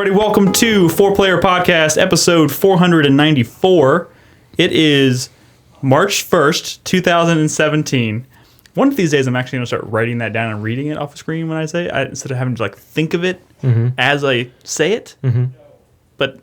everybody. Welcome to 4Player Podcast, episode 494. It is March 1st, 2017. One of these days, I'm actually going to start writing that down and reading it off the screen when I say it, instead of having to think of it as I say it. But,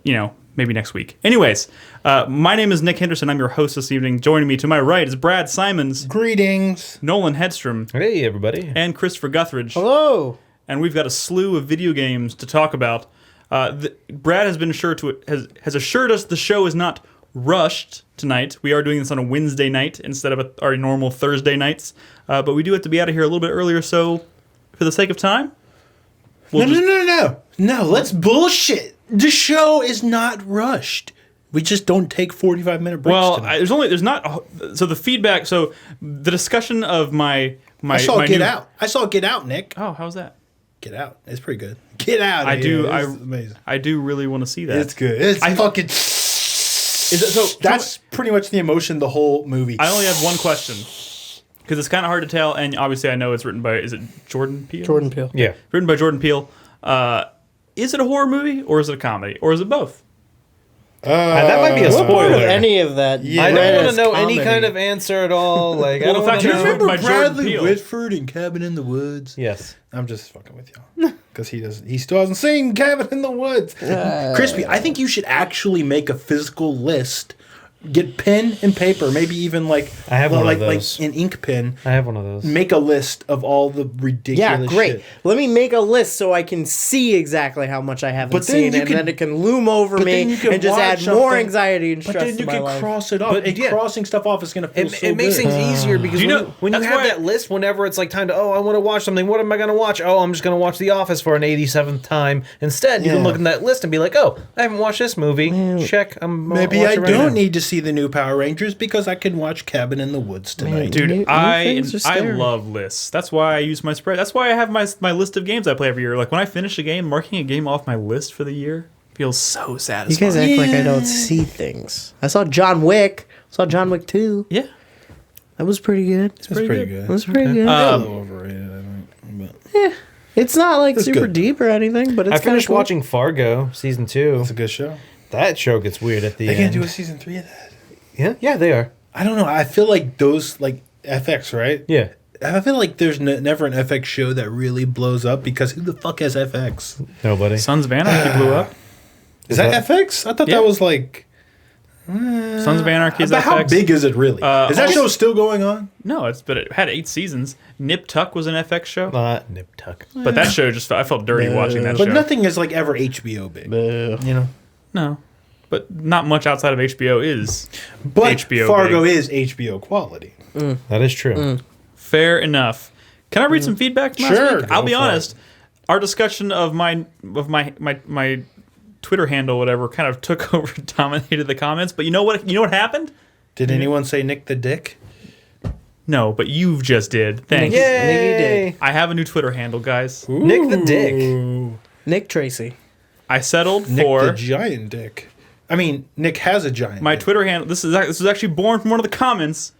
maybe next week. Anyways, my name is Nick Henderson. I'm your host this evening. Joining me to my right is Brad Simons. Greetings. Nolan Hedstrom. Hey, everybody. And Christopher Guthridge. Hello. And we've got a slew of video games to talk about. Brad has been has assured us the show is not rushed tonight. We are doing this on a Wednesday night instead of our normal Thursday nights. But we do have to be out of here a little bit earlier, so for the sake of time... No, let's bullshit. The show is not rushed. We just don't take 45-minute breaks tonight. So the feedback, so the discussion of I saw Get Out. I saw Get Out, Nick. Oh, how's that? Get Out. It's pretty good. Get Out. Amazing. I do really want to see that. It's good. That's pretty much the emotion the whole movie. I only have one question because it's kind of hard to tell, and obviously I know it's written by, is it Jordan Peele? Jordan Peele. Yeah. Written by Jordan Peele. Is it a horror movie or is it a comedy or is it both? That might be a What part of spoiler. any of that? I don't want to know comedy. any kind of answer at all. I Well, don't the fact want to is, know. remember Remember by Jordan Bradley Peele. Whitford in Cabin in the Woods? Yes. I'm just fucking with y'all. Because he still hasn't seen Cabin in the Woods. Crispy, I think you should actually make a physical list. Get pen and paper, maybe even I have one of those. like an ink pen. I have one of those. Make a list of all the ridiculous Yeah, great. shit. Let me make a list so I can see exactly how much I haven't But then seen, you and can- then it can loom over but then me you can and just add watch more something, anxiety and But stress then you to my can life. cross it off. But And yeah. crossing stuff off is going to feel so It makes good. things easier because Do you know- when you that's have why- that list, whenever it's time to, I want to watch something, what am I going to watch? Oh, I'm just going to watch The Office for an 87th time. Instead, you can Yeah. look at that list and be like, I haven't watched this movie. Check. Maybe watch I it right don't now. need to see the new Power Rangers because I can watch Cabin in the Woods tonight. Dude, New I things are scary. love lists. That's why I use my spread. That's why I have my list of games I play every year. Like when I finish a game, marking a game off my list for the year feels so You satisfying. guys act like I don't see things. I saw John Wick. Saw John Wick 2. Yeah. That was pretty good. It's pretty good. That was pretty good. A little overrated, I think. But It's not It's super good. deep or anything, but it's I finished cool. watching Fargo season 2. it's a good show. That show gets weird at the They end. can't do a season 3 of that. Yeah, they are. I don't know. I feel like those, FX, right? Yeah. I feel like there's never an FX show that really blows up because who the fuck has FX? Nobody. Sons of Anarchy blew up. Is that FX? I thought Yeah. that was Sons of Anarchy is But how FX. big is it really? Is that also- show still going on? No, but it had 8 seasons. Nip Tuck was an FX show, Nip Tuck. but that show I felt dirty watching that But show. nothing is ever HBO big. Boo. You know. No, but not much outside of HBO is But HBO Fargo big. is HBO quality. That is true. Fair enough. Can I read some feedback from last Sure, week? go I'll be for honest. Our discussion of my Twitter handle, whatever, kind of took over, dominated the comments. But you know what? You know what happened? Did anyone say Nick the Dick? No, but you've just did. Thanks. Yay! I have a new Twitter handle, guys. Nick the Dick. Nick Tracy. I settled Nick for the Giant Dick. I mean, Nick has a giant my dick. Twitter handle. This was actually born from one of the comments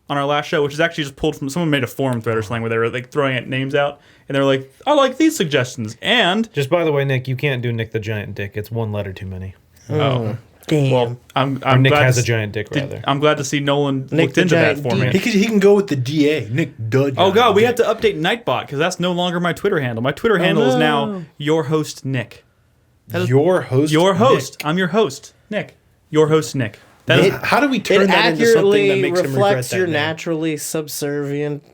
on our last show, which is actually just pulled from someone made a forum thread or something where they were throwing at names out, and they were like, "I like these suggestions." And Just by the way, Nick, you can't do Nick the Giant Dick. It's one letter too many. oh, Damn. well, I'm Or Nick glad has to a giant dick, rather. I'm glad to see Nolan Nick looked the into that Giant for me. D. He can go with the DA. Nick the Oh Giant god, we Dick. have to update Nightbot because that's no longer my Twitter handle. My Twitter handle is now no. your host Nick. Your host. Your host. Nick. I'm your host, Nick. Your host, Nick. That is How do we turn It that into something that accurately makes him regret reflects that your name? naturally subservient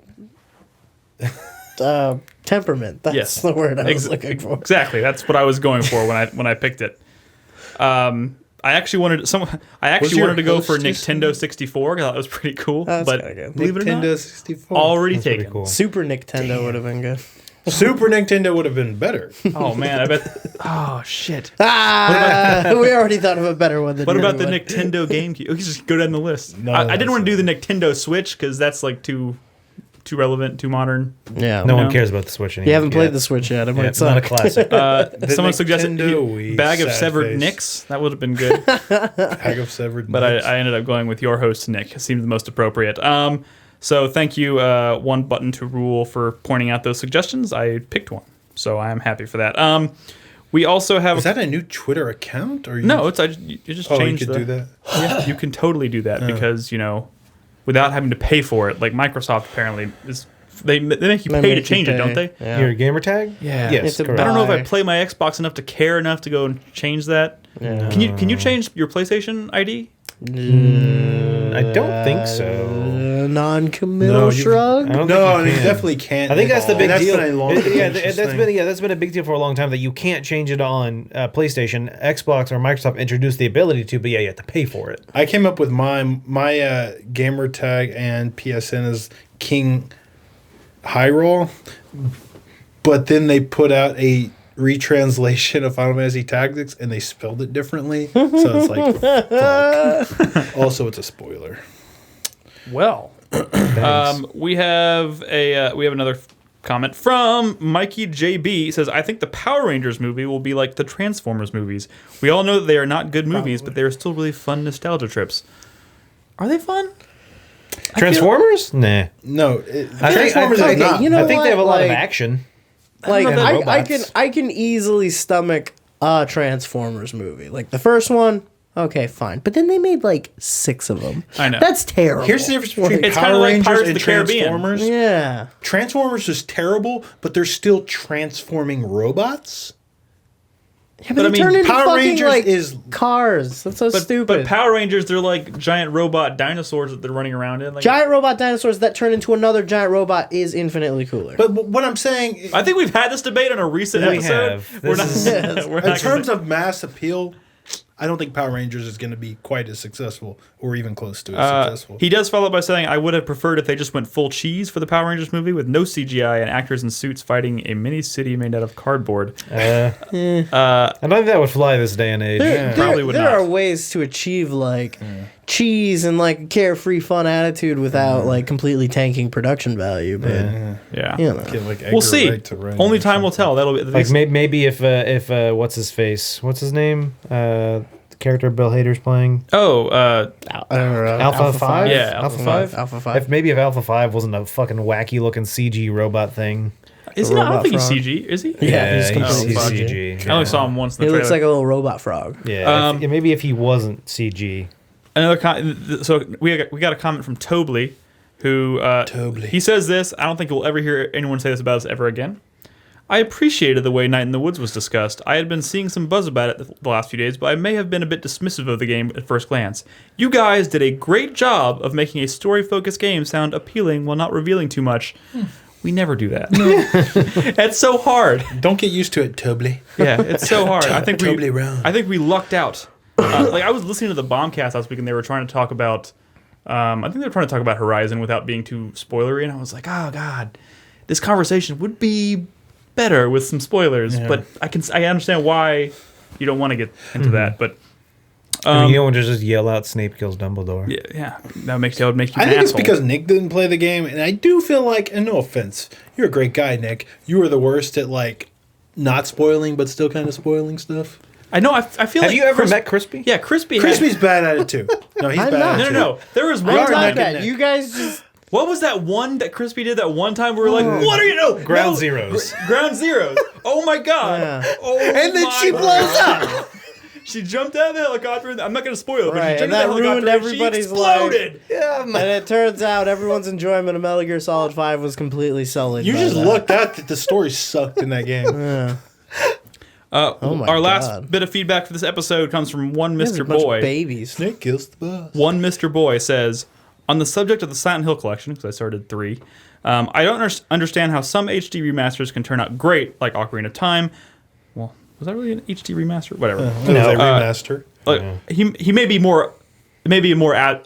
temperament. That's Yes. the word I was looking for. exactly. That's what I was going for when I picked it. I actually wanted your to go for hostess Nintendo 64. I thought it was pretty cool, That's but kinda good. believe it or not, Nintendo 64. already That's pretty taken. cool. Super Nintendo would have been good. Super Nintendo would have been better. Oh man, I bet. Oh shit. We already thought of a better one than What your about the one. Nintendo GameCube? We could just go down the list. No, I didn't that's want to do the Nintendo Switch because that's too relevant, too modern. Yeah. No one No. cares about the Switch anymore. You haven't played the Switch yet. It Yeah, might it's not a suck. classic. Someone suggested Nintendo Wii, bag of sad severed face. nicks. That would have been good. Bag of severed. But nuts. I ended up going with your host, Nick. It seemed the most appropriate. So thank you, One Button to Rule, for pointing out those suggestions. I picked one, so I am happy for that. We also have Is that a new Twitter account? Or no. It's you just change. you could do that. Yeah, you can totally do that because without having to pay for it. Like Microsoft apparently is. They make you pay to change it, don't they? Yeah. Your gamer tag? Yeah. Yes, It's a correct. I don't know if I Bye. play my Xbox enough to care enough to go and change that. Yeah. Can you change your PlayStation ID? I don't think so. Non-committal No, shrug. I don't No, think you can. definitely can't. I think that's the big That's deal. been a long That's been a big deal for a long time that you can't change it on PlayStation, Xbox, or Microsoft introduced the ability to, but you have to pay for it. I came up with my gamer tag and PSN is King Hyrule, but then they put out a retranslation of Final Fantasy Tactics and they spelled it differently. So it's like, fuck. Also, it's a spoiler. Well, we have another comment from Mikey JB. He says, I think the Power Rangers movie will be like the Transformers movies. We all know that they are not good movies, but they are still really fun nostalgia trips. Are they fun? Transformers? Nah. No, Transformers I is think- not. you know I think they have a what, lot of like- action. Like know that I can easily stomach a Transformers movie. Like the first one, okay, fine. But then they made like 6 of them. I know. That's terrible. here's the difference between It's kinda Power like Rangers Pirates of and the Caribbean. Transformers. Yeah. Transformers is terrible, but they're still transforming robots. Yeah, but But I they mean, turn into Power fucking, Rangers like, is- cars. That's so But stupid. Power Rangers, they're like giant robot dinosaurs that they're running around in. Like, Giant robot dinosaurs that turn into another giant robot is infinitely cooler. But what I'm saying, I think we've had this debate on a recent We episode. have. We're not, This is- we're in not terms gonna- of mass appeal, I don't think Power Rangers is going to be quite as successful or even close to as successful. he does follow up by saying, I would have preferred if they just went full cheese for the Power Rangers movie with no CGI and actors in suits fighting a mini city made out of cardboard. I don't think that would fly this day and age. Probably would there not. are ways to achieve like cheese and like a carefree fun attitude without like completely tanking production value. But Yeah. you know, Get, like, We'll Edgar see. Wright to run Only or time will something. tell. That'll be Like maybe if what's his face? What's his name? The character Bill Hader's playing. Oh, I don't know. Alpha 5? Yeah, Alpha 5. Alpha 5. If Alpha 5 wasn't a fucking wacky looking CG robot thing. is he not? I don't robot think he's frog. CG. Is he? Yeah, he's completely fuck. CG. I only saw him once in He the looks trailer. like a little robot frog. Yeah, maybe if he wasn't CG. So we got a comment from Tobley, who Tobley. he says this. I don't think we'll ever hear anyone say this about us ever again. I appreciated the way Night in the Woods was discussed. I had been seeing some buzz about it the last few days, but I may have been a bit dismissive of the game at first glance. You guys did a great job of making a story-focused game sound appealing while not revealing too much. We never do that. It's so hard. Don't get used to it, Tobley. Yeah, it's so hard. I think Totally wrong. I think we lucked out. Like I was listening to the Bombcast last week, and they were trying to talk about. I think they were trying to talk about Horizon without being too spoilery, and I was like, oh god, this conversation would be better with some spoilers. Yeah. But I understand why you don't want to get into that. But I mean, you don't just yell out Snape kills Dumbledore. yeah, that would make you an I think it's asshole. because Nick didn't play the game, and I do feel like, and no offense, you're a great guy, Nick. You were the worst at like not spoiling, but still kind of spoiling stuff. I know. I feel Have like you ever met Crispy? Yeah, Crispy. Crispy's bad at it too. No, he's I'm bad not. at it No. too. There was I'm one are time. not Nick and that. Nick. You guys just What was that one that Crispy did that one time? We were like, what are you doing? Ground Zeroes. Ground Zeroes. Oh my god. Yeah. Oh And then my she blows God. up. She jumped out of the helicopter. I'm not going to spoil it, but Right, she and jumped out that of the ruined helicopter and everybody's she exploded. and it turns out everyone's enjoyment of Metal Gear Solid 5 was completely sullied. You by just that. looked out that the story sucked in that game. Yeah. Oh my Our last God. bit of feedback for this episode comes from one There's a Mr. bunch of Boy. babies. Nick kills the boss. One Mr. Boy says, on the subject of the Silent Hill collection, because I started 3, I don't understand how some HD remasters can turn out great, like Ocarina of Time. Well, was that really an HD remaster? Whatever. It was a remaster. Like, he may be more. Maybe a more apt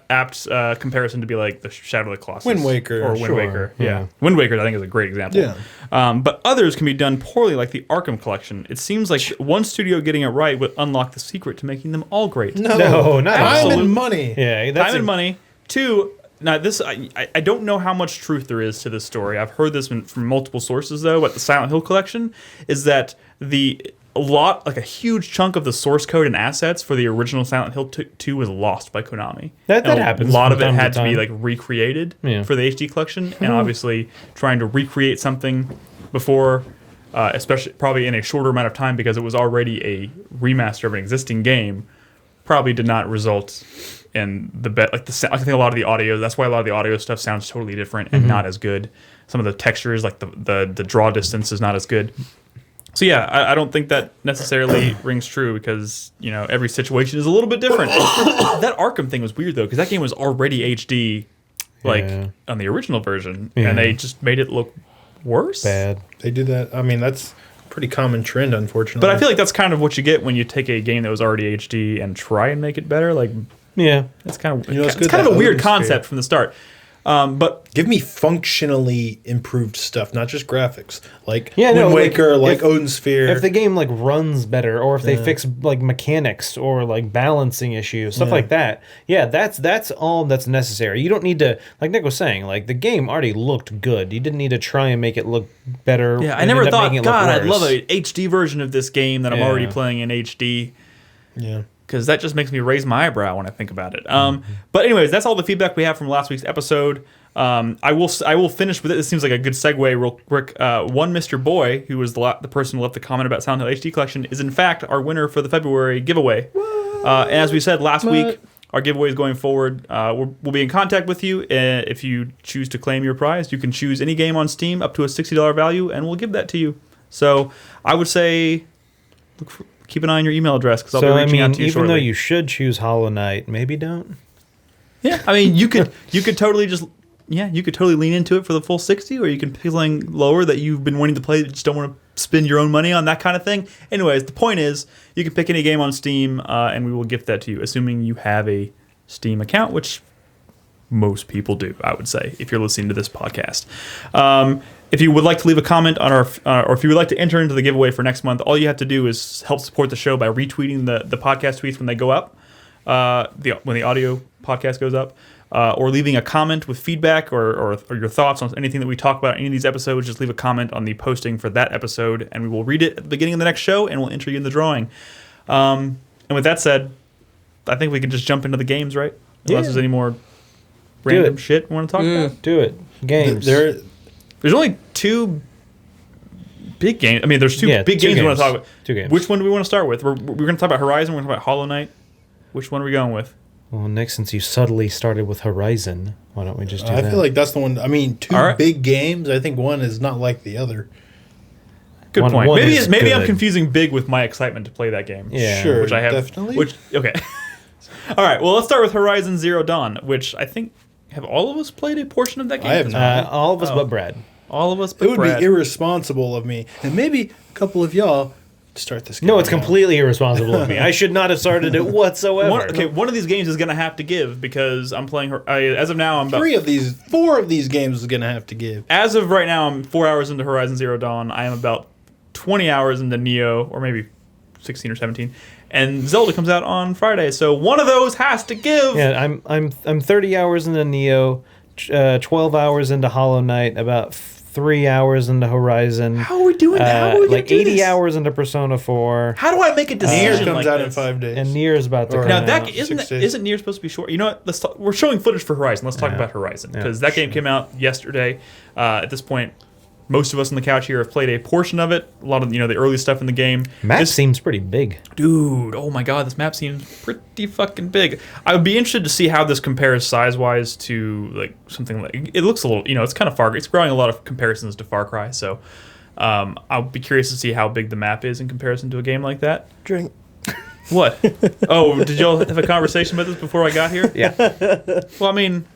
comparison to be like the Shadow of the Colossus. Wind Waker, Or Wind sure. Waker. Yeah. Yeah. Wind Waker, I think, is a great example. Yeah. But others can be done poorly, like the Arkham Collection. It seems like one studio getting it right would unlock the secret to making them all great. No, not Time absolutely. and money. Yeah, that's Time and money. 2, now this, I don't know how much truth there is to this story. I've heard this from multiple sources, though, but the Silent Hill Collection is that a huge chunk of the source code and assets for the original Silent Hill 2 was lost by Konami. That And happens A lot from of it time to had to be time. like recreated Yeah. for the HD collection, and obviously trying to recreate something before especially probably in a shorter amount of time because it was already a remaster of an existing game, probably did not result in the best. Like I think a lot of the audio. That's why a lot of the audio stuff sounds totally different and not as good. Some of the textures, like the draw distance, is not as good. So yeah, I don't think that necessarily rings true because every situation is a little bit different. That Arkham thing was weird though because that game was already HD, on the original version, and they just made it look worse. Bad. They do that. I mean, that's a pretty common trend, unfortunately. But I feel like that's kind of what you get when you take a game that was already HD and try and make it better. Like, yeah, it's kind of it's it's kind of a weird concept from the start. But give me functionally improved stuff, not just graphics. Like Yeah, no, Wind like, Waker, like if- Odin Sphere. if the game like runs better, or if they fix like mechanics or like balancing issues, stuff like that, that's all that's necessary. You don't need to, like Nick was saying, like the game already looked good. You didn't need to try and make it look better. yeah, I and never end up thought, making it look God, I'd love worse. a HD version of this game that I'm already Yeah. playing in HD. yeah. Because that just makes me raise my eyebrow when I think about it. But anyways, that's all the feedback we have from last week's episode. I will finish with it. This seems like a good segue real quick. One Mr. Boy, who was the person who left the comment about Silent Hill HD Collection, is in fact our winner for the February giveaway. And as we said last week, our giveaway is going forward. We'll be in contact with you. If you choose to claim your prize, you can choose any game on Steam up to a $60 value, and we'll give that to you. So I would say keep an eye on your email address because I'll be reaching out to you even shortly. though you should choose Hollow Knight, maybe don't. Yeah, I mean, you could totally just you could totally lean into it for the full 60, or you can pick something lower that you've been wanting to play that just don't want to spend your own money on, that kind of thing. Anyways, the point is you can pick any game on Steam, and we will gift that to you, assuming you have a Steam account, which most people do, I would say, if you're listening to this podcast. If you would like to leave a comment on our, or if you would like to enter into the giveaway for next month, all you have to do is help support the show by retweeting the podcast tweets when they go up, when the audio podcast goes up, or leaving a comment with feedback or your thoughts on anything that we talk about in any of these episodes. Just leave a comment on the posting for that episode, and we will read it at the beginning of the next show, and we'll enter you in the drawing. And with that said, I think we can just jump into the games, right? Unless there's any more random shit we want to talk about. Do it. Games. There's only two big games. I mean, there's two big games we want to talk about. 2 games. Which one do we want to start with? We're going to talk about Horizon. We're going to talk about Hollow Knight. Which one are we going with? Well, Nick, since you subtly started with Horizon, why don't we just do that? I feel like that's the one. I mean, two All right. big games. I think one is not like the other. Good One- point. one Maybe is maybe I'm good. confusing big with my excitement to play that game. Yeah. Sure, Which I have. definitely. Okay. All right. Well, let's start with Horizon Zero Dawn, which I think have all of us played a portion of that game. I have not. All of us but Brad. All of us. It But would Brad. be irresponsible of me, and maybe a couple of y'all, to start this game. No, it's now. completely irresponsible of me. I should not have started it whatsoever. One of these games is going to have to give because I'm playing. As of now, I'm about 4 of these games is going to have to give. As of right now, I'm 4 hours into Horizon Zero Dawn. I am about 20 hours into Neo, or maybe 16 or 17. And Zelda comes out on Friday, so one of those has to give. Yeah, I'm 30 hours into Neo, 12 hours into Hollow Knight, about 3 hours into Horizon. How are we doing that? How are we gonna like do 80 this? hours into Persona 4. How do I make a decision Nier comes like out this? in 5 days. And Nier's about to Or- come Now out. that 6 days. isn't Nier supposed to be short? You know what? We're showing footage for Horizon. Let's talk about Horizon because that game came out yesterday. At this point, most of us on the couch here have played a portion of it. A lot of the early stuff in the game. Map seems pretty big. Dude, oh my god, this map seems pretty fucking big. I would be interested to see how this compares size-wise to like something like it looks a little, it's kind of Far Cry. It's growing a lot of comparisons to Far Cry, so I'll be curious to see how big the map is in comparison to a game like that. Drink. What? Oh, did y'all have a conversation about this before I got here? Yeah. Well, I mean,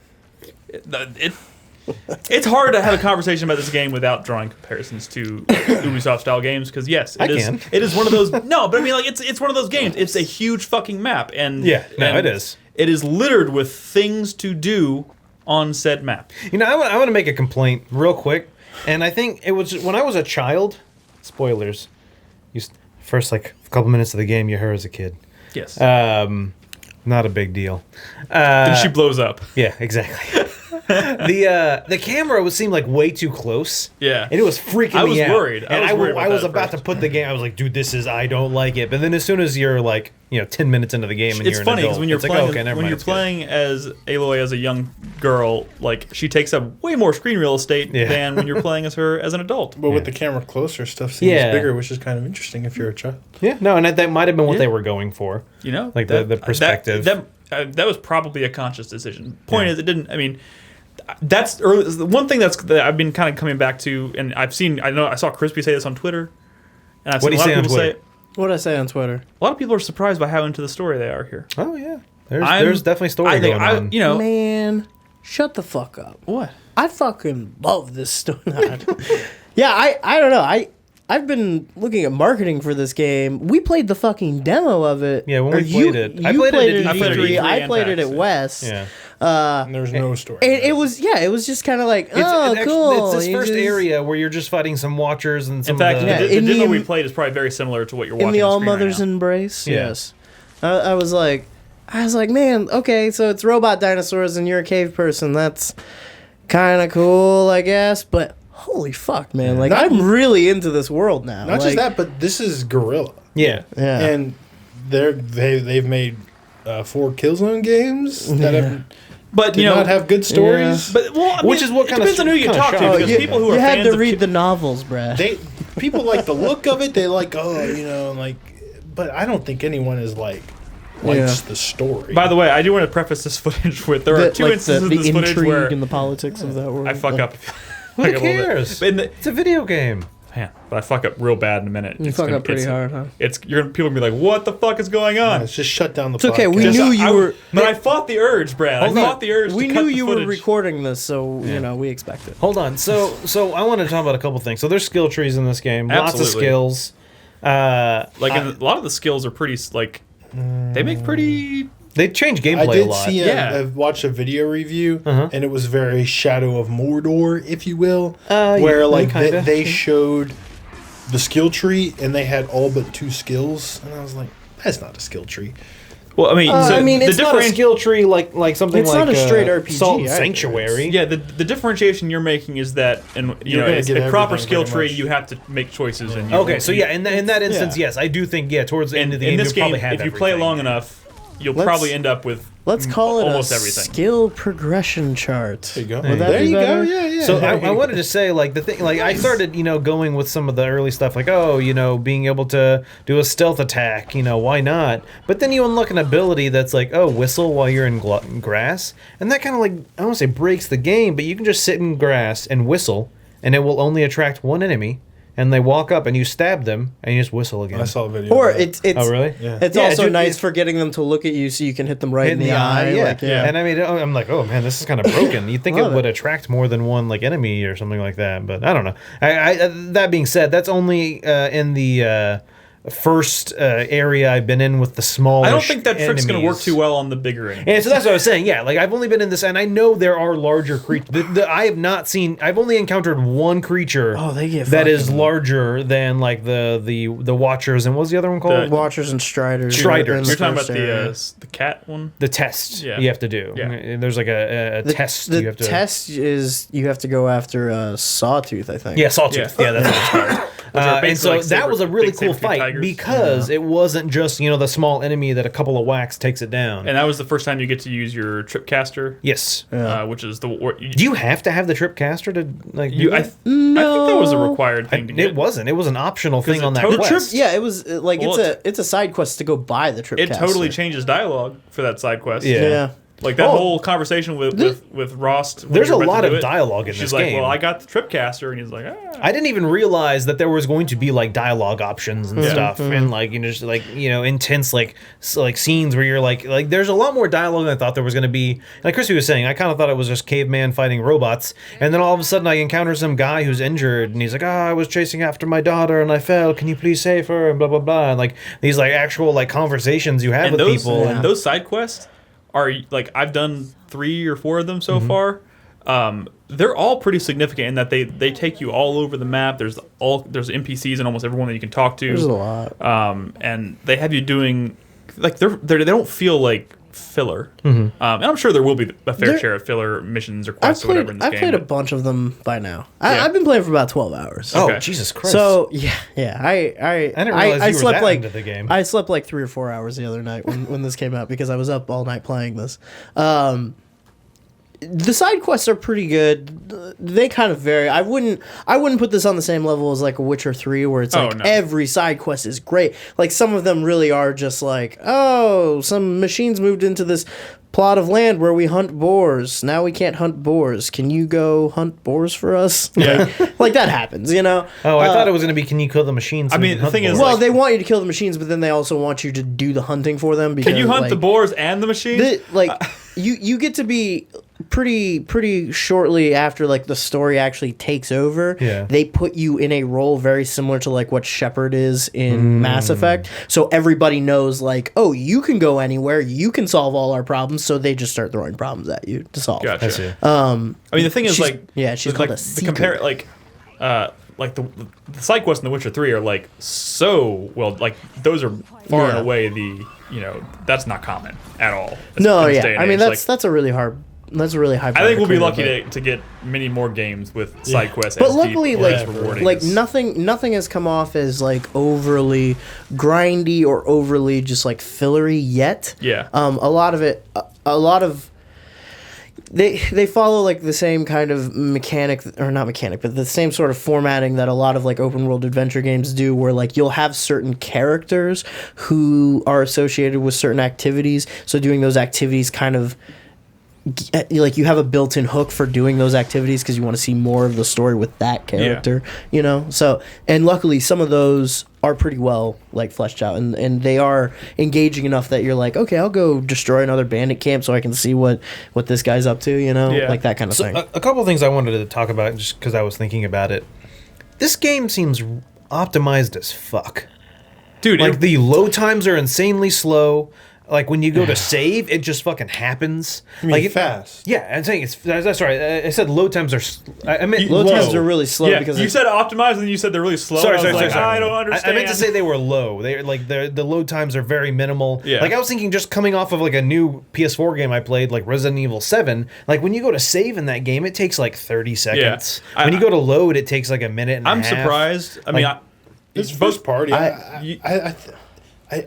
it's hard to have a conversation about this game without drawing comparisons to Ubisoft style games because yes, I it is. can. It is one of those. No, but I mean, like it's one of those games. It's a huge fucking map, and it is. It is littered with things to do on said map. I want to make a complaint real quick. And I think it was when I was a child. Spoilers. First, like a couple minutes of the game, you're her as a kid. Yes. Not a big deal. Then she blows up. Yeah, exactly. The camera would seem like way too close. Yeah. And it was freaking I was me out. worried. I was that about first. to put the game. I was like, dude, I don't like it. But then as soon as you're like, 10 minutes into the game and It's you're an funny adult, because when you're it's playing, like, okay, never when mind, you're it's good. playing as Aloy as a young girl, like she takes up way more screen real estate than when you're playing as her as an adult. But with the camera closer, stuff seems bigger, which is kind of interesting if you're a child. Yeah, no, and that might have been what they were going for. Like the perspective. That was probably a conscious decision. Point is, it didn't. I mean, that's the one thing that I've been kind of coming back to, and I saw Crispy say this on Twitter, and I've What seen do a you lot of say on people say. Twitter? What did I say on Twitter? A lot of people are surprised by how into the story they are here. Oh yeah, there's definitely story going on. Man, shut the fuck up. What? I fucking love this story. Yeah, I don't know. I've been looking at marketing for this game. We played the fucking demo of it. Yeah, when Or we played it. You I played it at at E3. E3. I and played it PAX, at yeah. West. Yeah. And there's no story. And it was just kind of like, It's oh, cool. It's this You first just- area where you're just fighting some watchers and some In fact, of the, the in demo the- we played is probably very similar to what you're watching. in the on All screen right Mother's now. Embrace. Yeah. Yes. I was like, man, okay, so it's robot dinosaurs and you're a cave person. That's kind of cool, I guess. But holy fuck, man! Like I'm really into this world now. Not just Like, that, but this is Guerrilla. yeah. Yeah. And they've made 4 Killzone games that have But did not have good stories. But I mean, Which is what it kind of depends on who you kinda talk to. shocked Because me. people who are you had fans to of read the novels, Brad. People like the look of it. They like, but I don't think anyone is likes the story. By the way, I do want to preface this footage with there are two instances in this footage intrigue where and the politics of that world. I fuck up. Who like a little bit. cares? But It's a video game. Man, but I fuck up real bad in a minute. You fuck up pretty hard, huh? People gonna be like, "What the fuck is going on?" Let's just shut down the. It's okay. We podcast. knew you were. But I fought the urge, Brad. I fought the urge. We to cut knew the you were footage. recording this, so we expect it. Hold on. So I want to talk about a couple things. So there's skill trees in this game. Lots of Absolutely. skills. A lot of the skills are pretty they make pretty. They change I gameplay a did lot. see. Yeah. I've watched a video review, Uh-huh. and it was very Shadow of Mordor, if you will, Yeah, where like kinda. they showed the skill tree, and they had all but 2 skills, and I was like, that's not a skill tree. Well, I mean, it's not a skill tree like something It's like not a straight RPG Salt and either. Sanctuary. Yeah, the differentiation you're making is that, and You're gonna it's get a proper everything skill pretty tree. much. You have to make choices, and you Okay, so yeah, in that instance, yeah. yes, I do think towards the end of the game, in this you'll game, probably have if you play it everything. long enough, you'll Let's- probably end up with Let's call it almost a everything. skill progression chart. There you go. Would that There be you better? go. Yeah. So I wanted to say, like, the thing, like, I started, going with some of the early stuff, like, being able to do a stealth attack, why not? But then you unlock an ability that's like, whistle while you're in grass, and that kind of, like, I don't want to say breaks the game, but you can just sit in grass and whistle, and it will only attract one enemy, and they walk up and you stab them, and you just whistle again. I saw a video. Or of that. it's Oh, really? Yeah. it's Yeah, also dude, nice for getting them to look at you so you can hit them right in the eye. yeah. Like, yeah. And I mean, I'm like, oh man, this is kind of broken. You'd think it Love would it. attract more than one like enemy or something like that, but I don't know. That being said, that's only in the first area I've been in with the small. I don't think that trick's going to work enemies. too well on the bigger enemies. And so that's what I was saying. Yeah, like I've only been in this, and I know there are larger creatures. I have not seen. I've only encountered one creature. Oh, they get that is fucking- larger than like the Watchers. And what was the other one called? Watchers and Striders. Striders. are in the You're talking first about area. the cat one. The test Yeah. you have to do. Yeah. There's like a The test The you have to. test is you have to go after Sawtooth, I think. Yeah, Sawtooth. Yeah, that's what it's called. are And so basically like that was a really big cool saber-tooth fight tigers. because it wasn't just the small enemy that a couple of whacks takes it down. And that was the first time you get to use your trip caster, Yes. which is Do you have to have the trip caster to like? do I that? think that was a required thing to get. It wasn't. It was an optional thing it on that totally- The quest. trip, yeah, it was like Well, it's a side quest to go buy the trip. It caster. totally changes dialogue for that side quest. Yeah. Yeah. Like that Oh. whole conversation with Rost. when There's you're a about to lot do of it, dialogue in She's this like, game. well, I got the trip caster, and he's like, I didn't even realize that there was going to be like dialogue options and stuff, and like just like intense like scenes where you're like there's a lot more dialogue than I thought there was going to be. Like Chrissy was saying, I kind of thought it was just caveman fighting robots, and then all of a sudden I encounter some guy who's injured, and he's like, I was chasing after my daughter and I fell. Can you please save her? And blah blah blah. And like these like actual like conversations you have and with those people. and those side quests are like I've done 3 or 4 of them so far. They're all pretty significant in that they take you all over the map. There's NPCs in almost everyone that you can talk to. There's a lot. And they have you doing like they don't feel like filler, and I'm sure there will be a fair share of filler missions or quests or whatever in this game. I've played a bunch of them by now. I've been playing for about 12 hours. Oh, Okay. Jesus Christ. So yeah. I didn't realize you were slept that like into the game. I slept like 3 or 4 hours the other night when this came out because I was up all night playing this. The side quests are pretty good. They kind of vary. I wouldn't put this on the same level as like a Witcher 3 where it's like every side quest is great. Like some of them really are just like, oh, some machines moved into this plot of land where we hunt boars. Now we can't hunt boars. Can you go hunt boars for us? Yeah. Like that happens, you know? Oh, I thought it was going to be, can you kill the machines? I mean, the thing is, Well, like, they want you to kill the machines, but then they also want you to do the hunting for them. Because, can you hunt like, the boars and the machines? You get to be pretty shortly after like the story actually takes over. Yeah. They put you in a role very similar to like what Shepard is in Mass Effect. So everybody knows like, oh, you can go anywhere, you can solve all our problems. So they just start throwing problems at you to solve. Gotcha. I see. I mean, the thing is, she's called a the seeker. compare like the side quests in The Witcher 3 are like so well, like those are far and away that's not common at all. No, in this yeah. day and I mean, age. that's a really high. I think we'll be lucky to get many more games with side quests. But as luckily, deep or as rewarding like as- nothing has come off as like overly grindy or overly just like fillery yet. Yeah. A lot of they follow like the same kind of mechanic, or not mechanic, but the same sort of formatting that a lot of like open world adventure games do, where like you'll have certain characters who are associated with certain activities. So doing those activities kind of like you have a built-in hook for doing those activities because you want to see more of the story with that character, you know? So, and luckily some of those are pretty well like fleshed out and they are engaging enough that you're like, okay, I'll go destroy another bandit camp so I can see what this guy's up to, you know? Yeah. Like that kind of thing. A couple of things I wanted to talk about just because I was thinking about it. This game seems optimized as fuck. dude, Like the load times are insanely slow. Like when you go to save, it just fucking happens. I mean, like fast. Yeah, I'm saying it's. That's right. I said load times are. I meant Load low. times are really slow because you said optimized and you said they're really slow. Sorry, I was like, sorry. I don't understand. I meant to say they were low. They're like the load times are very minimal. Yeah. Like I was thinking, just coming off of like a new PS4 game I played, like Resident Evil 7. Like when you go to save in that game, it takes like 30 seconds. Yeah. When you go to load, it takes like a minute and a I'm half. surprised. I mean, It's first party. I-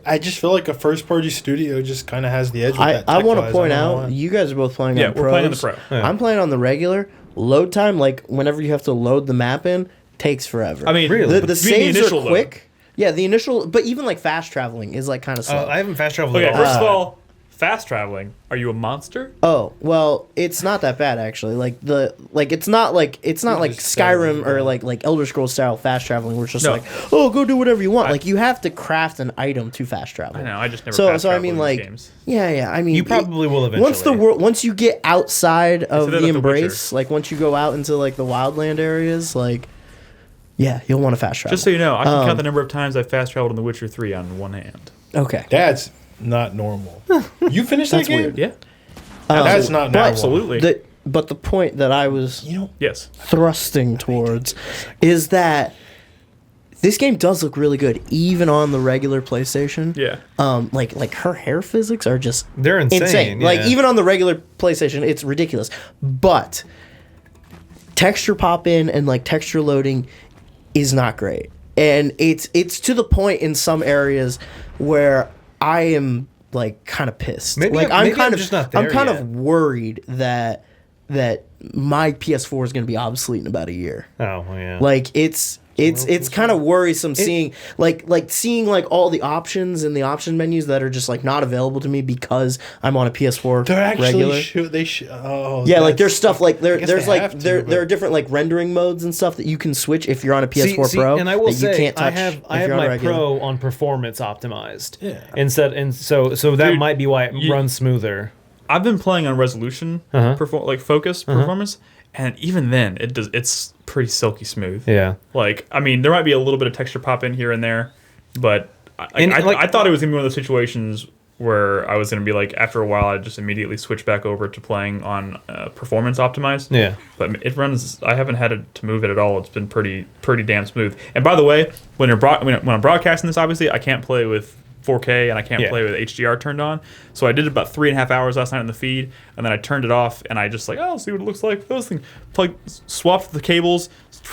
I just feel like a first party studio just kind of has the edge. With that I want to tech-wise. point I don't know out, why. you guys are both playing on we're playing on the pros. Pro. Yeah. I'm playing on the regular. Load time, like whenever you have to load the map in, takes forever. I mean, Really? the the saves initial are load. quick. Yeah, the initial, but even like fast traveling is like kind of slow. I haven't fast traveled Okay, at all. first of all, fast traveling. Are you a monster? Oh, well, it's not that bad actually. It's not like just Skyrim say, or like Elder Scrolls style fast traveling where it's just No. like, oh, go do whatever you want. Like you have to craft an item to fast travel. I know. I just never. So fast I traveled mean in these like games. yeah. I mean You probably will once you get outside of that the with The embrace, like once you go out into like the wildland areas, like yeah, you'll want to fast travel. Just so you know, I can count the number of times I fast traveled in The Witcher 3 on one hand. okay. That's not normal. You finished that That's game? weird. Yeah. That's not normal. Absolutely. But the point that I was You know, Yes. thrusting towards is that this game does look really good, even on the regular PlayStation. Yeah. Like her hair physics are just They're insane. Like yeah. even on the regular PlayStation, it's ridiculous. But texture pop in and like texture loading is not great, and it's to the point in some areas where I am like kind of pissed. Maybe like I'm kind of just not there I'm kind yet. of worried that my PS4 is going to be obsolete in about a year. Oh well, yeah. Like it's kind of worrisome seeing seeing all the options in the option menus that are just like not available to me because I'm on a PS4 they're actually regular. yeah, Like there's stuff like I guess there's they like have to, there but- are different like rendering modes and stuff that you can switch if you're on a PS4 Pro and I will that you say can't touch I have if my you're on a regular. Pro on performance optimized. Yeah. So that Dude, might be why it runs smoother. I've been playing on resolution, focus performance, and even then, it's pretty silky smooth. Yeah. Like, I mean, there might be a little bit of texture pop in here and there, but I thought it was gonna be one of those situations where I was gonna be like, after a while, I'd just immediately switch back over to playing on performance optimized. Yeah. But it runs. I haven't had to move it at all. It's been pretty damn smooth. And by the way, when I'm broadcasting this, obviously, I can't play with 4K and I can't play with HDR turned on. So I did about 3.5 hours last night in the feed, and then I turned it off, and I just like, oh, see what it looks like. Those things, swapped the cables,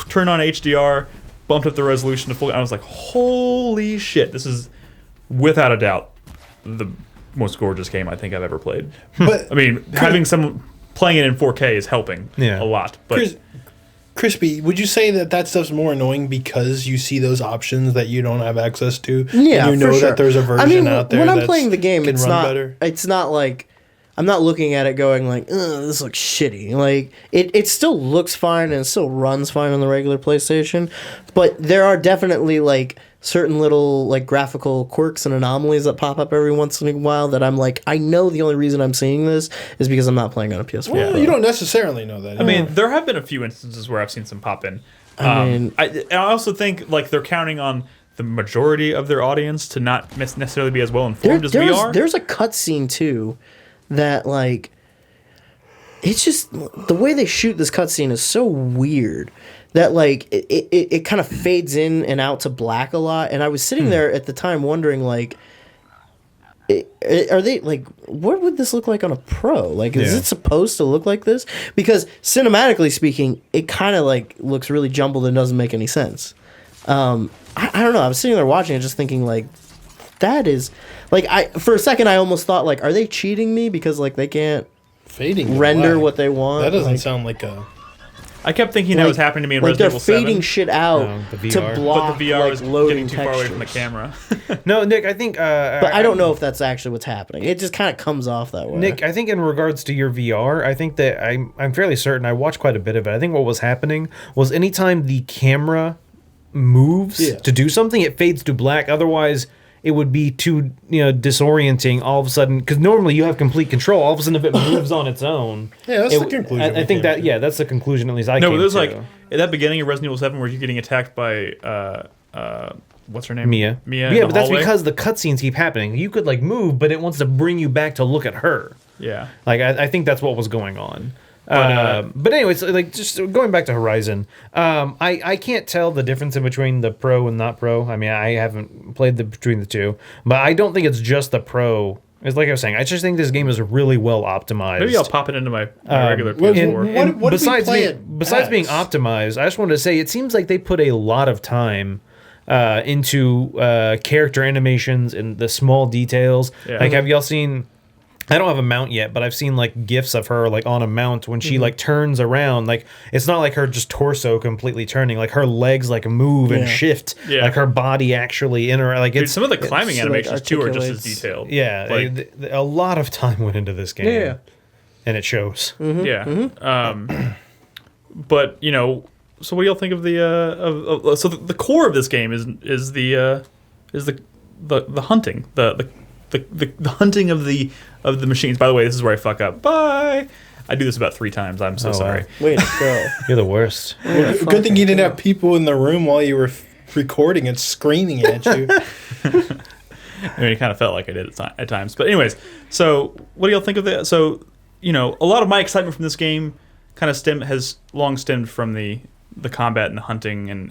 turned on HDR, bumped up the resolution to full. I was like, holy shit, this is without a doubt the most gorgeous game I think I've ever played. But I mean, having someone playing it in 4K is helping a lot. But Crispy, would you say that stuff's more annoying because you see those options that you don't have access to? Yeah, and you know for sure. that there's a version out there. When I'm playing the game, it's not like I'm not looking at it going like, this looks shitty. Like it still looks fine and it still runs fine on the regular PlayStation, but there are definitely like certain little like graphical quirks and anomalies that pop up every once in a while that I'm like, I know the only reason I'm seeing this is because I'm not playing on a PS4. Well, you don't necessarily know that. I mean, there have been a few instances where I've seen some pop in. I also think like they're counting on the majority of their audience to not necessarily be as well informed as we are. There's a cutscene too that like it's just the way they shoot this cutscene is so weird that like it kind of fades in and out to black a lot, and I was sitting there at the time wondering like, are they like, what would this look like on a pro? Like, is it supposed to look like this? Because cinematically speaking, it kind of like looks really jumbled and doesn't make any sense. I don't know. I was sitting there watching it, just thinking like, that is like for a second I almost thought like, are they cheating me because like they can't fading render what they want? That doesn't like, sound like a. I kept thinking that was happening to me in like Resident Evil 7. they're fading shit out to block but the VR like, is loading getting too far away textures. from the camera. No, Nick, I think. But I don't know if that's actually what's happening. It just kind of comes off that way. Nick, I think in regards to your VR, I think that I'm fairly certain I watched quite a bit of it. I think what was happening was anytime the camera moves to do something, it fades to black. Otherwise, it would be too disorienting all of a sudden, because normally you have complete control. All of a sudden, if it moves on its own, that's the conclusion. I think that's the conclusion at least I came to. No, but there's like at that beginning of Resident Evil 7 where you're getting attacked by what's her name? Mia. Yeah, but that's because the cutscenes keep happening. You could like move, but it wants to bring you back to look at her. Yeah, like I think that's what was going on. But anyways, like just going back to Horizon, I can't tell the difference in between the pro and not pro. I mean, I haven't played between the two, but I don't think it's just the pro. It's like I was saying, I just think this game is really well optimized. Maybe I'll pop it into my regular PS4. What besides being optimized, I just wanted to say it seems like they put a lot of time into character animations and the small details. Yeah. Like, have y'all seen? I don't have a mount yet, but I've seen like gifs of her like on a mount when she like turns around. Like it's not like her just torso completely turning. Like her legs like move and shift. Yeah. Like her body actually like it's some of the climbing animations like too are just as detailed. Yeah, like, a lot of time went into this game. Yeah, and it shows. Mm-hmm. Yeah, but so what do y'all think of the so the core of this game is the hunting the hunting of the machines. By the way, this is where I fuck up. Bye. I do this about 3 times. I'm so sorry. Wow. Way to go. You're the worst. Good thing you didn't have people in the room while you were recording and screaming at you. I mean, it kind of felt like I did at times. But anyways, so what do y'all think of that? So, a lot of my excitement from this game kind of has long stemmed from the combat and the hunting and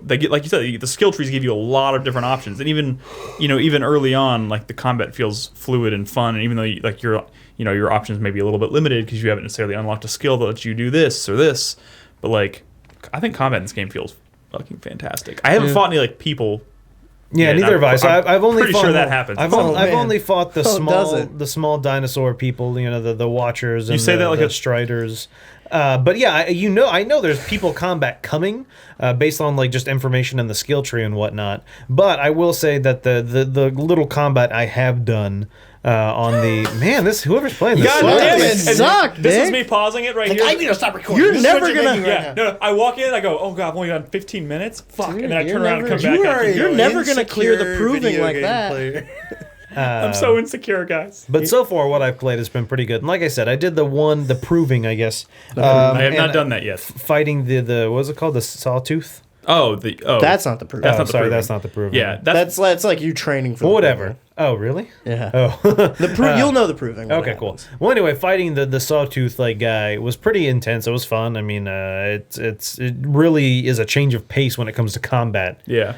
they get, like you said, the skill trees give you a lot of different options, and even early on, like the combat feels fluid and fun, and even though your options may be a little bit limited because you haven't necessarily unlocked a skill that lets you do this or this, but like I think combat in this game feels fucking fantastic. I haven't fought any like people. Yeah, neither have I. So I've only pretty fought, sure that happens. I've only fought the small dinosaur people, the Watchers and the Striders. But yeah, I know there's people combat coming based on like just information in the skill tree and whatnot. But I will say that the little combat I have done on the whoever's playing this, God damn it, suck. This is me pausing it right here. I need to stop recording. You're never gonna. No, I walk in, I go, oh god, I've only got 15 minutes. Fuck, and then I turn around and come back. You're never gonna clear the proving like that. I'm so insecure, guys. But so far, what I've played has been pretty good. And like I said, I did the proving, I guess. I have not done that yet. Fighting the what was it called? The Sawtooth? That's not the proving. That's not the proving. Yeah, that's like you training for whatever. Oh, really? Yeah. Oh. You'll know the proving. when it Okay, cool. happens. Well, anyway, fighting the sawtooth like guy was pretty intense. It was fun. I mean, it really is a change of pace when it comes to combat. Yeah.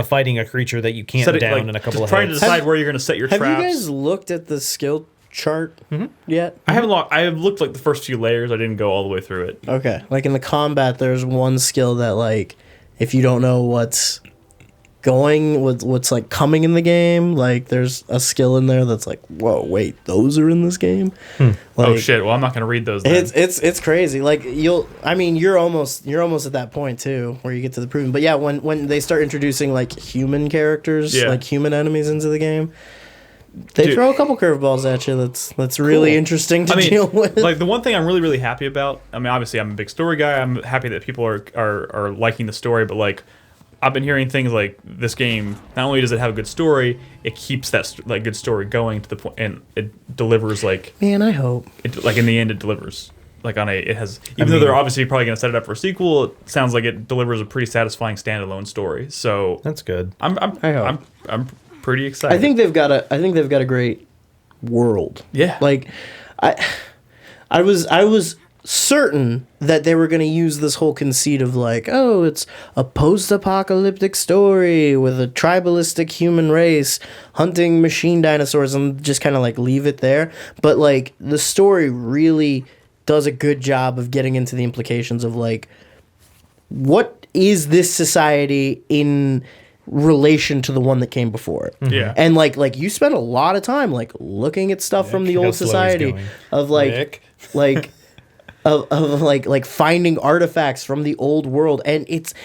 Fighting a creature that you can't down in a couple of trying hits. to decide where you're going to set your Have traps. you guys looked at the skill chart yet? I haven't. I have looked like the first few layers. I didn't go all the way through it. Okay. Like in the combat, there's one skill that like, if you don't know what's like coming in the game, like there's a skill in there that's like, whoa, wait, those are in this game. Like, Oh shit! Well, I'm not going to read those. Then. It's crazy. Like you're almost at that point too, where you get to the proving. But yeah, when they start introducing like human characters, like human enemies into the game, they throw a couple curveballs at you. That's really interesting to deal with. Like the one thing I'm really happy about. I mean, obviously I'm a big story guy. I'm happy that people are liking the story, but like I've been hearing things like this game. Not only does it have a good story, it keeps that like good story going to the point, and it delivers like. Man, I hope. Like in the end, it delivers. Like it has. Though they're obviously probably going to set it up for a sequel, it sounds like it delivers a pretty satisfying standalone story. So That's good. I'm pretty excited. I think they've got a great world. Yeah. Like I was certain that they were going to use this whole conceit of like, oh, it's a post-apocalyptic story with a tribalistic human race hunting machine dinosaurs and just kind of like leave it there. But like the story really does a good job of getting into the implications of like, what is this society in relation to the one that came before it? Yeah. And like you spend a lot of time like looking at stuff from the how old slow he's society going. of like Nick. like of like finding artifacts from the old world. And it's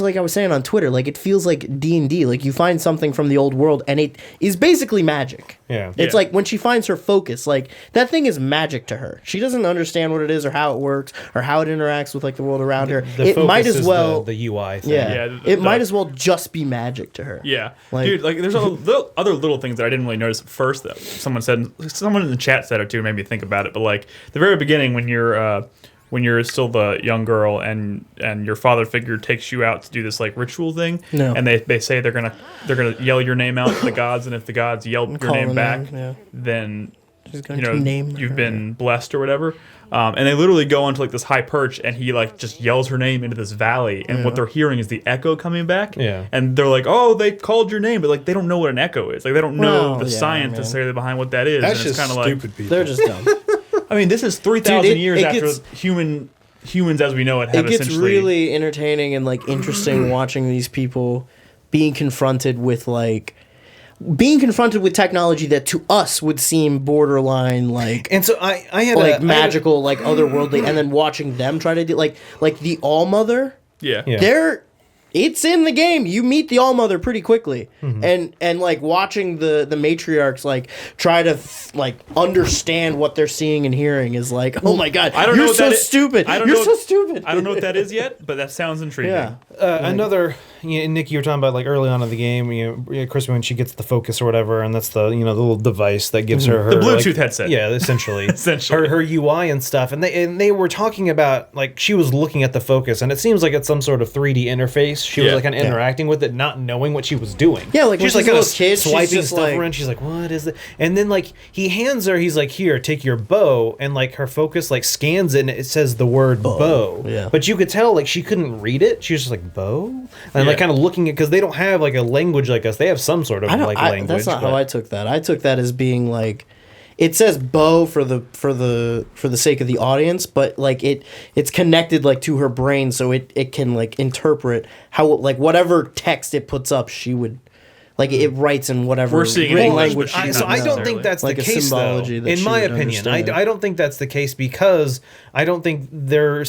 like I was saying on Twitter, like it feels like D&D. Like you find something from the old world and it is basically magic. Yeah. It's like when she finds her focus, like that thing is magic to her. She doesn't understand what it is or how it works or how it interacts with like the world around her. The It focus might as is well the UI thing. it might as well just be magic to her. Yeah, Like- dude. Like, there's other little things that I didn't really notice at first. That someone in the chat said it too, made me think about it. But like the very beginning, when you're still the young girl and your father figure takes you out to do this like ritual thing, and they say they're gonna yell your name out to the gods, and if the gods yell your Call name her back, name, yeah. then She's going to name you've her. been blessed or whatever. And they literally go onto like this high perch, and he like just yells her name into this valley, and what they're hearing is the echo coming back. Yeah. And they're like, "Oh, they called your name," but like they don't know what an echo is. Like they don't know Well, the yeah, science man. necessarily behind what that is. That's and it's just kind of like, stupid people. They're just dumb. I mean, this is 3,000 Dude, years it after gets- humans as we know it have It gets essentially. really entertaining and like interesting watching these people being confronted with technology that to us would seem borderline like And so I had like a magical, like otherworldly, and then watching them try to do like the All-Mother. yeah. Yeah. It's in the game. You meet the All-Mother pretty quickly, and like watching the matriarchs like try to like understand what they're seeing and hearing is like, oh my god, I don't know you're what so that is. stupid. I don't You're know- so stupid. I don't know what that is yet, but that sounds intriguing. Yeah. Another, Nick, you were talking about like early on in the game, Chris, when she gets the focus or whatever, and that's the the little device that gives her The like, Bluetooth headset. Yeah, essentially, Essentially. her UI and stuff, and they were talking about like she was looking at the focus, and it seems like it's some sort of 3D interface. She was Yeah. like kind of interacting with it, not knowing what she was doing. Yeah, like when she's she's a kinda little kid, she's swiping just stuff like- around. She's like, "What is it?" And then like he hands her, he's like, "Here, take your bow," and like her focus like scans it, and it says the word bow. Yeah. But you could tell like she couldn't read it. She was just like bow, and like Yeah. kind of looking at, because they don't have like a language like us. They have some sort of like language. That's not but- how I took that. I took that as being like, it says bow for the sake of the audience, but like it's connected like to her brain, so it can like interpret how like whatever text it puts up, she would like it writes in whatever We're seeing it in written English, language. but she So I knows. don't think that's Like the a case, symbology though. that In she my would opinion, understand. I don't think that's the case, because I don't think their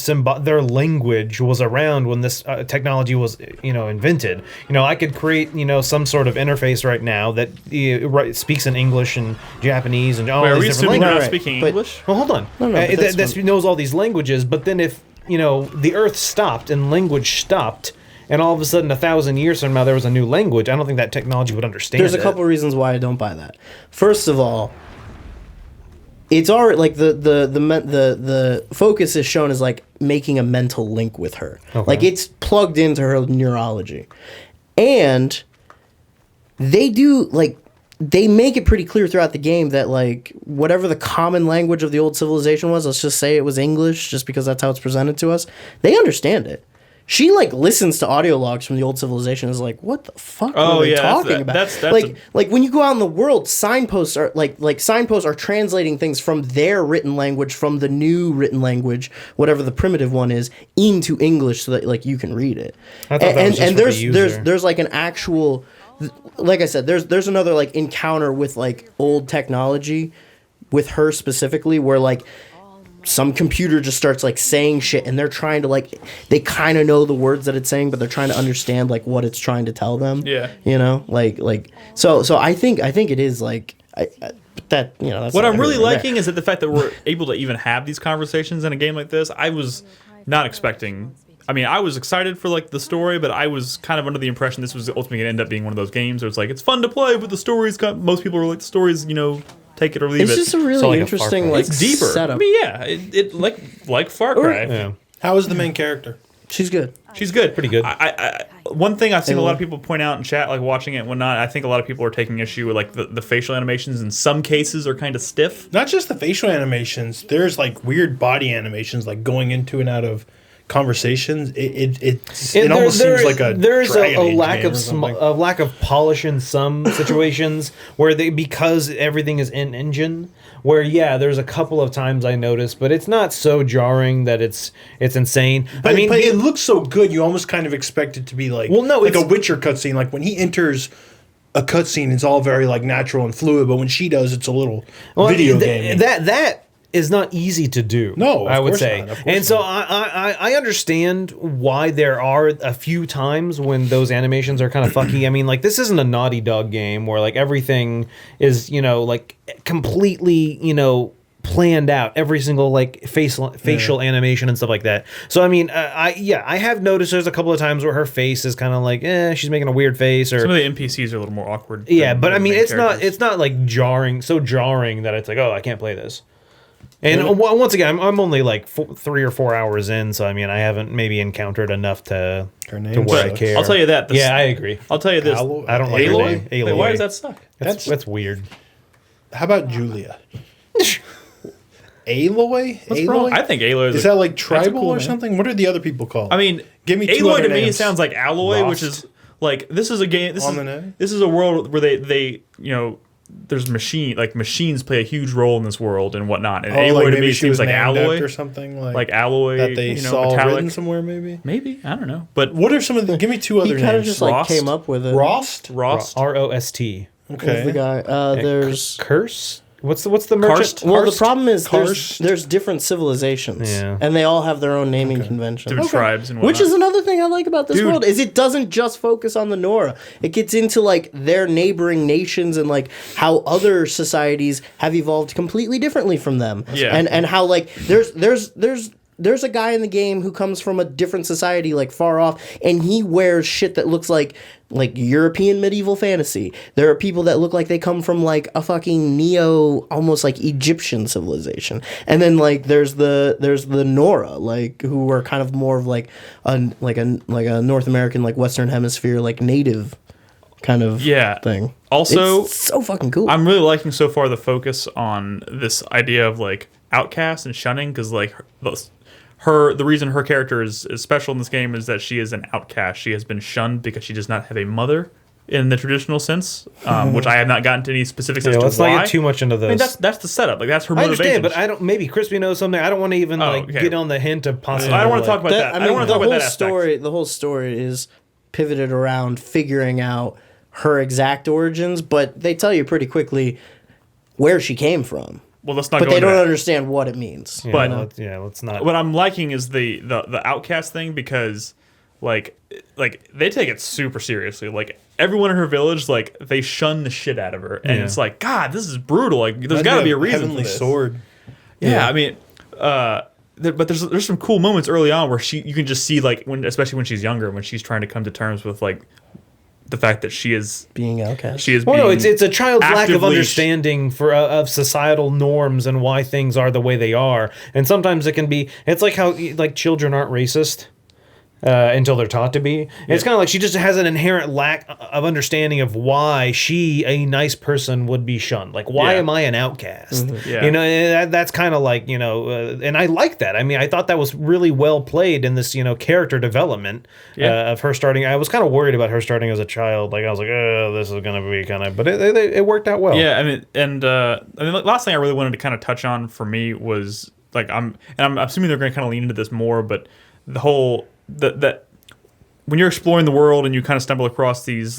language was around when this technology was invented. I could create some sort of interface right now that speaks in English and Japanese and all Wait, are these we different assuming they're languages. not speaking But- English? Well, hold on. No, but that's that knows all these languages, but then if the Earth stopped and language stopped, and all of a sudden 1,000 years from now there was a new language, I don't think that technology would understand. There's a couple reasons why I don't buy that. First of all, it's already like the focus is shown as like making a mental link with her. Okay. Like it's plugged into her neurology. And they do like they make it pretty clear throughout the game that like whatever the common language of the old civilization was, let's just say it was English, just because that's how it's presented to us. They understand it. She like listens to audio logs from the old civilization and is like, what the fuck are they talking about? That's like when you go out in the world, signposts are like signposts are translating things from their written language, from the new written language, whatever the primitive one is, into English so that like you can read it. I thought that was just for the user. There's like an actual, like I said, there's another like encounter with like old technology with her specifically where like some computer just starts like saying shit and they're trying to like, they kind of know the words that it's saying, but they're trying to understand like what it's trying to tell them. Yeah. You know, so I think it is like that, you know, that's what I'm really liking is that the fact that we're able to even have these conversations in a game like this. I was not expecting. I mean, I was excited for like the story, but I was kind of under the impression this was ultimately gonna end up being one of those games where it's like it's fun to play, but the story's got, most people are like the story's, you know, take it or leave it. It's just a really like a interesting Far Cry. like It's deeper. setup. I mean, yeah, it like Far Cry. Yeah. How is the main character? She's good. She's good. Pretty good. I one thing I've seen a lot of people point out in chat, like watching it and whatnot, I think a lot of people are taking issue with like the facial animations in some cases are kind of stiff. Not just the facial animations. There's like weird body animations, like going into and out of conversations. It almost seems like there's Dragon a Age lack game of or something. a lack of polish in some situations where they, because everything is in engine, where there's a couple of times I noticed, but it's not so jarring that it's insane. But it looks so good. You almost kind of expect it to be like like a Witcher cutscene. Like when he enters a cutscene, it's all very like natural and fluid. But when she does, it's a little video game. That is not easy to do. No, I would say. not, of course And so not. I understand why there are a few times when those animations are kind of fucky. I mean, like this isn't a Naughty Dog game where like everything is, you know, like completely, you know, planned out, every single like facial animation and stuff like that. So I mean, I have noticed there's a couple of times where her face is kind of like, she's making a weird face, or Some of the NPCs are a little more awkward. yeah, than but I the mean, main it's characters. not like jarring that it's like, oh, I can't play this. And once again, I'm only like 3 or 4 hours in, so I mean, I haven't maybe encountered enough to where I sucks. care. I'll tell you that. Yeah, I agree. I'll tell you this. I don't like her name. Wait, why does that suck? That's weird. How about Julia? Aloy? What's wrong? I think Aloy Is that like that's a tribal cool or name. something? What are the other people called? I mean, Give me two Aloy other to me names. sounds like alloy, Lost. which is like this is a game. This On is the name? this is a world where they you know there's machines play a huge role in this world and whatnot. And Aloy like to maybe me she seems was like named alloy after something like alloy that they you know, saw metallic. written somewhere. Maybe. I don't know, but What are some of the? Give me two He other kind of names. just like Rost? came up with it. Rost. Rost. ROST. Okay. Was the guy. There's Curse. What's the merchant? Karst? well, the Karst? problem is Karst? there's different civilizations, Yeah. and they all have their own naming conventions. different tribes and whatnot. Which is another thing I like about this Dude. world is it doesn't just focus on the Nora. It gets into like their neighboring nations and like how other societies have evolved completely differently from them. Yeah. And how like there's a guy in the game who comes from a different society like far off and he wears shit that looks like European medieval fantasy. There are people that look like they come from like a fucking neo almost like Egyptian civilization. And then like there's the Nora like who are kind of more of like a North American like Western Hemisphere like native kind of thing. Also, it's so fucking cool. I'm really liking so far the focus on this idea of like outcast and shunning because like the reason her character is special in this game is that she is an outcast. She has been shunned because she does not have a mother in the traditional sense, which I have not gotten to any specifics as to Let's why. not get too much into this. I mean, that's the setup. Like that's her I motivation. understand, but I don't. Maybe Crispy knows something. I don't want to even get on the hint of possible. I don't want to talk about that. I don't want to talk about that aspect. The whole story is pivoted around figuring out her exact origins, but they tell you pretty quickly where she came from. Well, let's not. But go they into don't that. understand what it means. But let's not. What I'm liking is the outcast thing because like they take it super seriously. Like everyone in her village, like they shun the shit out of her, and it's like, God, this is brutal. Like there's got to be a reason Heavenly for this. sword. Yeah, I mean, but there's some cool moments early on where you can just see like especially when she's younger, when she's trying to come to terms with like the fact that she is being outcast. She is. Well, no, being it's a child's lack of actively understanding of societal norms and why things are the way they are, and sometimes it can be. It's like how like children aren't racist. until they're taught to be. And it's kind of like she just has an inherent lack of understanding of why she, a nice person, would be shunned. Like, why am I an outcast? Yeah. You know, and that's kind of like, and I like that. I mean, I thought that was really well played in this, character development of her starting. I was kind of worried about her starting as a child. Like, I was like, oh, this is going to be kind of, but it worked out well. Yeah, I mean, the last thing I really wanted to kind of touch on for me was, like, I'm assuming they're going to kind of lean into this more, but the whole, that when you're exploring the world and you kind of stumble across these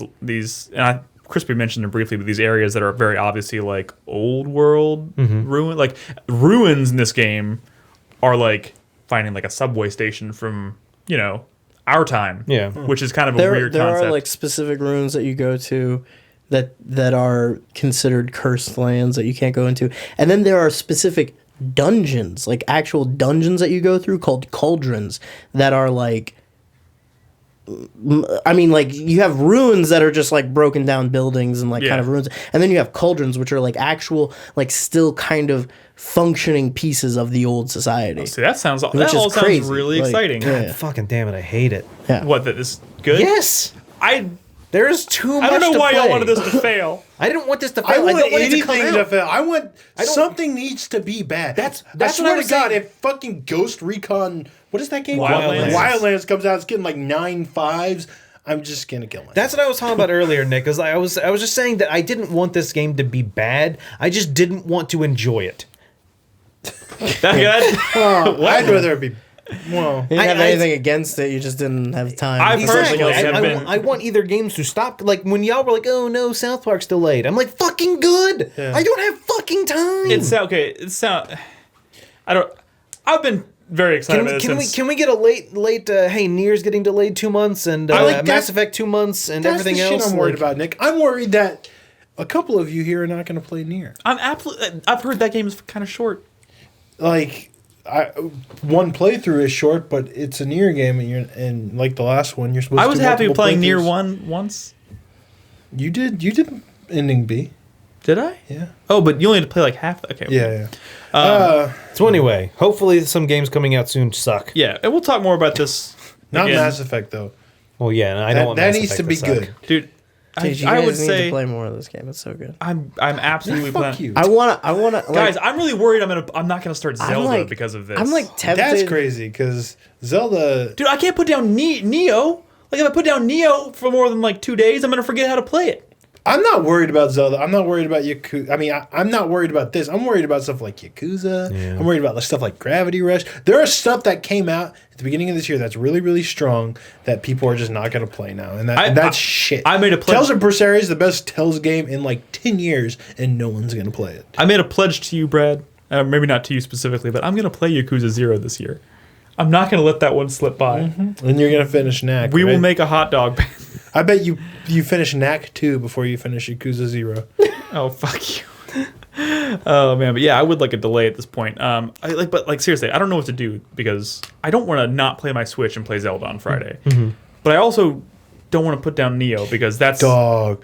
and Crispy mentioned it briefly, but these areas that are very obviously like old world like ruins in this game are like finding like a subway station from our time, which is kind of a weird there concept. are like specific ruins that you go to that are considered cursed lands that you can't go into, and then there are specific dungeons, like actual dungeons that you go through called cauldrons that are like, I mean, like you have ruins that are just like broken down buildings and like kind of ruins, and then you have cauldrons which are like actual, like still kind of functioning pieces of the old society. See, that sounds crazy. really exciting. God, fucking damn it, I hate it. Yeah. What, that is good? Yes, there's too much. I don't know why play. y'all wanted this to fail. I didn't want this to fail. I want don't want anything it to come to out. fail. I want something needs to be bad. That's I what swear I was to God, saying. if fucking Ghost Recon, what is that game? Wildlands. Wildlands comes out, it's getting like 9 5s. I'm just gonna kill myself. That's what I was talking about earlier, Nick. Is I was just saying that I didn't want this game to be bad. I just didn't want to enjoy it. That good? I'd rather it be. Well, You didn't have anything against it, you just didn't have time. I Exactly. personally have been. I want either games to stop. Like when y'all were like, "Oh no, South Park's delayed." I'm like, "Fucking good." Yeah. I don't have fucking time. It's okay. I've been very excited about this. Can we get a late? Hey, Nier's getting delayed 2 months, and I like Mass that- Effect 2 months, and that's everything the shit else. I'm worried about, Nick. I'm worried that a couple of you here are not going to play Nier. I've heard that game is kind of short. Like, one playthrough is short, but it's a Nier game, and like the last one, you're supposed to. I was do happy multiple playing Nier playthroughs. once. You did ending B. Did I? Yeah. Oh, but you only had to play like half. Okay. Yeah. So anyway, hopefully some games coming out soon suck. Yeah, and we'll talk more about this. Not again. Mass Effect though. Well, yeah, and I don't want That Mass needs Effect to be suck. good. Dude. Dude, you I guys would need say to play more of this game. It's so good. I'm absolutely Fuck planning. you. I wanna like, Guys, I'm really worried I'm not gonna start Zelda like- because of this. I'm like tempted. That's crazy because Zelda. dude, I can't put down Neo. Like if I put down Neo for more than like 2 days, I'm gonna forget how to play it. I'm not worried about Zelda. I'm not worried about Yakuza. I mean, I'm not worried about this. I'm worried about stuff like Yakuza. Yeah. I'm worried about stuff like Gravity Rush. There are stuff that came out at the beginning of this year that's really, really strong that people are just not going to play now. And that's shit. I made a pledge. Tales of Berseria is the best Tales game in like 10 years, and no one's going to play it. I made a pledge to you, Brad. Maybe not to you specifically, but I'm gonna play Yakuza 0 this year. I'm not gonna let that one slip by. And you're going to finish Knack. We right? will make a hot dog. I bet you finish Knack 2 before you finish Yakuza 0. Oh, fuck you. Oh man, but yeah, I would like a delay at this point. But seriously, I don't know what to do because I don't want to not play my Switch and play Zelda on Friday. But I also don't want to put down Neo because that's Dog.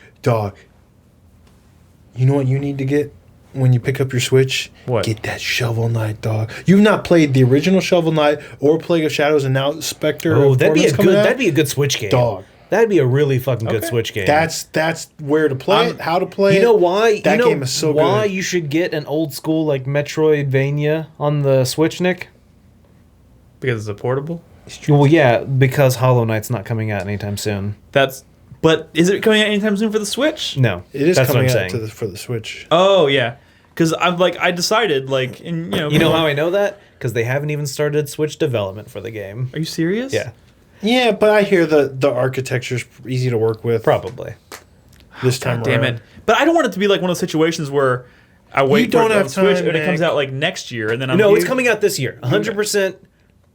You know what you need to get when you pick up your Switch? What? Get that Shovel Knight, dog. You've not played the original Shovel Knight or Plague of Shadows, and now Spectre. Oh, of Torment's coming out. that'd be a good Switch game. Dog. That'd be a really fucking good Okay. Switch game. That's where to play it, how to play it. You know why? That you know game is so why good. you should get an old school like Metroidvania on the Switch, Nick? because it's a portable. Well, yeah, because Hollow Knight's not coming out anytime soon. But is it coming out anytime soon for the Switch? No, It is that's what coming I'm out saying. for the Switch. Oh yeah, because I decided like in You know how I know that? Because they haven't even started Switch development for the game. Are you serious? Yeah, Yeah, but I hear the architecture's easy to work with. probably. This time Damn around. it! But I don't want it to be like one of those situations where I wait You don't for it on have Switch time, and it comes Nick. out like next year, and then I'm No, it's coming out this year. 100%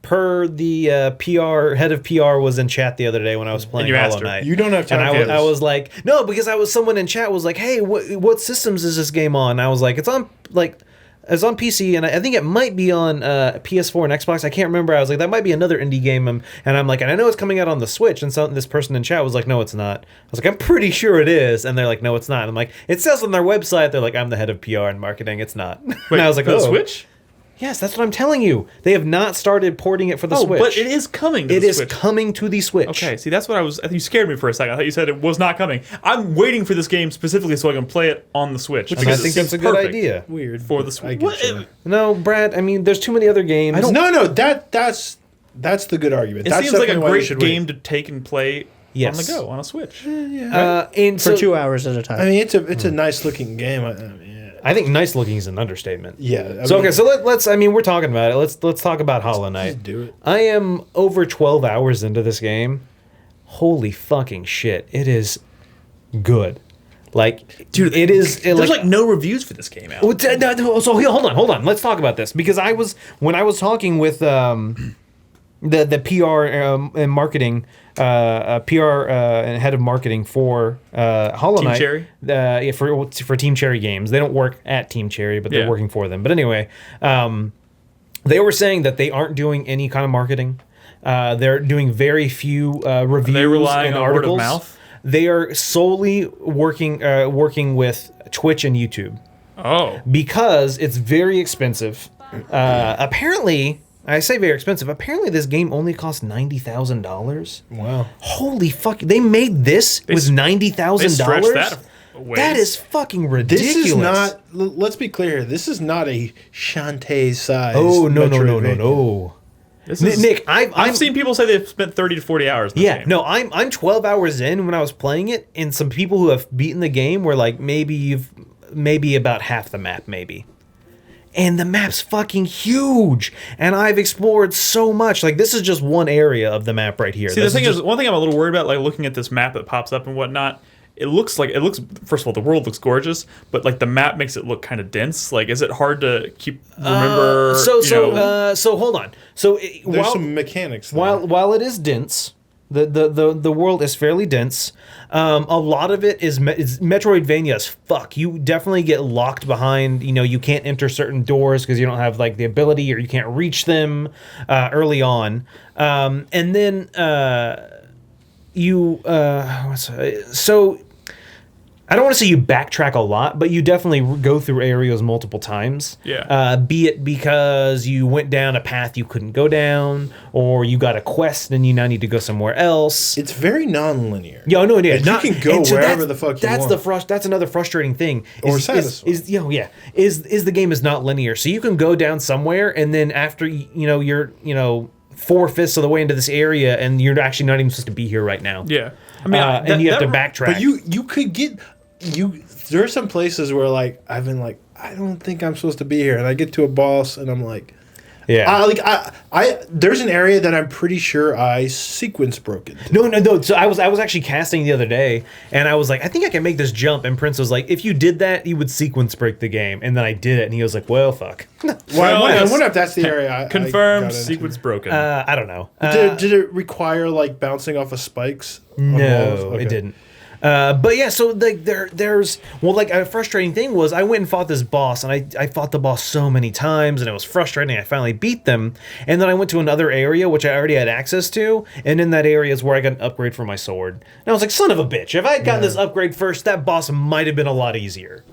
per the PR head of PR was in chat the other day when I was playing you asked Hollow her. Knight. You don't have time And for I this. was like, no, because someone in chat was like, hey, what systems is this game on? And I was like, it's on PC, and I think it might be on PS4 and Xbox. I can't remember. I was like, that might be another indie game. And I'm like, and I know it's coming out on the Switch. And this person in chat was like, no, it's not. I was like, I'm pretty sure it is. And they're like, no, it's not. And I'm like, it says on their website. They're like, I'm the head of PR and marketing. It's not. Wait, and I was like, for the oh. Switch. Yes, that's what I'm telling you. They have not started porting it for the Switch. But it is coming to It the is Switch. coming to the Switch. Okay, see, that's what I was... You scared me for a second. I thought you said it was not coming. I'm waiting for this game specifically so I can play it on the Switch. And I because think it that's a seems good perfect idea. Weird for the I Switch. get you. No, Brad, I mean, there's too many other games. No, that's the good argument. It That's seems like a definitely why you great should game wait. to take and play Yes. on the go, on a Switch. And For so, 2 hours at a time. I mean, it's a nice looking game. I think nice looking is an understatement. Yeah. So okay, so let's. I mean, we're talking about it. Let's talk about Hollow Knight. Just do it. I am over 12 hours into this game. Holy fucking shit! It is good. Like, dude, it is. There's like no reviews for this game out. So hold on. Let's talk about this because when I was talking with the PR and marketing, PR and head of marketing for Hollow Team Knight. Cherry? Yeah, for Team Cherry Games. They don't work at Team Cherry, but they're Yeah. working for them. But anyway, they were saying that they aren't doing any kind of marketing. They're doing very few reviews relying and on word of articles. mouth? They are solely working with Twitch and YouTube Oh. because it's very expensive. Apparently, I say very expensive. Apparently, this game only cost $90,000. Wow. Holy fuck! They made this with $90,000. stretched that ways. That is fucking ridiculous. This is not. Let's be clear here. This is not a Shantae size. Oh no. Metroidvania. This is, Nick, I've seen people say they've spent 30 to 40 hours in this Yeah, game. no, I'm 12 hours in when I was playing it, and some people who have beaten the game were like, maybe about half the map, maybe. And the map's fucking huge, and I've explored so much. Like, this is just one area of the map right here. See, the thing is, one thing I'm a little worried about, like looking at this map that pops up and whatnot, it looks, first of all, the world looks gorgeous, but like the map makes it look kind of dense. Like, is it hard to remember? So hold on. So There's some mechanics. There. while it is dense, the world is fairly dense. A lot of it is Metroidvania as fuck. You definitely get locked behind. You can't enter certain doors because you don't have like the ability or you can't reach them early on. And then so I don't want to say you backtrack a lot, but you definitely go through areas multiple times. Yeah. Be it because you went down a path you couldn't go down, or you got a quest and you now need to go somewhere else. It's very non-linear. Yeah, no, it is. Like, you can go wherever the fuck you that's want. That's another frustrating thing. Or satisfying. Is the game is not linear, so you can go down somewhere and then after you're 4/5 of the way into this area and you're actually not even supposed to be here right now. Yeah. I mean, and you have to backtrack. But you could get there are some places where like I've been like I don't think I'm supposed to be here, and I get to a boss and I'm like, I there's an area that I'm pretty sure I sequence broke it. No. So I was actually casting the other day, and I was like, I think I can make this jump. And Prince was like, if you did that, you would sequence break the game. And then I did it, and he was like, well, fuck. I wonder if that's the area. I confirmed. got into. Sequence broken. I don't know. Did it require like bouncing off of spikes? on walls? No, Okay. it didn't. But yeah, so like there's a frustrating thing was I went and fought this boss, and I fought the boss so many times, and it was frustrating. I finally beat them, and then I went to another area which I already had access to, and in that area is where I got an upgrade for my sword. And I was like, son of a bitch! If I had gotten this upgrade first, that boss might have been a lot easier.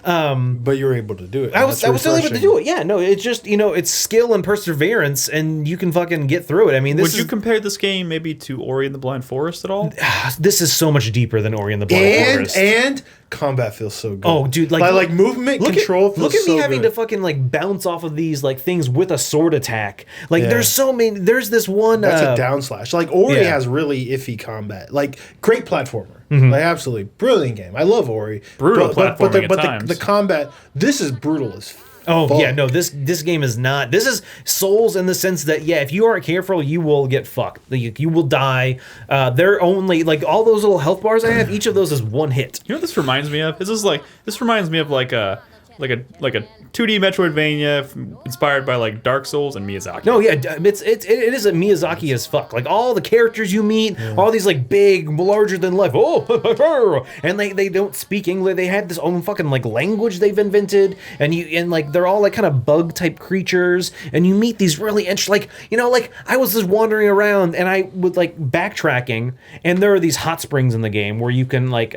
But you were able to do it. I was still able to do it. Yeah, no, it's just it's skill and perseverance, and you can fucking get through it. I mean, Would you compare this game maybe to Ori and the Blind Forest at all? this is so much deeper than Ori and the Blind Forest. And combat feels so good. Oh, dude, like movement control feels look at me so having good. to fucking like bounce off of these like things with a sword attack. Like Yeah. there's so many. There's this one. That's a down slash. Like Ori yeah. has really iffy combat. Like great platformer. Like absolutely brilliant game. I love Ori. Brutal but platforming at the times. combat. This is brutal as. Oh fuck. yeah, no. This game is not. This is Souls in the sense that if you aren't careful, you will get fucked. You will die. They're only like all those little health bars I have. Each of those is one hit. You know what this reminds me of? This reminds me of like a 2D Metroidvania inspired by like Dark Souls and Miyazaki. No, yeah, it is a Miyazaki as fuck. Like all the characters you meet, all these like big, larger than life. Oh, and they don't speak English. They had this own fucking like language they've invented, and like they're all like kind of bug type creatures. And you meet these really interesting, like I was just wandering around and I would like backtracking, and there are these hot springs in the game where you can like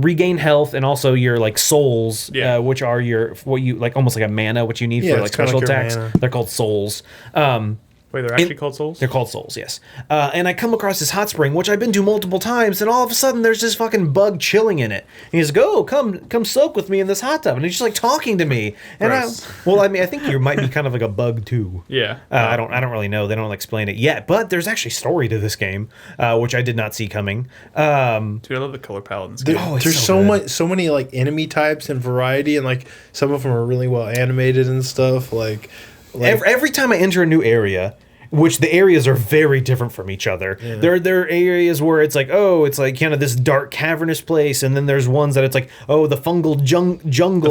regain health and also your like souls souls, which are what you like, almost like a mana, which you need for like special attacks. Mana. They're called souls. Wait, they're actually called souls? They're called souls, yes. And I come across this hot spring, which I've been to multiple times, and all of a sudden there's this fucking bug chilling in it. And he's like, "Oh, come soak with me in this hot tub," and he's just like talking to me. And I think you might be kind of like a bug too. Yeah. I don't really know. They don't explain it yet, but there's actually story to this game, which I did not see coming. Dude, I love the color palette in this game. There's so many like enemy types and variety, and like some of them are really well animated and stuff. Like every time I enter a new area, which the areas are very different from each other. Yeah. There are areas where it's like, oh, it's like kind of this dark cavernous place, and then there's ones that it's like, oh, the fungal jungle.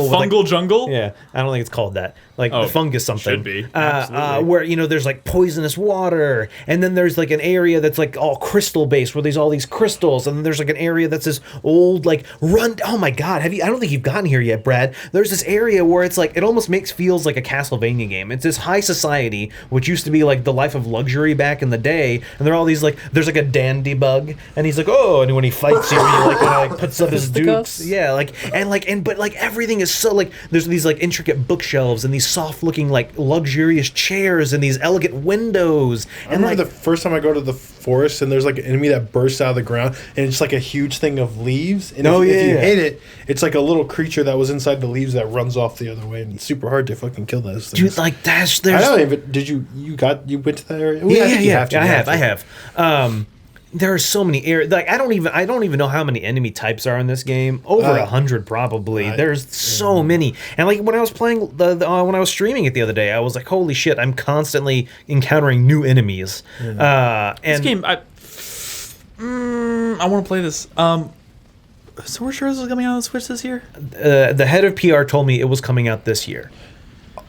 The fungal jungle? Yeah, I don't think it's called that. Like the fungus something. Should be. Where, there's like poisonous water, and then there's like an area that's like all crystal based where there's all these crystals, and then there's like an area that's this old like oh my god, I don't think you've gotten here yet, Brad. There's this area where it's like, it almost feels like a Castlevania game. It's this high society, which used to be like the life of luxury back in the day, and there are all these like, there's like a dandy bug, and he's like, oh, and when he fights you, he like puts up his dukes. Yeah, but everything is so like, there's these like intricate bookshelves and these soft looking like luxurious chairs and these elegant windows. I remember the first time I go to the forest and there's like an enemy that bursts out of the ground and it's like a huge thing of leaves. And if you hit it, it's like a little creature that was inside the leaves that runs off the other way, and it's super hard to fucking kill those things. Dude, like there's I don't even, did you went to that area? I have. There are so many areas. Like I don't even know how many enemy types are in this game. Over 100 probably. There's so many. And like when I was playing when I was streaming it the other day, I was like, holy shit! I'm constantly encountering new enemies. And this game, I want to play this. So we're sure this is coming out on the Switch this year? The head of PR told me it was coming out this year.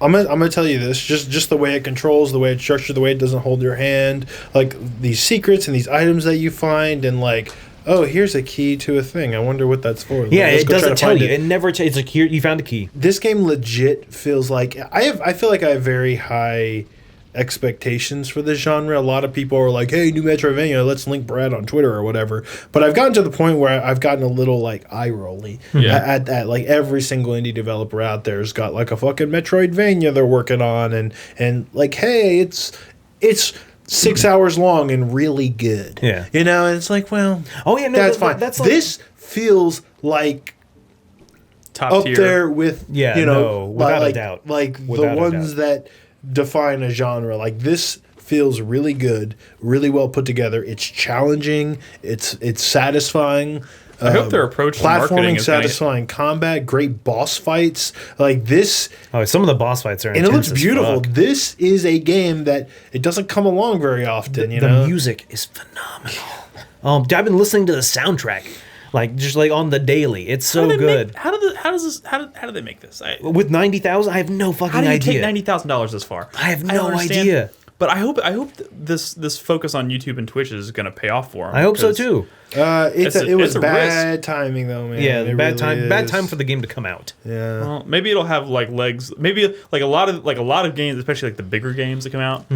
I'm gonna tell you this, just the way it controls, the way it's structured, the way it doesn't hold your hand, like these secrets and these items that you find, and like, oh, here's a key to a thing. I wonder what that's for. Yeah, it doesn't tell you. It never tells. It's like, here, you found a key. This game legit feels like I feel like I have very high expectations for this genre. A lot of people are like, hey, new Metroidvania, let's link Brad on Twitter or whatever. But I've gotten to the point where I've gotten a little like eye rolly at like every single indie developer out there has got like a fucking Metroidvania they're working on, and like, hey, it's 6 hours long and really good. Yeah. And it's like, well, that's fine. That's this feels like top up tier. There with without a doubt. Like the ones that define a genre. Like this feels really good, really well put together. It's challenging. It's satisfying. I hope their approach to marketing is satisfying combat, great boss fights. Like this. Oh, some of the boss fights are and it looks beautiful. This is a game that it doesn't come along very often. The music is phenomenal. I've been listening to the soundtrack. Like just like on the daily, it's so good. How do they make this? With 90,000, I have no fucking idea. How do you take $90,000 this far? I have no idea. But I hope this focus on YouTube and Twitch is going to pay off for them. I hope so too. It was bad timing though, man. Yeah, bad time for the game to come out. Yeah. Well, maybe it'll have like legs. Maybe like a lot of games, especially like the bigger games that come out,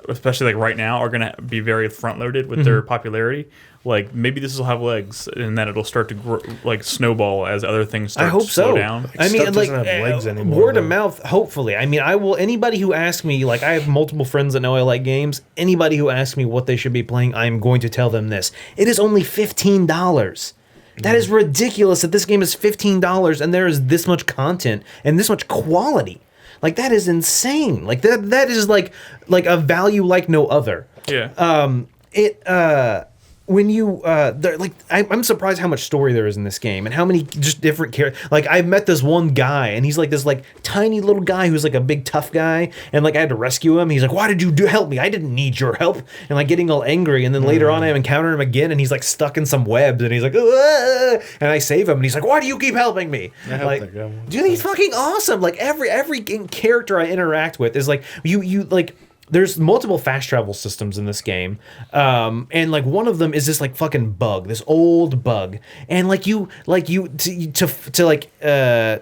especially like right now, are going to be very front loaded with their popularity. Like maybe this will have legs, and then it'll start to grow, like snowball as other things start to slow down. I mean, like legs anymore, word of mouth. Hopefully, I mean, I will. Anybody who asks me, like, I have multiple friends that know I like games. Anybody who asks me what they should be playing, I am going to tell them this. It is only $15. That is ridiculous. That this game is $15, and there is this much content and this much quality. Like that is insane. Like that is like a value like no other. Yeah. When you like, I'm surprised how much story there is in this game and how many just different characters. Like I met this one guy and he's like this like tiny little guy who's like a big tough guy, and like I had to rescue him. He's like, why did you help me? I didn't need your help. And like getting all angry, and then later on I encounter him again and he's like stuck in some webs and he's like, "Aah!" And I save him and he's like, why do you keep helping me? Dude, he's fucking awesome. Like every character I interact with is like you like. there's multiple fast travel systems in this game, and like one of them is this like fucking bug, this old bug, and to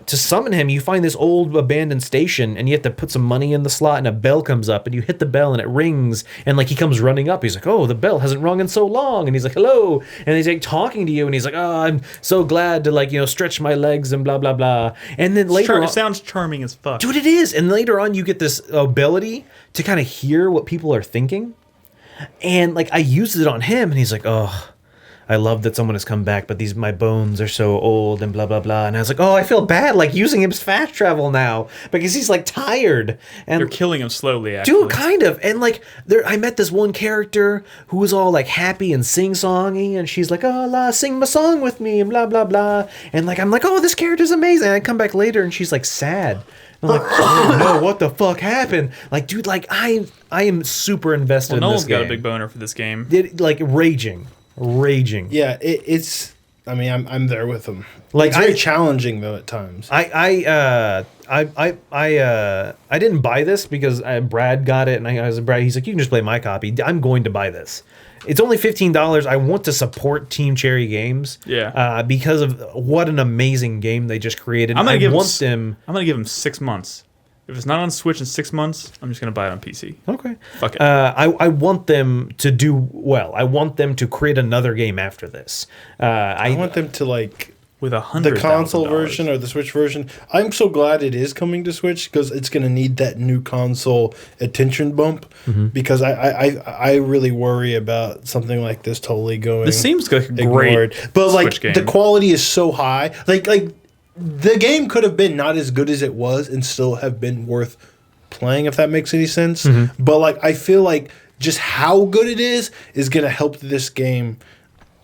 summon him, you find this old abandoned station, and you have to put some money in the slot, and a bell comes up, and you hit the bell, and it rings, and like he comes running up, he's like, oh, the bell hasn't rung in so long, and he's like, hello, and he's like talking to you, and he's like, oh, I'm so glad to like stretch my legs and blah blah blah, and then later It sounds charming as fuck, dude. It is, and later on you get this ability to kind of hear what people are thinking, and like I used it on him, and he's like, oh, I love that someone has come back, but my bones are so old and blah blah blah. And I was like, oh, I feel bad like using him as fast travel now because he's like tired, and you're killing him slowly, actually. Dude, kind of. And like I met this one character who was all like happy and sing-songy, and she's like, oh, la, sing my song with me and blah blah blah. And like I'm like, oh, this character's amazing. And I come back later and she's like sad. I'm like, oh no, what the fuck happened? Like, dude, like I am super invested in Nolan's this game. got a big boner for this game. Like raging. Yeah, it's. I mean, I'm there with him. Like, it's very challenging though at times. I didn't buy this because Brad got it, and I was Brad. He's like, you can just play my copy. I'm going to buy this. It's only $15. I want to support Team Cherry Games. Yeah. Because of what an amazing game they just created. I'm gonna give him 6 months. If it's not on Switch in 6 months, I'm just gonna buy it on PC. Okay. Fuck it. I want them to do well. I want them to create another game after this. I want them to like with $100,000 the console version or the Switch version. I'm so glad it is coming to Switch because it's going to need that new console attention bump. Because I really worry about something like this totally going. This seems like a ignored. Great but like Switch game. The quality is so high. Like the game could have been not as good as it was and still have been worth playing, if that makes any sense. But like I feel like just how good it is going to help this game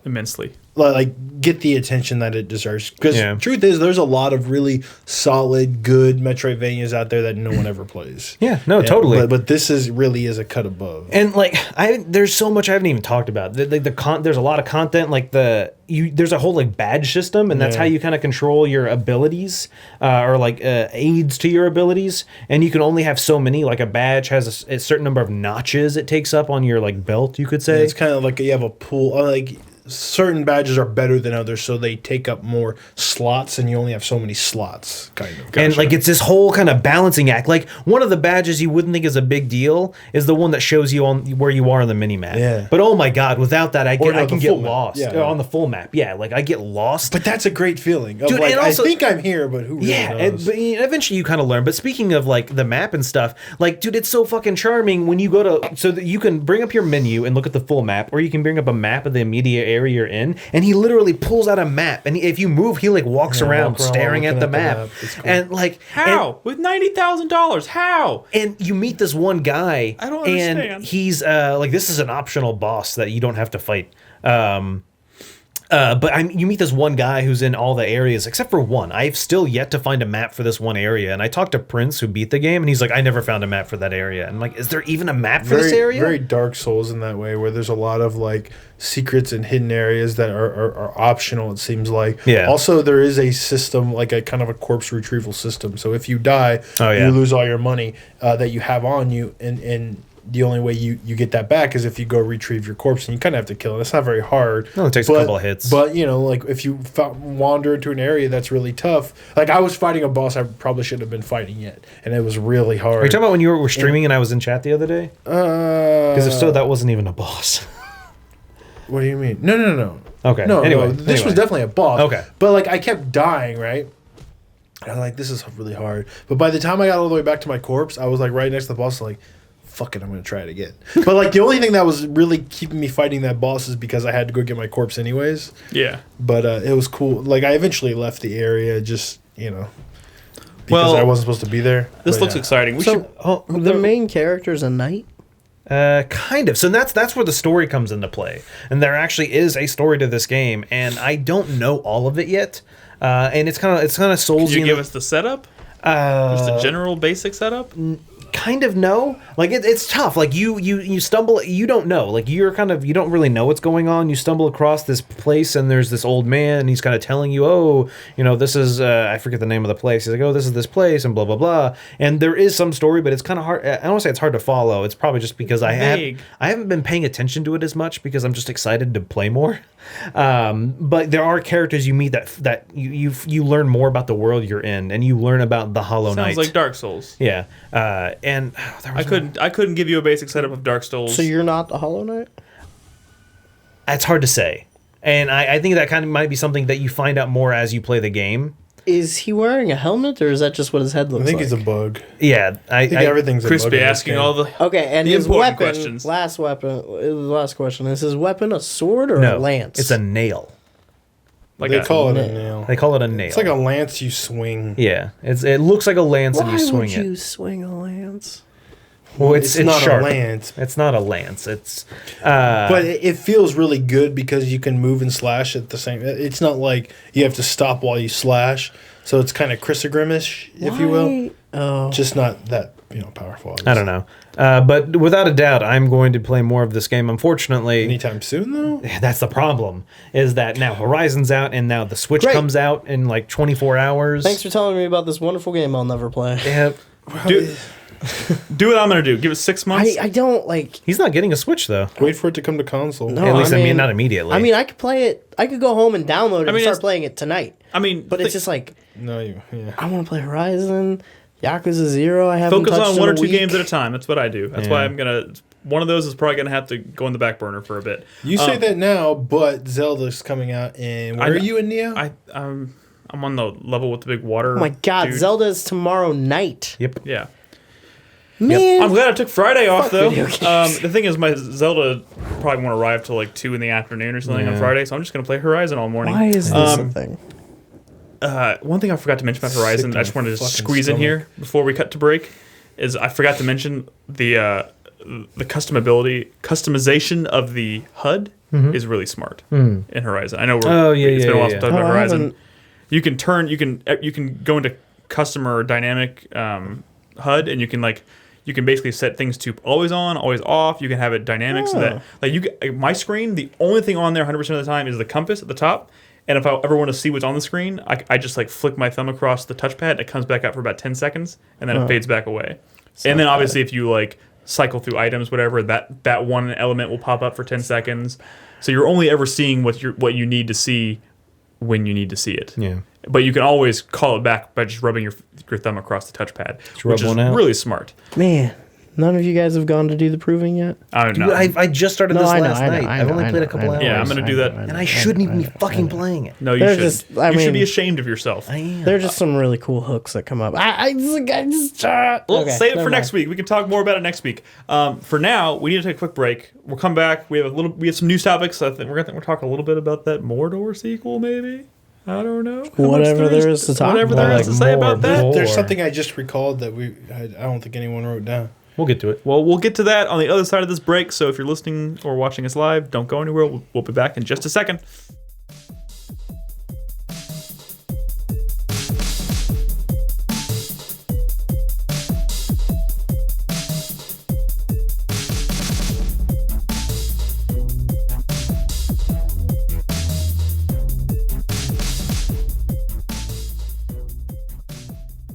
immensely. Like get the attention that it deserves. Because truth is, there's a lot of really solid, good Metroidvanias out there that no one ever plays. Yeah, no, totally. But this really is a cut above. And like there's so much I haven't even talked about. There's a lot of content. Like there's a whole like badge system, and that's how you kind of control your abilities or like aids to your abilities. And you can only have so many. Like a badge has a certain number of notches it takes up on your like belt. You could say it's kind of like you have a pool. Like certain badges are better than others, so they take up more slots, and you only have so many slots, kind of. Gotcha. And like it's this whole kind of balancing act. Like one of the badges you wouldn't think is a big deal is the one that shows you on where you are on the mini map. Yeah. But oh my god, without that, I can get lost. Yeah. On the full map. Yeah, like I get lost. But that's a great feeling. Of, dude, like, and also, I think I'm here, but who really knows? But eventually you kind of learn. But speaking of like the map and stuff, like dude, it's so fucking charming when you go to so that you can bring up your menu and look at the full map, or you can bring up a map of the immediate area you're in. And he literally pulls out a map, and if you move, he like walks around staring at the map. Cool. And like how with $90,000? How? And you meet this one guy. I don't understand. And he's like, this is an optional boss that you don't have to fight. But you meet this one guy who's in all the areas except for one. I've still yet to find a map for this one area. And I talked to Prince, who beat the game, and he's like, I never found a map for that area. And I'm like, is there even a map for this area? Very Dark Souls in that way, where there's a lot of like secrets and hidden areas that are optional, it seems like. Yeah. Also, there is a system, like a kind of a corpse retrieval system. So if you die, you lose all your money that you have on you, and the only way you get that back is if you go retrieve your corpse, and you kind of have to kill it. It's not very hard. No, it takes a couple of hits. But, like, if you wander into an area that's really tough. Like, I was fighting a boss I probably shouldn't have been fighting yet, and it was really hard. Are you talking about when you were streaming and I was in chat the other day? Because if so, that wasn't even a boss. What do you mean? No. Okay. No, this was definitely a boss. Okay. But, like, I kept dying, right? And I'm like, this is really hard. But by the time I got all the way back to my corpse, I was, like, right next to the boss, like, fuck it, I'm going to try it again. But, like, the only thing that was really keeping me fighting that boss is because I had to go get my corpse anyways. Yeah. But it was cool. Like, I eventually left the area just, because I wasn't supposed to be there. This looks exciting. The main character's a knight? Kind of. So that's where the story comes into play. And there actually is a story to this game, and I don't know all of it yet. And it's kind of Souls. Could you give us the setup? Just the general basic setup? kind of know. Like it's tough. Like you stumble. You don't know. Like you don't really know what's going on. You stumble across this place and there's this old man and he's kind of telling you, oh, this is I forget the name of the place. He's like, oh, this is this place and blah blah blah. And there is some story, but it's kind of hard. I don't want to say it's hard to follow. It's probably just because I haven't been paying attention to it as much because I'm just excited to play more. But there are characters you meet that you learn more about the world you're in, and you learn about the Hollow Knight. Sounds like Dark Souls. Yeah, and I couldn't give you a basic setup of Dark Souls. So you're not the Hollow Knight? It's hard to say, and I think that kind of might be something that you find out more as you play the game. Is he wearing a helmet, or is that just what his head looks like? I think he's a bug. Yeah, I think everything's a bug. Crispy asking all the okay, and the his important weapon. questions. Last question: is his weapon a sword or a lance? It's a nail. like They call it a nail. They call it a nail. It's like a lance you swing. Yeah, it looks like a lance and you swing Why would it. you swing a lance? Well, it's not sharp. a lance. It's not a lance. It's But it feels really good because you can move and slash at the same. It's not like you have to stop while you slash. So it's kind of Chrysagrimish, if you will. Oh, Just not that powerful. I don't know. But without a doubt, I'm going to play more of this game. Unfortunately, Anytime soon, though? that's the problem. Is that now Horizon's out and now the Switch Great. comes out in like 24 hours. thanks for telling me about this wonderful game I'll never play. Yeah, do what I'm gonna do. Give it 6 months. I don't like. he's not getting a Switch though. Wait for it to come to console. No. At least I I mean mean- not immediately. I mean, I could play it. I could go home and download it and mean, start it's- playing it tonight. I mean, But it's just like No, I want to play Horizon, Yakuza 0. I haven't focus touched on in one a or two week. games at a time. That's what I do. That's why I'm gonna. One of those is probably gonna have to go in the back burner for a bit. You say that now, but Zelda's coming out, and where are you in Neo? I'm on the level with the big water. Oh my god, dude. Zelda is tomorrow night. Yep. Yeah. Man, I'm glad I took Friday off though. video games. The thing is, my Zelda probably won't arrive till like 2 in the afternoon or something on Friday, so I'm just gonna play Horizon all morning. why is this a thing? One thing I forgot to mention about Horizon, Sick I just wanted to fucking squeeze in here before we cut to break, is I forgot to mention the customization of the HUD is really smart in Horizon. I know it's been a while since we talked about I Horizon. haven't- You can go into customer dynamic HUD, and you can basically set things to always on, always off. You can have it dynamic so that my screen, the only thing on there 100% of the time is the compass at the top. And if I ever want to see what's on the screen, I just flick my thumb across the touchpad and it comes back out for about 10 seconds and then it fades back away. And then obviously if you cycle through items, whatever, that one element will pop up for 10 seconds. So you're only ever seeing what you need to see when you need to see it. Yeah. But you can always call it back by just rubbing your thumb across the touchpad, rub which is one out. really smart. Man, none of you guys have gone to do the proving yet? I don't know. Dude, I just started this last night. I've only played a couple hours. Yeah, I'm going to do that. And I shouldn't even be fucking playing it. No, you They're shouldn't. just- You I should mean- be ashamed of yourself. I am. There are just some really cool hooks that come up. Well, Okay, save it never for next mind. week. We can talk more about it next week. For now, we need to take a quick break. We'll come back. We have some news topics. I think we're gonna talk a little bit about that Mordor sequel, maybe. I don't know. How much Whatever there is to talk Whatever about. there is to say about that. There's Or- something I just recalled that I don't think anyone wrote down. We'll get to it. Well, we'll get to that on the other side of this break. So if you're listening or watching us live, don't go anywhere. We'll be back in just a second.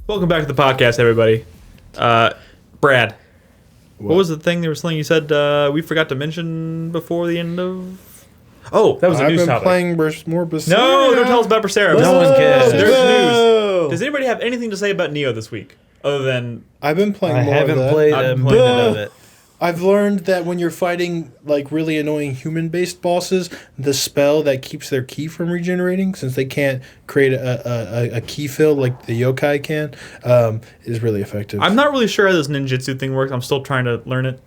Welcome back to the podcast, everybody. Brad, what was the thing there was something you said we forgot to mention before the end of? Oh, that was a I've news been topic. playing more Berserk. No, don't tell us about Berserk. No one cares. There's Boo! news. Does anybody have anything to say about Neo this week, other than I've been playing I more haven't of that. played I've a been minute playing of it. I've learned that when you're fighting really annoying human-based bosses, the spell that keeps their ki from regenerating, since they can't create a ki fill like the yokai can, is really effective. I'm not really sure how this ninjutsu thing works. I'm still trying to learn it.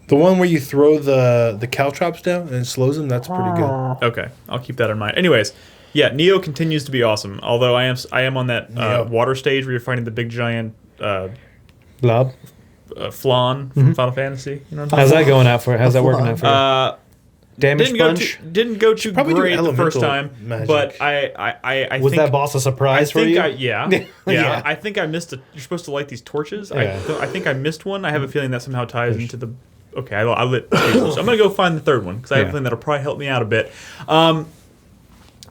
The one where you throw the caltrops down and it slows them, that's pretty good. Okay, I'll keep that in mind. Anyways, yeah, Neo continues to be awesome. Although I am on that Neo. water stage where you're fighting the big giant Blob. Flan from Final Fantasy. You know what I'm talking How's that going out for? How's that working out for? you? damage didn't go punch. didn't go too probably do great the first elemental time, magic. but I Was think, that boss a surprise for you? yeah. Yeah. I think I missed it. You're supposed to light these torches. Yeah. I think I missed one. I have a feeling that somehow ties into the. Okay, I lit. So I'm gonna go find the third one because I have a feeling that'll probably help me out a bit.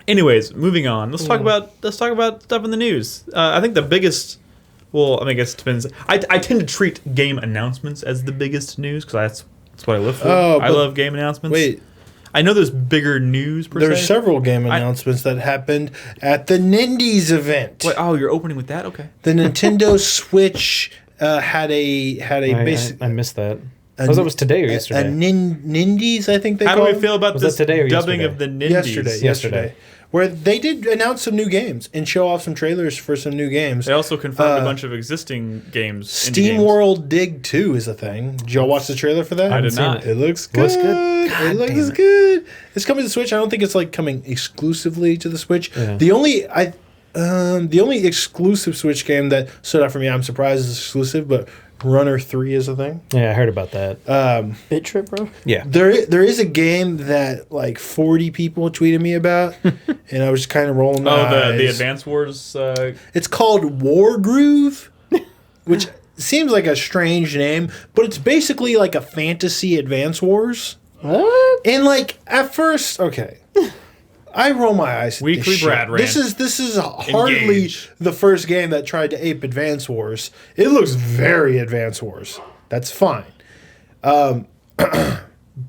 Anyways, moving on. Let's talk about stuff in the news. I think the biggest. Well, I mean, I guess it depends. I tend to treat game announcements as the biggest news because that's what I live for. I love game announcements. Wait, I know there's bigger news per there's se. several game announcements that happened at the Nindies event. Wait, oh, you're opening with that? Okay. The Nintendo Switch had a basic. I missed that. I thought it was today or yesterday. Nindies, I think they How call do we them? feel about Was this that today or dubbing yesterday? of the Nindies? Yesterday. Where they did announce some new games and show off some trailers for some new games. They also confirmed a bunch of existing games. indie Steam games. World Dig 2 is a thing. Did y'all watch the trailer for that? I did not. It looks good. Looks good. It looks good. It's coming to the Switch. I don't think it's like coming exclusively to the Switch. Yeah. The only exclusive Switch game that stood out for me, I'm surprised is exclusive, but Runner 3 is a thing. Yeah, I heard about that. Bit Trip, bro. Yeah. There is a game that like 40 people tweeted me about, and I was just kind of rolling my eyes. The Advance Wars. It's called War Groove, which seems like a strange name, but it's basically like a fantasy Advance Wars. What? And like at first, okay, I roll my eyes. At Weekly this shit. Brad rant. This is hardly Engage. the first game that tried to ape Advance Wars. It looks very Advance Wars. That's fine.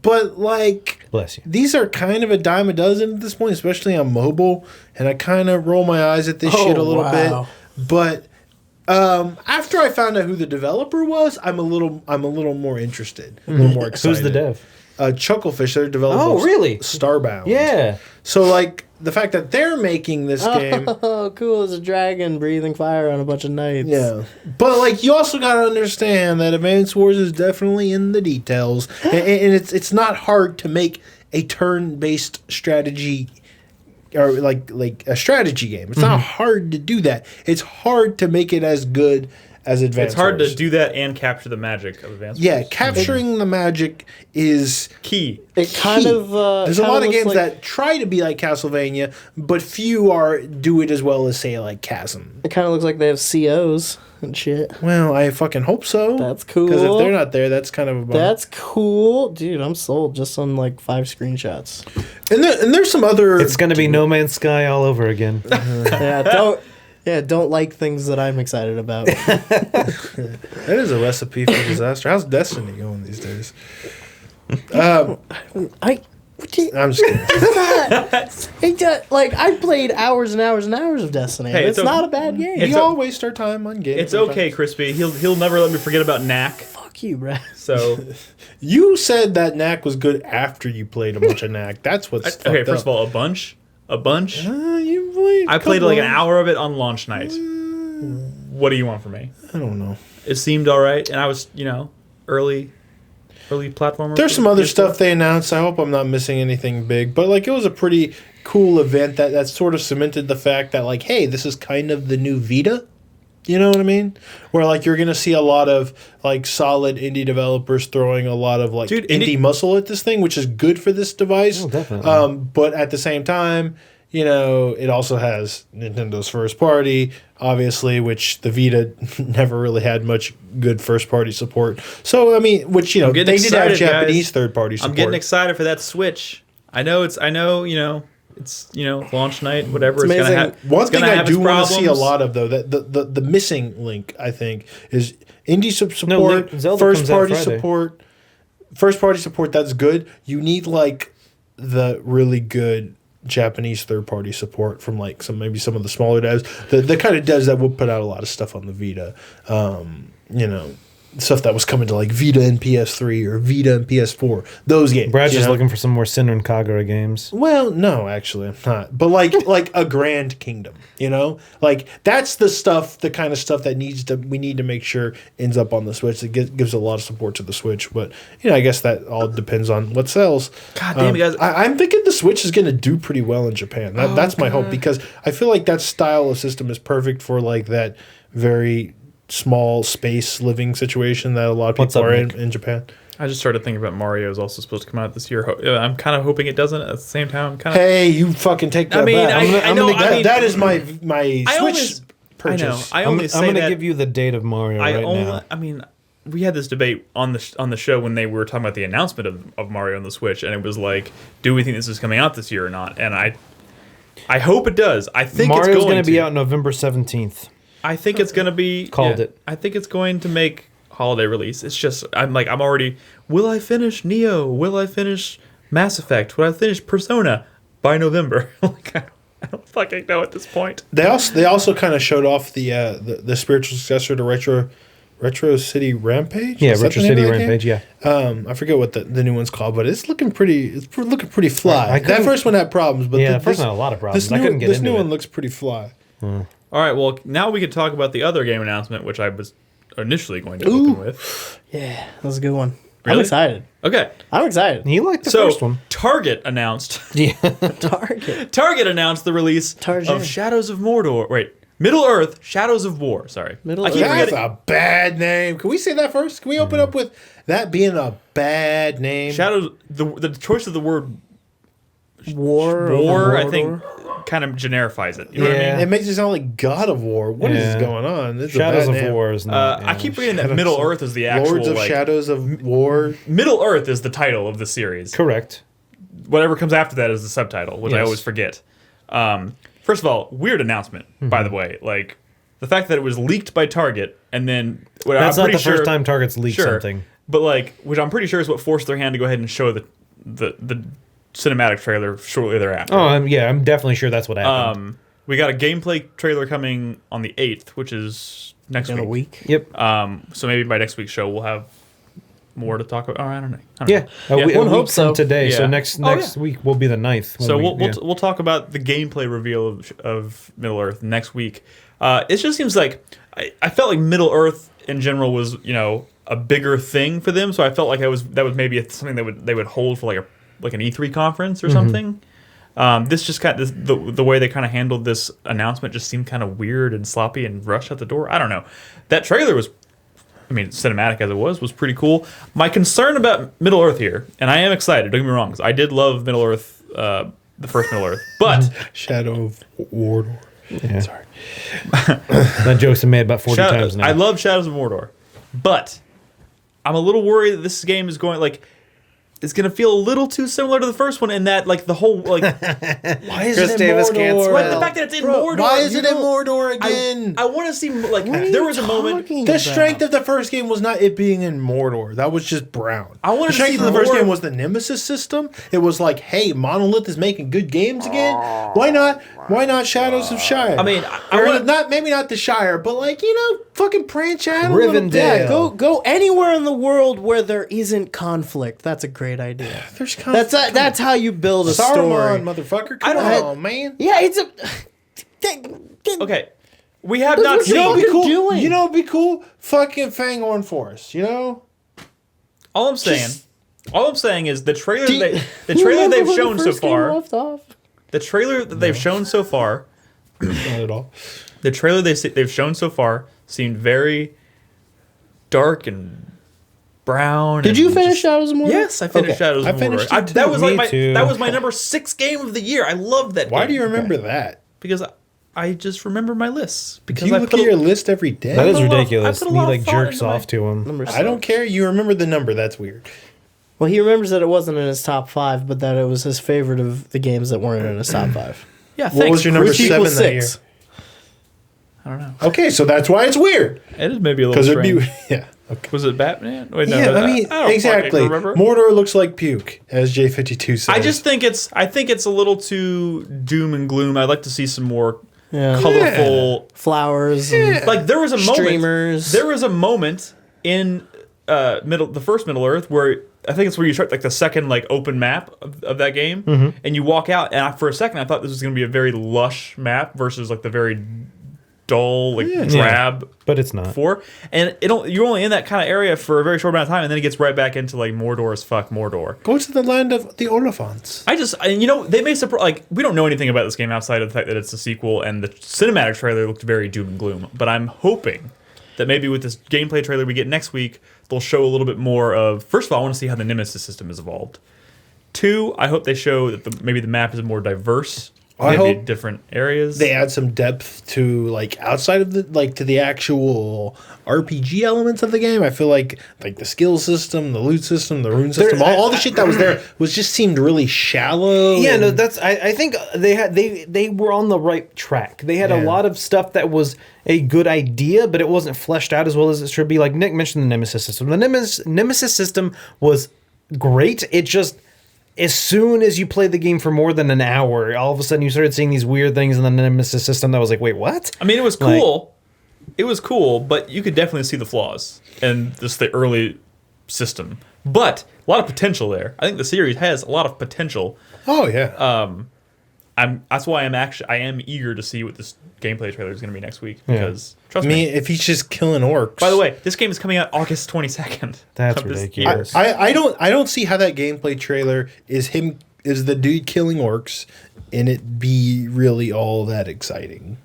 But like, Bless you. these are kind of a dime a dozen at this point, especially on mobile, and I kind of roll my eyes at this shit a little wow. bit. But after I found out who the developer was, I'm a little more interested, a little more excited. Who's the dev? Chucklefish, they're developing. Oh, really? Starbound. Yeah. So like the fact that they're making this game. Oh, cool. There's a dragon breathing fire on a bunch of knights. Yeah, but like you also got to understand that Advance Wars is definitely in the details, and it's not hard to make a turn-based strategy or like a strategy game. It's not hard to do that. It's hard to make it as good as Advance It's hard Wars. to do that and capture the magic of Advance Yeah, Wars. capturing the magic is Key. It kind key. of. There's a kinda lot of looks games like- that try to be like Castlevania, but few do it as well as say like Chasm. It kind of looks like they have COs and shit. Well, I fucking hope so. That's cool. Because if they're not there, that's kind of a bummer. That's cool, dude. I'm sold just on like 5 screenshots. And there's some other. It's going to be No Man's Sky all over again. Don't like things that I'm excited about. That is a recipe for disaster. How's Destiny going these days? I'm just kidding. Like I played hours and hours and hours of Destiny. Hey, and it's it's okay. not a bad game. It's We all waste our time on games. It's okay, Crispy. He'll never let me forget about Knack. Fuck you, bro. So You said that Knack was good after you played a bunch of Knack. That's what's okay. fucked First up. of all, a bunch. You played. I played couple like an of- hour of it on launch night. What do you want from me? I don't know. It seemed all right, and I was early platformer. There's for some other PS4. stuff they announced. I hope I'm not missing anything big, but like it was a pretty cool event that sort of cemented the fact that like, hey, this is kind of the new Vita. You know what I mean? Where like you're gonna see a lot of like solid indie developers throwing a lot of like Dude, indie muscle at this thing, which is good for this device. Oh, definitely. But at the same time, it also has Nintendo's first party, obviously, which the Vita never really had much good first party support. So I mean, which they getting did have excited, Japanese guys. third party support. I'm getting excited for that Switch. I know it's launch night, whatever. It's amazing. gonna One thing I do want to see a problems. lot of though, that the missing link I think is indie support, Zelda first comes out party Friday. support. First party support, that's good. You need like the really good Japanese third party support from like maybe some of the smaller devs. The kind of devs that would put out a lot of stuff on the Vita. Stuff that was coming to like Vita and PS3 or Vita and PS4. Those games. Brad's you just know? looking for some more Sinner Kagura games. Well, no, actually, I'm not. But like a Grand Kingdom, like that's the kind of stuff that we need to make sure ends up on the Switch. That gives a lot of support to the Switch. But I guess that all depends on what sells. God damn it, guys. I'm thinking the Switch is going to do pretty well in Japan. That's my hope because I feel like that style of system is perfect for like that very small space living situation that a lot of What's people up, are Nick? in Japan. I just started thinking about Mario is also supposed to come out this year. I'm kind of hoping it doesn't. At the same time, I'm kind of. Hey, you fucking take that back. That is my Switch purchase. I'm going to give you the date of Mario now. I mean, we had this debate on the show when we were talking about the announcement of Mario on the Switch, and it was like, do we think this is coming out this year or not? And I hope it does. I think Mario's going to be out November 17th. I think it's going to be called it. I think it's going to make holiday release. It's just I'm already. Will I finish Neo? Will I finish Mass Effect? Will I finish Persona by November? Like I don't fucking know at this point. They also kind of showed off the spiritual successor to Retro City Rampage. Yeah, Retro City Rampage. Yeah. I forget what the new one's called, but it's looking pretty fly. That first one had problems, but the first one had a lot of problems. I couldn't get into it. This new one looks pretty fly. All right, well, now we can talk about the other game announcement, which I was initially going to open with. Yeah, that was a good one. Really? I'm excited. Okay. I'm excited. You like the first one. Target announced. Yeah. Target announced the release of Shadows of Mordor. Wait. Middle Earth, Shadows of War. Sorry. That's a bad name. Can we say that first? Can we open up with that being a bad name? Shadows, the choice of the word War, I think, kind of generifies it. You know what I mean? It makes it sound like God of War. What is going on? This Shadows of War is not. I keep reading that Middle Earth is the actual Lords of Shadows of War. Middle Earth is the title of the series. Correct. Whatever comes after that is the subtitle, which I always forget. First of all, weird announcement, by the way. Like, the fact that it was leaked by Target, and then... That's not the first time Target's leaked something. But, like, which I'm pretty sure is what forced their hand to go ahead and show the cinematic trailer shortly thereafter. Oh, I'm definitely sure that's what happened. We got a gameplay trailer coming on the 8th, which is next week. In a week? Yep. So maybe by next week's show, we'll have more to talk about. Oh, I don't know. One hope so. Today, Yeah. so next week will be the 9th. So we'll talk about the gameplay reveal of Middle Earth next week. It just seems like I felt like Middle Earth in general was a bigger thing for them. So I felt like that was maybe something they would hold for like an E3 conference or something. This just kind of the way they kind of handled this announcement just seemed kind of weird and sloppy and rushed out the door. I don't know. That trailer was. I mean, cinematic as it was pretty cool. My concern about Middle Earth here, and I am excited, don't get me wrong, because I did love Middle Earth, the first Middle Earth, but... Shadow of Mordor. Yeah. Sorry. That joke's been made about 40 times now. I love Shadows of Mordor, but I'm a little worried that this game is going, it's going to feel a little too similar to the first one in that, the whole, Why is Chris it in Davis Mordor? can't spell. the fact that it's in Mordor. Why is it in Mordor again? I want to see, there was a moment... The strength of the first game was not it being in Mordor. That was just brown. I wanted the to see strength of the first more- game was the Nemesis system. It was like, hey, Monolith is making good games again. Why not Shadows of Shire? I mean, maybe not the Shire, but fucking branch out a Rivendell. little bit. Yeah, go anywhere in the world where there isn't conflict. That's a great idea. There's conflict. That's how you build a story. Saruman, motherfucker. Come on, man. Yeah, it's a. Okay, we have That's not what seen. you're It'd be cool. doing. You know, it'd be cool. Fucking Fangorn Forest. All I'm saying is the trailer they've shown so far. The trailer that they've shown so far, Not at all. the trailer they've shown so far seemed very dark and brown. Did and you finish just- Shadows of Mordor? Yes, I finished Okay. Shadows of I finished Mordor. it too. That was Me too. that was my number 6 game of the year. I love that. Why game. do you remember that? Because I just remember my lists. Do Because you I look put at your list every day? That is I put a lot of- ridiculous. I put He a lot of thought jerks into my- off to him. Number I don't care. You remember the number. That's weird. Well, he remembers that it wasn't in his top 5, but that it was his favorite of the games that weren't in his top 5. Yeah, What thanks. was your number Which 7 equals that year? 6. I don't know. Okay, so that's why it's weird. It is maybe a little Because it'd strange. be yeah. Okay. Was it Batman? Wait, no, Yeah, I mean, don't fucking exactly. remember. Mordor looks like puke, as J52 says. I just think it's a little too doom and gloom. I'd like to see some more Yeah. colorful. Flowers. And Like there was a moment. Streamers. There was a moment in the first Middle Earth where I think it's where you start the second open map of that game, and you walk out. And for a second, I thought this was going to be a very lush map versus the very dull, drab. But it's not. And you're only in that kind of area for a very short amount of time, and then it gets right back into Mordor as fuck Mordor. Go to the land of the Olifants. They may surprise. We don't know anything about this game outside of the fact that it's a sequel, and the cinematic trailer looked very doom and gloom. But I'm hoping that maybe with this gameplay trailer we get next week, they'll show a little bit more of. First of all, I want to see how the Nemesis system has evolved. 2, I hope they show that maybe the map is more diverse. I maybe hope different areas. they add some depth to like outside of the to the actual RPG elements of the game. I feel like the skill system, the loot system, the rune system, all the shit that was there was just seemed really shallow. Yeah, no, that's. I think they were on the right track. They had a lot of stuff that was a good idea, but it wasn't fleshed out as well as it should be. Like Nick mentioned, the Nemesis system. The Nemesis system was great. It just, as soon as you play the game for more than an hour, all of a sudden you started seeing these weird things in the Nemesis system that was like, wait, what? I mean, it was cool. It was cool, but you could definitely see the flaws in just the early system. But a lot of potential there. I think the series has a lot of potential. Oh yeah. That's why I am eager to see what this gameplay trailer is going to be next week, because trust I me. mean, if he's just killing orcs. By the way, this game is coming out August 22nd. That's of this ridiculous. year. I don't see how that gameplay trailer is the dude killing orcs and it be really all that exciting.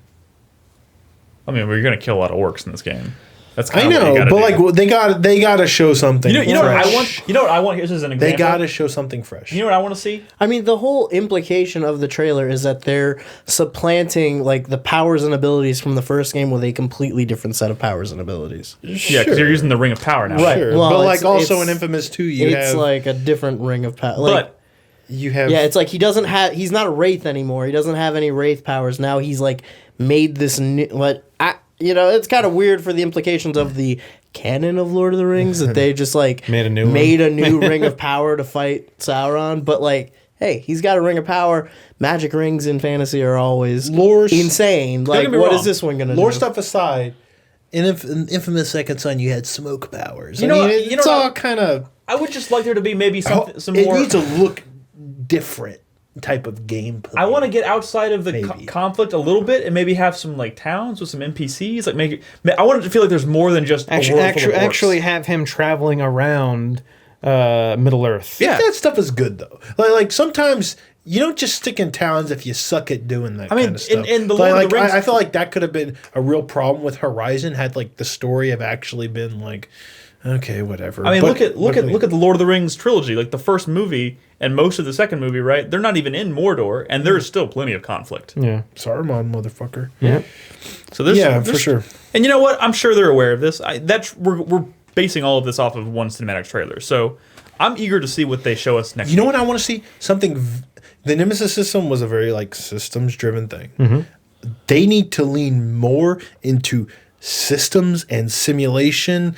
I mean, we're going to kill a lot of orcs in this game. That's I kind of what you know, gotta but do. they gotta show something. You know what I fresh. want? You know what I want? Here's as an example. They gotta show something fresh. You know what I want to see? I mean, the whole implication of the trailer is that they're supplanting like the powers and abilities from the first game with a completely different set of powers and abilities. Yeah, because you're using the Ring of Power now. Right. Sure. Well, but like it's- also in it's- Infamous 2, It's like a different ring of power. But you have Yeah, it's like he's not a wraith anymore. He doesn't have any wraith powers. Now he's like made this new, it's kind of weird for the implications of the canon of Lord of the Rings that they just like Made a new ring of power to fight Sauron. But like, hey, he's got a ring of power. Magic rings in fantasy are always insane. Like, get me what wrong. is this one gonna do? lore stuff aside. In Infamous Second Son, you had smoke powers. You know what- it's you know what all kind of. I would just like there to be maybe some It more. needs to look different type of gameplay. I want to get outside of the Maybe. conflict a little bit and maybe have some like towns with some NPCs. Like I want it to feel like there's more than just a world full of orcs. Actually have him traveling around Middle Earth. Yeah. That stuff is good though. Like sometimes you don't just stick in towns if you suck at doing that. I mean, kind of stuff. in the Lord of the Rings- I feel like that could have been a real problem with Horizon had like the story have actually been like, okay, whatever. I mean, But- look at the Lord of the Rings trilogy. Like the first movie and most of the second movie, right? They're not even in Mordor, and there's still plenty of conflict. Yeah. Saruman, motherfucker. Yeah. So there's For sure. And you know what? I'm sure they're aware of this. We're basing all of this off of one cinematic trailer. So I'm eager to see what they show us next. You know week. what I want to see? The Nemesis system was a very like systems driven thing. Mm-hmm. They need to lean more into systems and simulation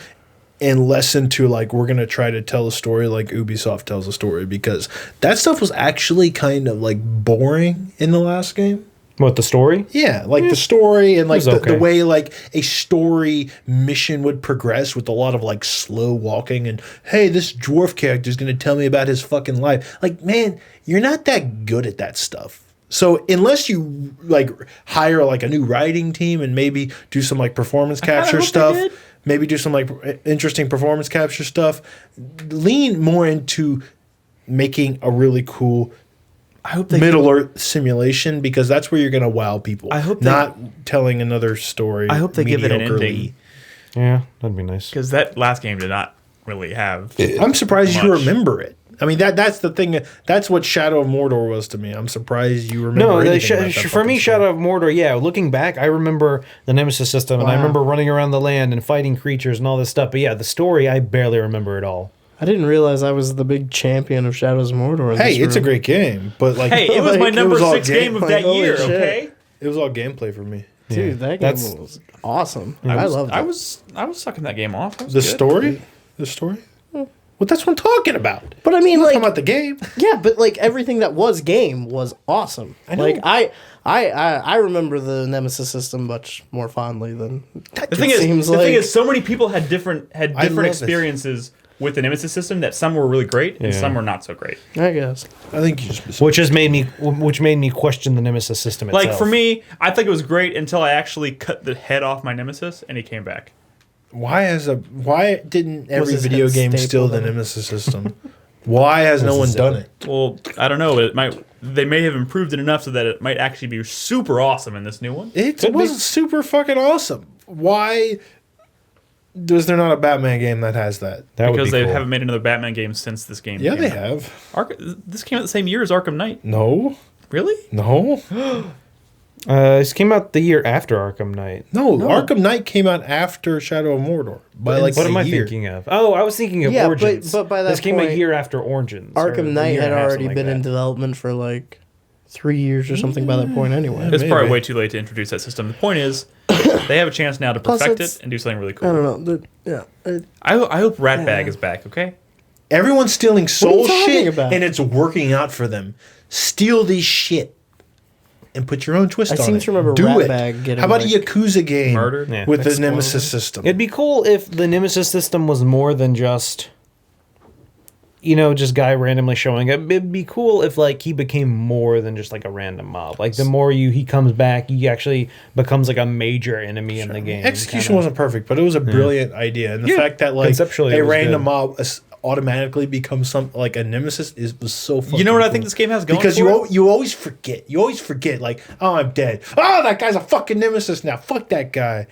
and less into like we're gonna try to tell a story like Ubisoft tells a story, because that stuff was actually kind of like boring in the last game. What, the story? Yeah, like the story and like was the okay. way like a story mission would progress with a lot of like slow walking and hey, this dwarf character is going to tell me about his fucking life. Like, man, you're not that good at that stuff. So unless you like hire like a new writing team and maybe do some like performance capture hope they stuff, did. maybe do some like interesting performance capture stuff, lean more into making a really cool I hope they Middle Earth simulation, because that's where you're going to wow people. I hope they- not telling another story. I hope they give it an mediocrely. ending, Yeah, that'd be nice. because that last game did not really have. I'm surprised you Much. remember it. I mean, that's the thing. That's what Shadow of Mordor was to me. I'm surprised you remember. No, anything about that for me, fucking Shadow of Mordor, yeah, looking back, I remember the Nemesis system, and I remember running around the land and fighting creatures and all this stuff. But yeah, the story, I barely remember at all. I didn't realize I was the big champion of Shadows of Mordor. in Hey, this it's a room. great game, but like, Hey, it was my Like, it number was all 6 game of game- that holy year. shit. Okay. it was all gameplay for me. Dude, that game That's- was awesome. I loved it. I was sucking that game off. It was The good. story. Well, that's what I'm talking about. But I mean, I'm like, talking about the game. yeah, but like everything that was game was awesome. know. Like I remember the Nemesis system much more fondly than The thing is, seems the thing like- is, so many people had different love it. experiences with the Nemesis system that some were really great and Yeah. some were not so great. I guess. I think you just. Which made me question the Nemesis system itself. Like for me, I think it was great until I actually cut the head off my Nemesis and he came back. Why didn't every his video head game stapled steal the in? Nemesis system? Why has no one done it? Well, I don't know. They may have improved it enough so that it might actually be super awesome in this new one. It was super fucking awesome. Why? is there not a Batman game that has that? That because would be they cool. haven't made another Batman game since this game. Yeah, came they out. have. This came out the same year as Arkham Knight. No, Really? no, This came out the year after Arkham Knight. no. Arkham Knight came out after Shadow of Mordor by like What a am I year. thinking of? Oh, I was thinking of Yeah, Origins. but by that this came a point, year after Origins. or Arkham a Knight year had and a half, already something been like in that. development for like 3 years or something by that point anyway. It's maybe. probably way too late to introduce that system. The point is, they have a chance now to Plus perfect it's- it and do something really I cool. don't know. I hope Ratbag is back. Okay. Everyone's stealing soul talking shit, about? and it's working out for them. Steal these shit and put your own twist I on seem it. to remember Do Ratbag it. getting, How about like, a Yakuza game Murdered? Yeah. with the Exploded. Nemesis system? It'd be cool if the Nemesis system was more than just, just guy randomly showing up. It'd be cool if like he became more than just like a random mob. Like the more he comes back, he actually becomes like a major enemy in the game. Execution kinda. wasn't perfect, but it was a brilliant idea, and the Yeah. fact that like Conceptually, it a was random good. mob automatically becomes some like a nemesis was so fucking You know what I cool. think this game has going because for it? you always forget. You always forget like, oh, I'm dead. Oh, that guy's a fucking nemesis now. Fuck that guy.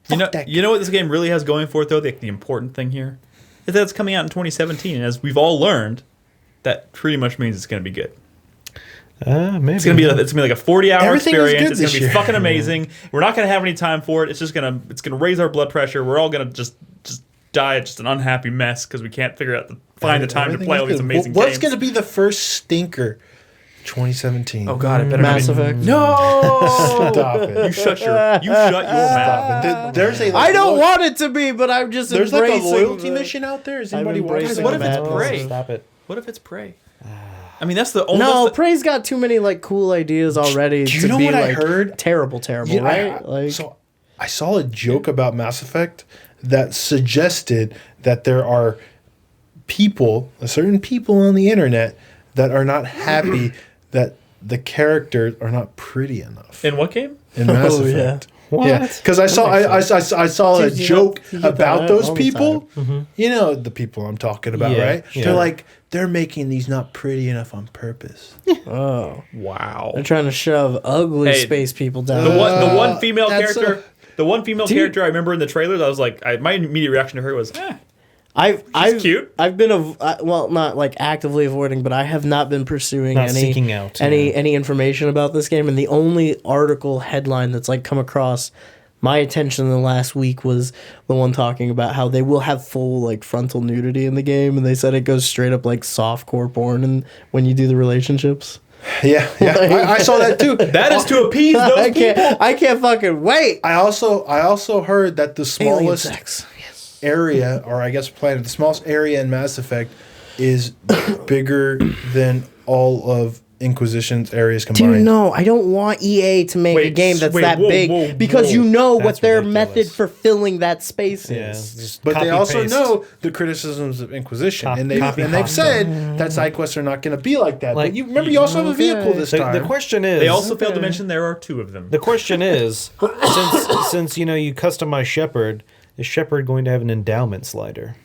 Fuck that You know what this game really has going for it, though? The important thing here is that it's coming out in 2017, and as we've all learned, that pretty much means it's going to be good. Maybe. It's gonna be like a 40-hour Everything is experience. good It's gonna this be year. fucking amazing. We're not gonna have any time for it. It's gonna raise our blood pressure. We're all gonna just die just an unhappy mess because we can't find the time to Everything play is all these good. amazing What's games. going to be the first stinker? 2017. Oh god, it better Mass not be. Effect. No, Stop it. you shut your mouth. There's a I don't look- want it to be, but I'm just There's like a embracing loyalty the- mission out there. Is I'm anybody watching? embracing What if the it's madness. Prey? Stop it. What if it's Prey? I mean, that's the only. No, that's the- Prey's got too many like cool ideas already. Do you to know be, what I like, heard? Terrible, Yeah, right? Like, so I saw a joke about Mass Effect that suggested that there are certain people on the internet that are not happy that the characters are not pretty enough in what game? in Mass Oh, yeah. Effect. What? Yeah, because I saw a Dude, you joke know, you get about that those all the people. time. You know the people I'm talking about, Yeah, right? yeah. They're like they're making these not pretty enough on purpose. oh, Wow. they're trying to shove ugly Hey, space people down. The one female that's character. The one female character I remember in the trailers, I was like, my immediate reaction to her was, I've cute. I've been well, not like actively avoiding, but I have not been pursuing Not seeking out, any information about this game. And the only article headline that's like come across my attention in the last week was the one talking about how they will have full like frontal nudity in the game, and they said it goes straight up like softcore porn, and when you do the relationships. Yeah, I saw that too. that is to appease those I people. can't fucking wait. I also heard that the Alien smallest sex. area, or I guess planet, the smallest area in Mass Effect is bigger than all of Inquisition's areas combined. Dude, no, I don't want EA to make a Wait, game that's wait, that whoa, big whoa, because whoa. you know what That's their ridiculous. method for filling that space Yeah, is. just But they also copy-paste. know the criticisms of Inquisition, and they've copy-paste. said that side quests are not going to be like that. Like, but you remember, you also have a vehicle this The time. question is, They also failed to mention there are two of them. the question is, since you customize Shepard, is Shepard going to have an endowment slider?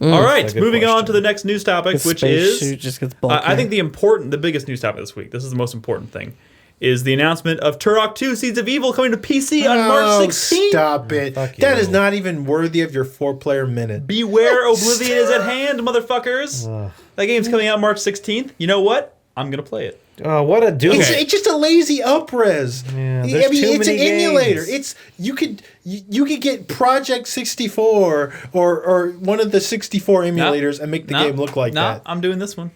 All right, That's a good moving on question. to the next news topic, The which space is suit just gets I bulkier. think the biggest news topic this week. This is the most important thing. Is the announcement of Turok 2: Seeds of Evil coming to PC on March 16th. Stop it. Fuck That you. is not even worthy of your 4-player minute. Beware, Oblivion is at hand, motherfuckers. That game's coming out March 16th. You know what? I'm gonna play it. Oh, what a doom! It's just a lazy upres. Yeah, I there's mean, too it's an many emulator. games. You could get Project 64 or one of the 64 emulators and make the game look like that. I'm doing this one.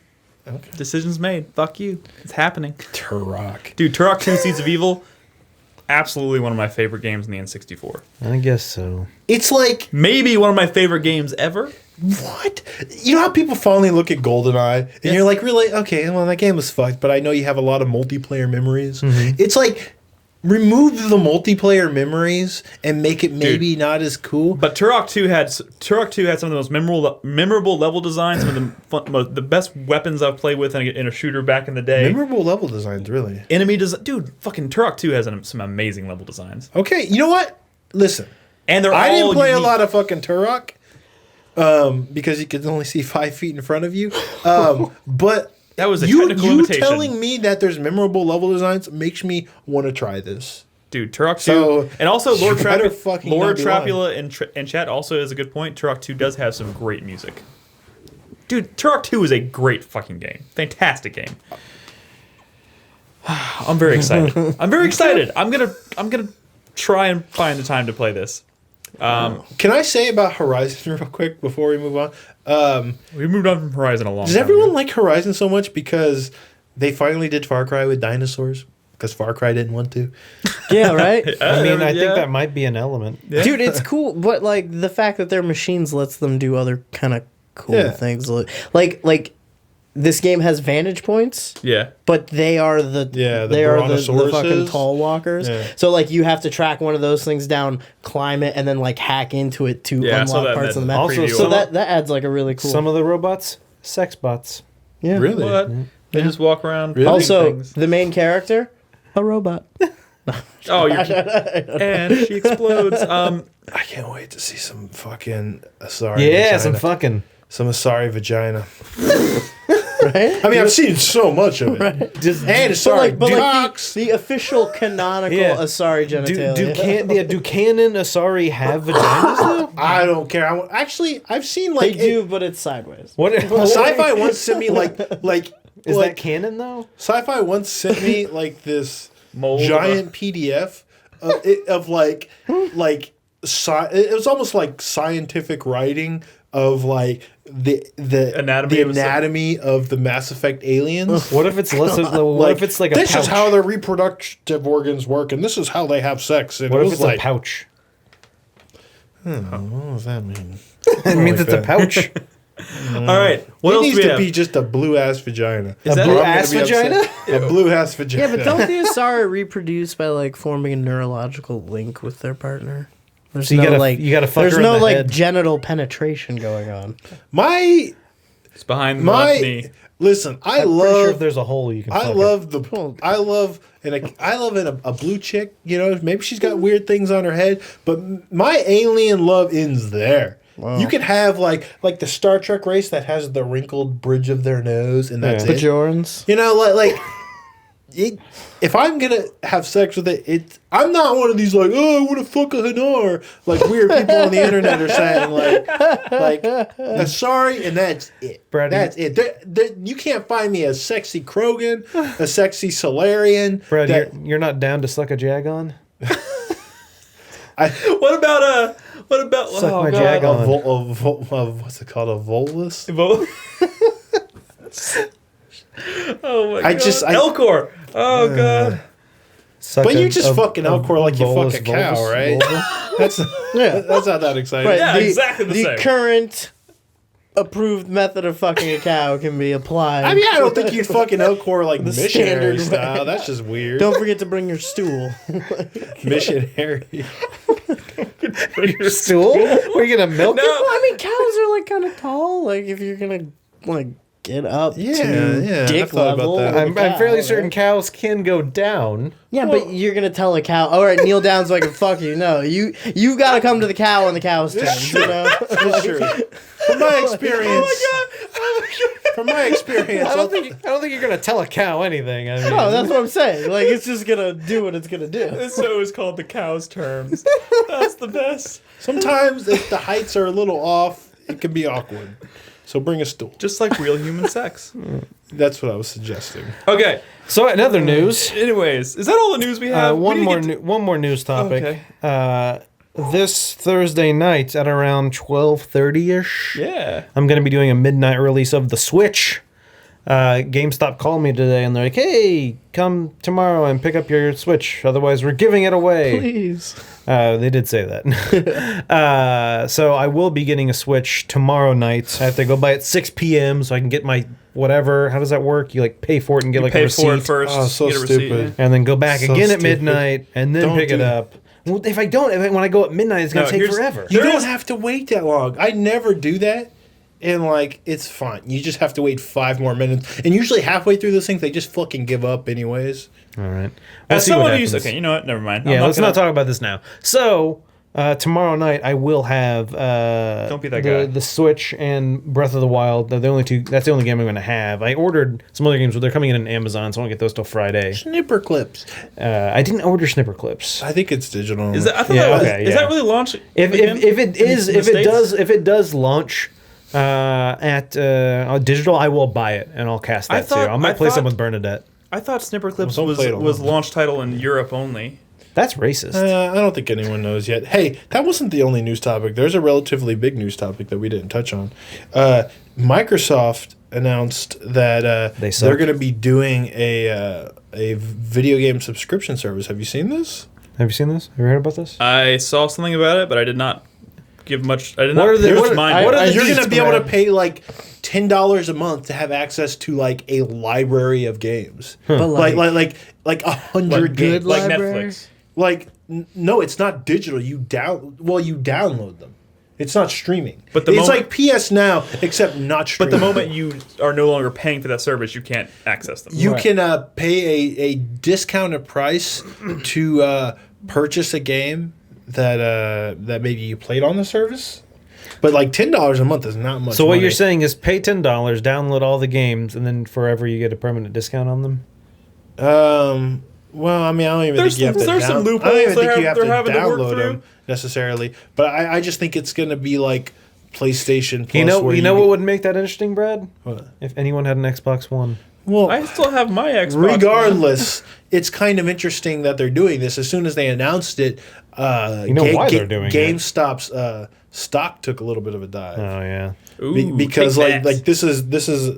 Okay. Decisions made. Fuck you. It's happening. Turok. Dude, Turok 2: Seeds of Evil, absolutely one of my favorite games in the N64. I guess so. It's like, Maybe one of my favorite games ever. what? You know how people finally look at GoldenEye and you're like, really? Okay, well, that game was fucked, but I know you have a lot of multiplayer memories. It's like, remove the multiplayer memories and make it maybe not as cool. But Turok 2 had some of the most memorable level designs, some of the best weapons I've played with in a shooter back in the day. Memorable level designs, really. Enemy design, dude. Fucking Turok 2 has some amazing level designs, Okay, you know what? Listen, and they're I all didn't play unique. a lot of fucking Turok because you could only see 5 feet in front of you. But That was a you technical limitation. telling me that there's memorable level designs makes me want to try this. Dude, Turok 2, So, and also Lord you better Trapula. fucking Lord not be lying. Trapula in chat also is a good point. Turok 2 does have some great music. Dude, Turok 2 is a great fucking game. Fantastic game. I'm very excited. I'm very excited. I'm gonna try and find the time to play this. Can I say about Horizon real quick before we move on? We moved on from Horizon a long Does time everyone ago. like Horizon so much because they finally did Far Cry with dinosaurs? Because Far Cry didn't want to. Yeah, right. I mean, I Yeah. think that might be an element. Yeah. Dude, it's cool, but like the fact that their machines lets them do other kind of cool Yeah. things, like this game has vantage points, Yeah. but they are the the they are the fucking brontosauruses. tall walkers. Yeah. So like you have to track one of those things down, climb it, and then like hack into it to Yeah, I saw unlock that in parts that of the map. Also, preview. So that adds like a really cool. Some of the robots, sex bots. yeah. Really? What? They just walk around. Really? doing Also, things. the main character, a robot. Oh, you're, and she explodes. I can't wait to see some fucking Asari Yeah, vagina. some Asari vagina. Right? I mean, I've seen so much of it. Just And Asari But like cocks. the official canonical Yeah. Asari genitalia. do canon Asari have vaginas though? I don't care. Actually, I've seen They like do, but it's sideways. What Sci-Fi once sent me like is like, that canon though? Sci-Fi once sent me like this Mold of giant PDF of like it was almost like scientific writing of like the Anatomy of the Mass Effect aliens. What if it's less? What if it's like a this pouch? is how their reproductive organs work, and this is how they have sex. And What it if was it's like, a pouch? what does that mean? It means it's a pouch. All right. What It else needs do we to have? be just a blue ass vagina. Is that- Or I'm blue gonna ass be upset. vagina? A blue ass vagina. Yeah, but don't the Asari reproduce by like forming a neurological link with their partner? There's So you gotta- like you gotta fuck there's her in no the like head. genital penetration going on. my It's behind the left knee. my listen. I I'm pretty sure if love. there's a hole you can. I fuck love a blue chick. You know, maybe she's got weird things on her head, but my alien love ends there. You could have like the Star Trek race that has the wrinkled bridge of their nose, and that's Yeah. it. Bajorans. You know, if I'm gonna have sex with it, I'm not one of these like, oh, I want to fuck a Hanar, like weird people on the internet are saying, sorry, and that's it. Brad, That's it. You can't find me a sexy Krogan, a sexy Solarian. Brad, that- you're not down to suck a jag on? What about Suck oh my God. jag on. what's it called? A volus? Oh my I God. just- Elcor. Oh God. Suck But a- you just fucking Elcor like you volus, fuck a cow, volus, right? volus? That's not that exciting. Right. Yeah, the, exactly the same. current approved method of fucking a cow can be applied. I mean, I don't think you'd fucking Elcor like The missionary standard style. way. That's just weird. Don't forget to bring your stool. Missionary. Your stool? Were you gonna milk No. it? Well, I mean, cows are like kind of tall. Like if you're gonna like get up Yeah, to yeah, I've dick thought about level, that. with a I'm cow, fairly right? certain cows can go down. Yeah, but you're gonna tell a cow, all right, kneel down so I can fuck you. No, you got to come to the cow on the cow's turn. You know? That's true. From my experience. From my experience. I don't think you're gonna tell a cow anything. I mean, No, that's what I'm saying. Like it's just gonna do what it's gonna do. This show is called The Cow's Terms. That's the best. Sometimes if the heights are a little off, it can be awkward. So bring a stool. Just like real human sex. That's what I was suggesting. Okay. so in other news, Anyways, is that all the news we have? one We more didn't get one more news topic. Okay. This Thursday night at around 12:30ish. to- Yeah. I'm going to be doing a midnight release of the Switch. GameStop called me today and they're like, "Hey, come tomorrow and pick up your Switch. Otherwise, we're giving it away." Please. They did say that. So I will be getting a Switch tomorrow night. I have to go by at 6 p.m. so I can get my whatever. How does that work? You like pay for it and get like a Pay receipt, for it first. Oh, so get a receipt. stupid. and then go back So again at stupid. midnight and then Don't pick it do- up. Well, if I don't, when I go at midnight, it's gonna No, take here's- forever. You There don't is- have to wait that long. I never do that. And like it's fine. You just have to wait 5 more minutes. And usually halfway through those things they just fucking give up anyways. All right. We'll As see what someone who's happens. okay, you know what? Never mind. Yeah, let's not talk about this now. So, Tomorrow night I will have Don't be that guy. the Switch and Breath of the Wild. They're the only two. That's the only game I'm going to have. I ordered some other games, but they're coming in on Amazon, so I won't get those till Friday. Snipper clips. I didn't order Snipper Clips. I think it's digital. Is that? I thought Yeah, that was, okay, is yeah. that really launch? If it does launch at digital, I will buy it and I'll cast that too. I might play some with Bernadette. I thought Snipper Clips Well, don't play it was alone. launch title in Europe only. That's racist. I don't think anyone knows yet. Hey, that wasn't the only news topic. There's a relatively big news topic that we didn't touch on. Microsoft announced that they're going to be doing a video game subscription service. Have you seen this? Have you seen this? Have you heard about this? I saw something about it, but I did not give much. I did not. What are the- pay what much are- mind. what are the You're going to deets, be able to Brad? pay like $10 a month to have access to like a library of games, But like 100 games. good like library? Netflix. Like no, it's not digital. You download them. It's not streaming. But it's like PS Now, except not But streaming. the moment you are no longer paying for that service, you can't access them. you Right. can pay a discounted price to purchase a game that maybe you played on the service. But like $10 a month is not much. So what money. you're saying is pay $10, download all the games, and then forever you get a permanent discount on them? Well, I mean, I don't even There's think you have some- to. there's some I don't loopholes even think they're you have to having to work download through. them necessarily. But I just think it's going to be like PlayStation Plus. You know where what would make that interesting, Brad? What? If anyone had an Xbox One. Well, I still have my Xbox. regardless, it's kind of interesting that they're doing this. As soon as they announced it, You know why they're doing it. GameStop's stock took a little bit of a dive. Oh yeah. Ooh, Because take that. like this is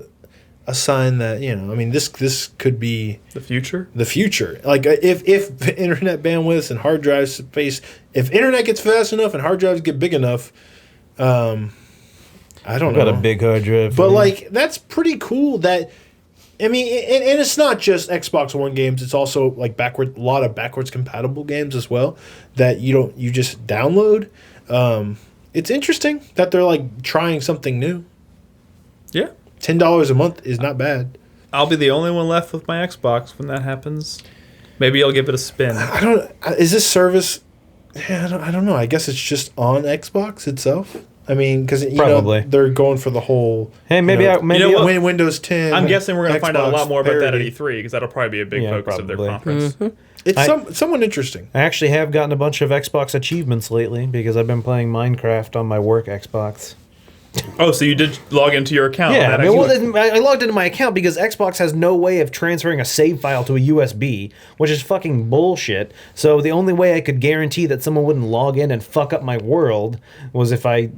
a sign that, I mean, this could be the future. the future. Like if internet bandwidth and hard drive space, if internet gets fast enough and hard drives get big enough, I don't know. Got a big hard drive. But like that's pretty cool. That I mean, and it's not just Xbox One games. It's also like a lot of backwards compatible games as well that you just download. It's interesting that they're like trying something new. Yeah, $10 a month is not bad. I'll be the only one left with my Xbox when that happens. Maybe I'll give it a spin. I don't. Is this service? Yeah, I don't know. I guess it's just on Xbox itself. I mean, because Probably. they're going for the whole. Hey, maybe You know what? Windows 10. I'm guessing we're going to find out a lot Xbox more about that at parity. E3 because that'll probably be a big Yeah, focus of their probably. conference. It's somewhat interesting. I actually have gotten a bunch of Xbox achievements lately because I've been playing Minecraft on my work Xbox. Oh, so you did log into your account? Yeah, on I that mean, Xbox. well, I logged into my account because Xbox has no way of transferring a save file to a USB, which is fucking bullshit. So the only way I could guarantee that someone wouldn't log in and fuck up my world was if I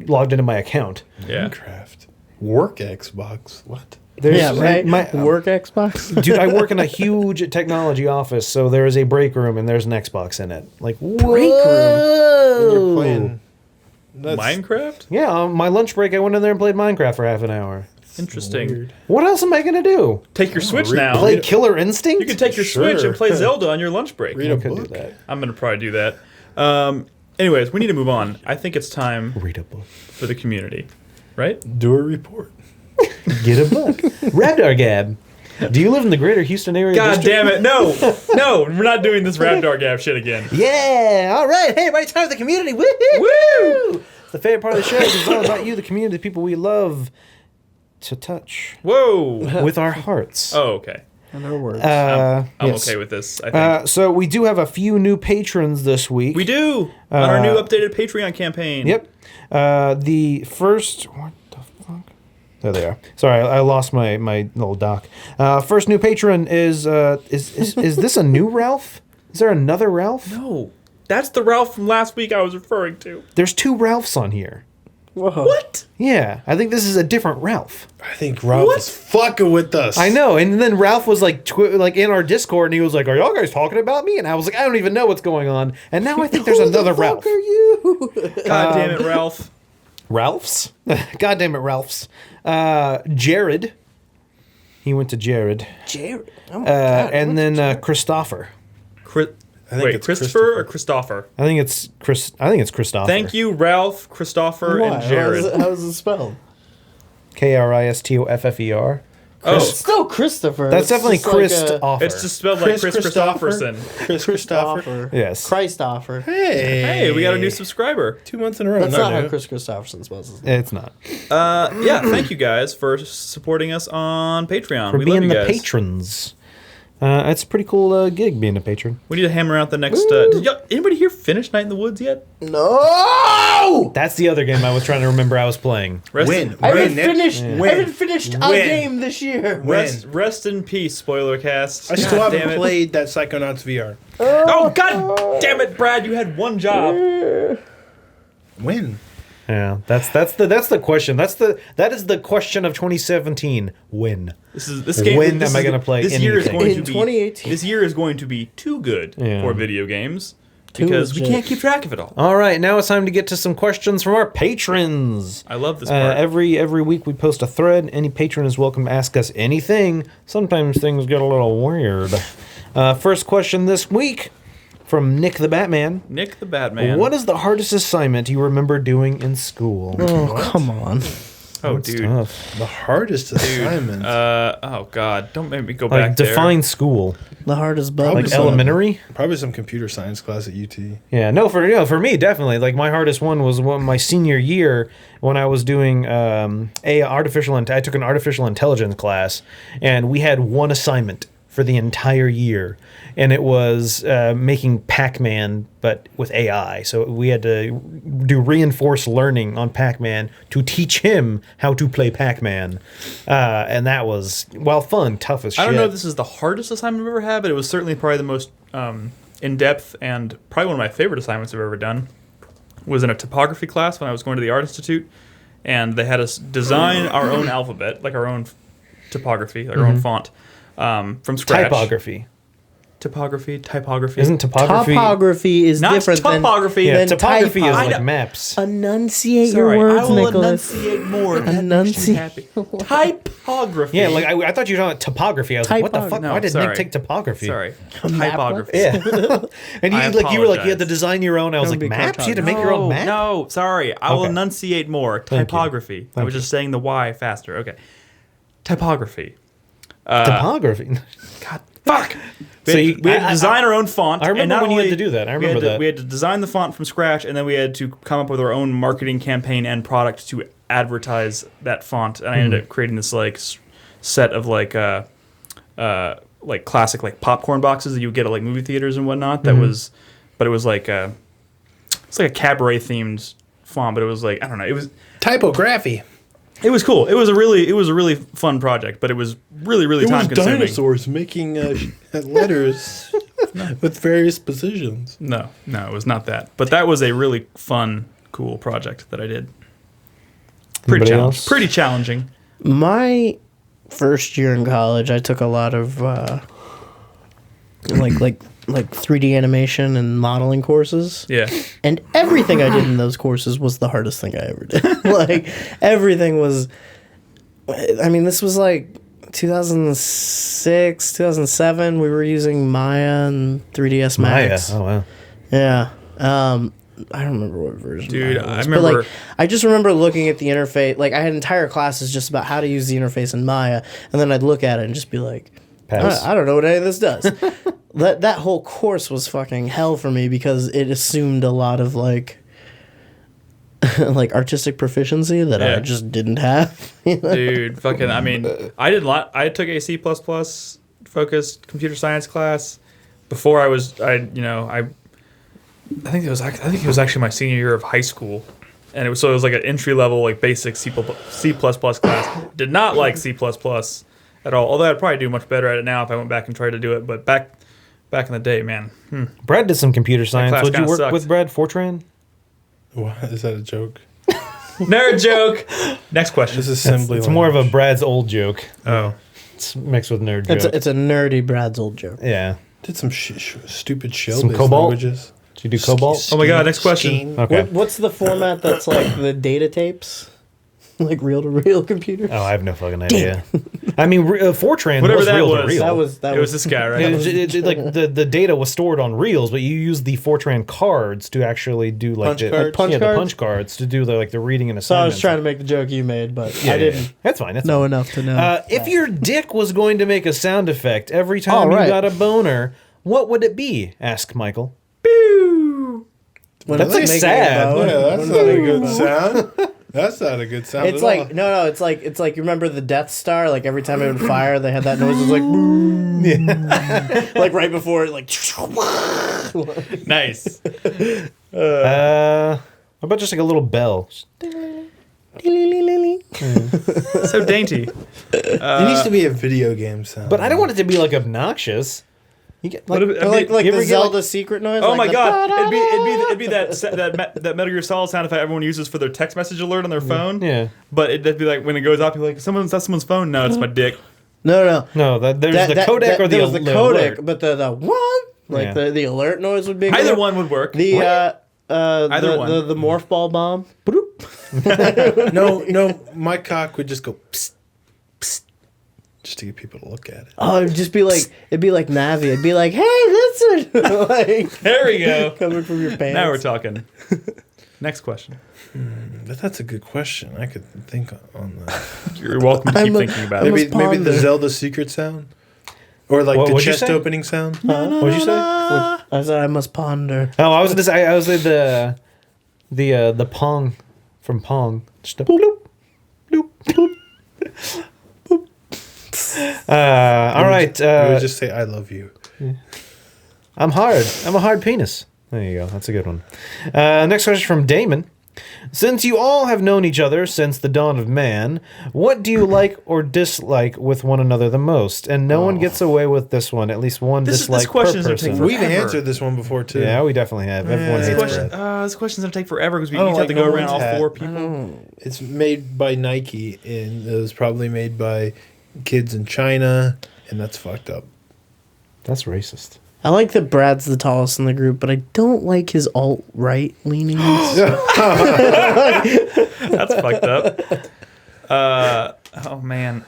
logged into my account. Yeah. Minecraft. Work Xbox. What? Yeah, right. My, Work Xbox. dude, I work in a huge technology office, so there is a break room and there's an Xbox in it. Like, Break room. When you're playing. That's Minecraft? yeah, on my lunch break, I went in there and played Minecraft for half an hour. Interesting. weird. What else am I gonna do? Take your Switch read- now. Play Killer Instinct? You can take your Sure. Switch and play Zelda on your lunch break. Read a I could do book. that. I'm going to probably do that. Anyways, we need to move on. I think it's time Read a book. for the community, right? Do a report. Get a book. Rabdar Gab. Do you live in the greater Houston area? God district? damn it. No, we're not doing this Rabdar Gap shit again. Yeah. All right. Hey, everybody, time for the community. Woo! Woo! It's the favorite part of the show. It's all about you, the community, the people we love to touch Whoa. with our hearts. Oh, okay. In other words. I'm Yes. okay with this, I think. So we do have a few new patrons this week. We do. On our new updated Patreon campaign. Yep. The first. What the fuck? There they are. Sorry, I lost my little doc. First new patron is this a new Ralph? Is there another Ralph? No. That's the Ralph from last week I was referring to. There's two Ralphs on here. Whoa. What? Yeah, I think this is a different Ralph. I think Ralph is fucking with us. I know, and then Ralph was like in our Discord, and he was like, "Are y'all guys talking about me?" And I was like, "I don't even know what's going on." And now I think there's another Ralph. Who are you? God damn it, Ralph. Ralphs? God damn it, Ralphs. Jared. He went to Jared. Jared. Oh my God, And what's then Jared? Christopher. I think Wait, it's Christopher or Christopher? I think it's Christopher. Thank you, Ralph, Christopher, Why? and Jared. How is it spelled? Kristoffer. It's still Christopher. That's It's definitely just like Christopher. It's just spelled like Chris Christopherson. Chris Christopher. Christopher. Yes. Christopher. Hey, we got a new subscriber. 2 months in a row. That's not how dude. Chris Christopherson spells his name. It's not. Yeah, thank you guys for supporting us on Patreon. For we love being you the guys. patrons. It's a pretty cool gig being a patron. We need to hammer out the next. Did anybody here finish Night in the Woods yet? No! That's the other game I was trying to remember I was playing. Win. I haven't Nick. finished. I Win. haven't finished a Win. game this year. Rest in peace, spoiler cast. I still God damn haven't it. played that Psychonauts VR. Oh god damn it, Brad! You had one job. Win. Yeah, that's the question. That is the question of 2017. When? This game. When this am I is- gonna play This year is anything? going In to be 2018. This year is going to be too good Yeah. for video games Too because we legit. can't keep track of it all. All right, now it's time to get to some questions from our patrons. I love this part. Every week we post a thread. Any patron is welcome to ask us anything. Sometimes things get a little weird. First question this week from Nick the Batman. Nick the Batman. What is the hardest assignment you remember doing in school? Oh, come on. Oh, That's dude. tough. The hardest assignment. Oh god, don't make me go Like back there. define school. The hardest button. Like some- elementary? Probably some computer science class at UT. Yeah, no, for me definitely. Like my hardest one was my senior year when I was doing I took an artificial intelligence class, and we had one assignment for the entire year, and it was making Pac-Man but with AI. So we had to do reinforced learning on Pac-Man to teach him how to play Pac-Man, and that was, while fun, tough as shit. I don't know if this is the hardest assignment I've ever had, but it was certainly probably the most in-depth and probably one of my favorite assignments I've ever done. Was in a typography class when I was going to the Art Institute, and they had us design our own alphabet, like our own typography, like our own font, from scratch. Typography. Typography. Isn't typography? Topography is Not different topography. Yeah, than topography is typography. like maps. Enunciate Sorry, your words, I will Nicholas. enunciate more. That makes you happy. Typography. Yeah, like I thought you were talking about topography. I was like, what the Typog- fuck? No, Why did sorry. Nick take topography? Sorry. Map Typography. Yeah. And I you were like, you had to apologize. design your own. I was Don't like, be maps? You had to cartography. make your own map? No, sorry. I will Okay. enunciate more. you. Typography. I was just saying the Y faster. Okay. Typography. Topography. God, fuck. So We you- had, we had to design our own font. I remember and not when you had only- to do that. I we remember had to- that. We had to design the font from scratch, and then we had to come up with our own marketing campaign and product to advertise that font. And I ended up creating this like set of like classic like popcorn boxes that you would get at like movie theaters and whatnot. That was, but it was like it's like a cabaret themed font, but it was like I don't know. Typography. It was cool. It was a really fun project, but it was really It time was consuming. dinosaurs making letters with various positions. No, it was not that. But that was a really fun, cool project that I did. Anybody else? Pretty challenging. My first year in college, I took a lot of like 3D animation and modeling courses. Yeah. And everything I did in those courses was the hardest thing I ever did. Like everything was. I mean, this was like 2006, 2007. We were using Maya and 3ds Maya. Max. Oh, wow. Yeah. I don't remember what version. Dude, Maya I was, remember- But like, I just remember looking at the interface. Like, I had entire classes just about how to use the interface in Maya, and then I'd look at it and just be like, Pass. I don't know what any of this does. That whole course was fucking hell for me because it assumed a lot of like like artistic proficiency that Yeah. I just didn't have. Dude, fucking I mean, I did a lot. I took a C++ focused computer science class before I think it was actually my senior year of high school. And it was like an entry level like basic C++ class. Did not like C++ at all. Although I'd probably do much better at it now if I went back and tried to do it. But back in the day, man. Brad did some computer science. class Would you kinda work sucked. with Brad? Fortran? What? Is that a joke? Nerd joke. Next question. This is assembly. It's more of a Brad's old joke. Oh. It's mixed with nerd joke. It's a nerdy Brad's old joke. Yeah. Did some stupid Some shell-based Cobalt? languages. Did you do Cobalt? Oh my God, next question. Okay. What's the format that's like the data tapes? Like reel-to-reel computer. Oh, I have no fucking idea. I mean, Fortran Whatever was that reel was. to reel. That was this guy, right? Like the data was stored on reels, but you used the Fortran cards to actually do like the punch cards to do the reading and So I assignments. was trying to make the joke you made, but I didn't That's fine. That's know fine. enough to know. If your dick was going to make a sound effect every time All right. you got a boner, what would it be? Asked Michael. When That's it's like making sad. a bone. Yeah, that's not a good sound. That's not a good sound. It's at like all. no, it's like you remember the Death Star? Like every time it would fire, they had that noise. It was like boom. Like right before it, like Nice. How about just like a little bell? So dainty. It needs to be a video game sound. But I don't want it to be like obnoxious. You get like, What if- like you ever the get, Zelda secret noise. Oh like my the god! da-da-da. It'd be that Metal Gear Solid sound effect everyone uses for their text message alert on their phone. yeah. But it'd be like when it goes off, you're like, that's someone's phone. No, it's my dick. No. No, there's the codec or the there was the codec, alert. but the one like Yeah. the alert noise would be Either good. one would work. The Either one. the morph ball bomb. No, my cock would just go psst, psst, just to get people to look at it. Oh, it'd just be like Navi. It'd be like, hey, listen, like There we go. coming from your pants. Now we're talking. Next question. But that's a good question. I could think on that. You're welcome to keep thinking about it. Maybe the ponder. Zelda secret sound, or like the What'd you chest say? opening sound. What'd you say? I said I must ponder. Oh, I was gonna say I was like the Pong from Pong. Just a bloop, bloop, bloop. All right. I would just say I love you. I'm hard. I'm a hard penis. There you go. That's a good one. Next question from Damon. Since you all have known each other since the dawn of man, what do you like or dislike with one another the most? And no one gets away with this one. At least one This dislike question is per gonna take person. forever. We've answered this one before too. Yeah, we definitely have. Everyone This hates question, Brad. this question's gonna take forever because we Oh, each have to like go no around one's all hat. four people. It's made by Nike, and it was probably made by kids in China, and that's fucked up. That's racist. I like that Brad's the tallest in the group, but I don't like his alt-right leanings. That's fucked up. Oh man.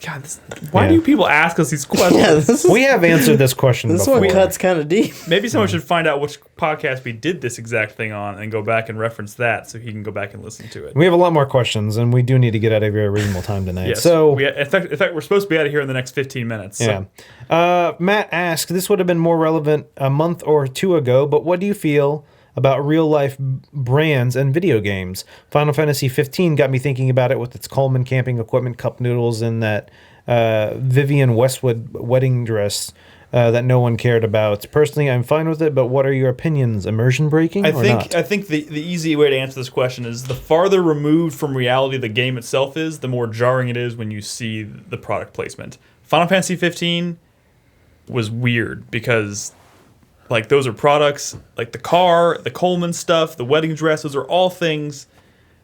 God, why do people ask us these questions? Yeah, this We have answered this question this before. one cuts kind of deep. Maybe someone should find out which podcast we did this exact thing on and go back and reference that so he can go back and listen to it. We have a lot more questions, and we do need to get out of here at a reasonable time tonight. Yes. So, in fact, we're supposed to be out of here in the next 15 minutes. So. yeah. Matt asked, this would have been more relevant a month or two ago, but what do you feel about real-life brands and video games? Final Fantasy 15 got me thinking about it with its Coleman camping equipment, cup noodles, and that Vivian Westwood wedding dress that no one cared about. Personally, I'm fine with it, but what are your opinions? Immersion breaking or not? I think the easy way to answer this question is the farther removed from reality the game itself is, the more jarring it is when you see the product placement. Final Fantasy 15 was weird because like those are products like the car, the Coleman stuff, the wedding dress, those are all things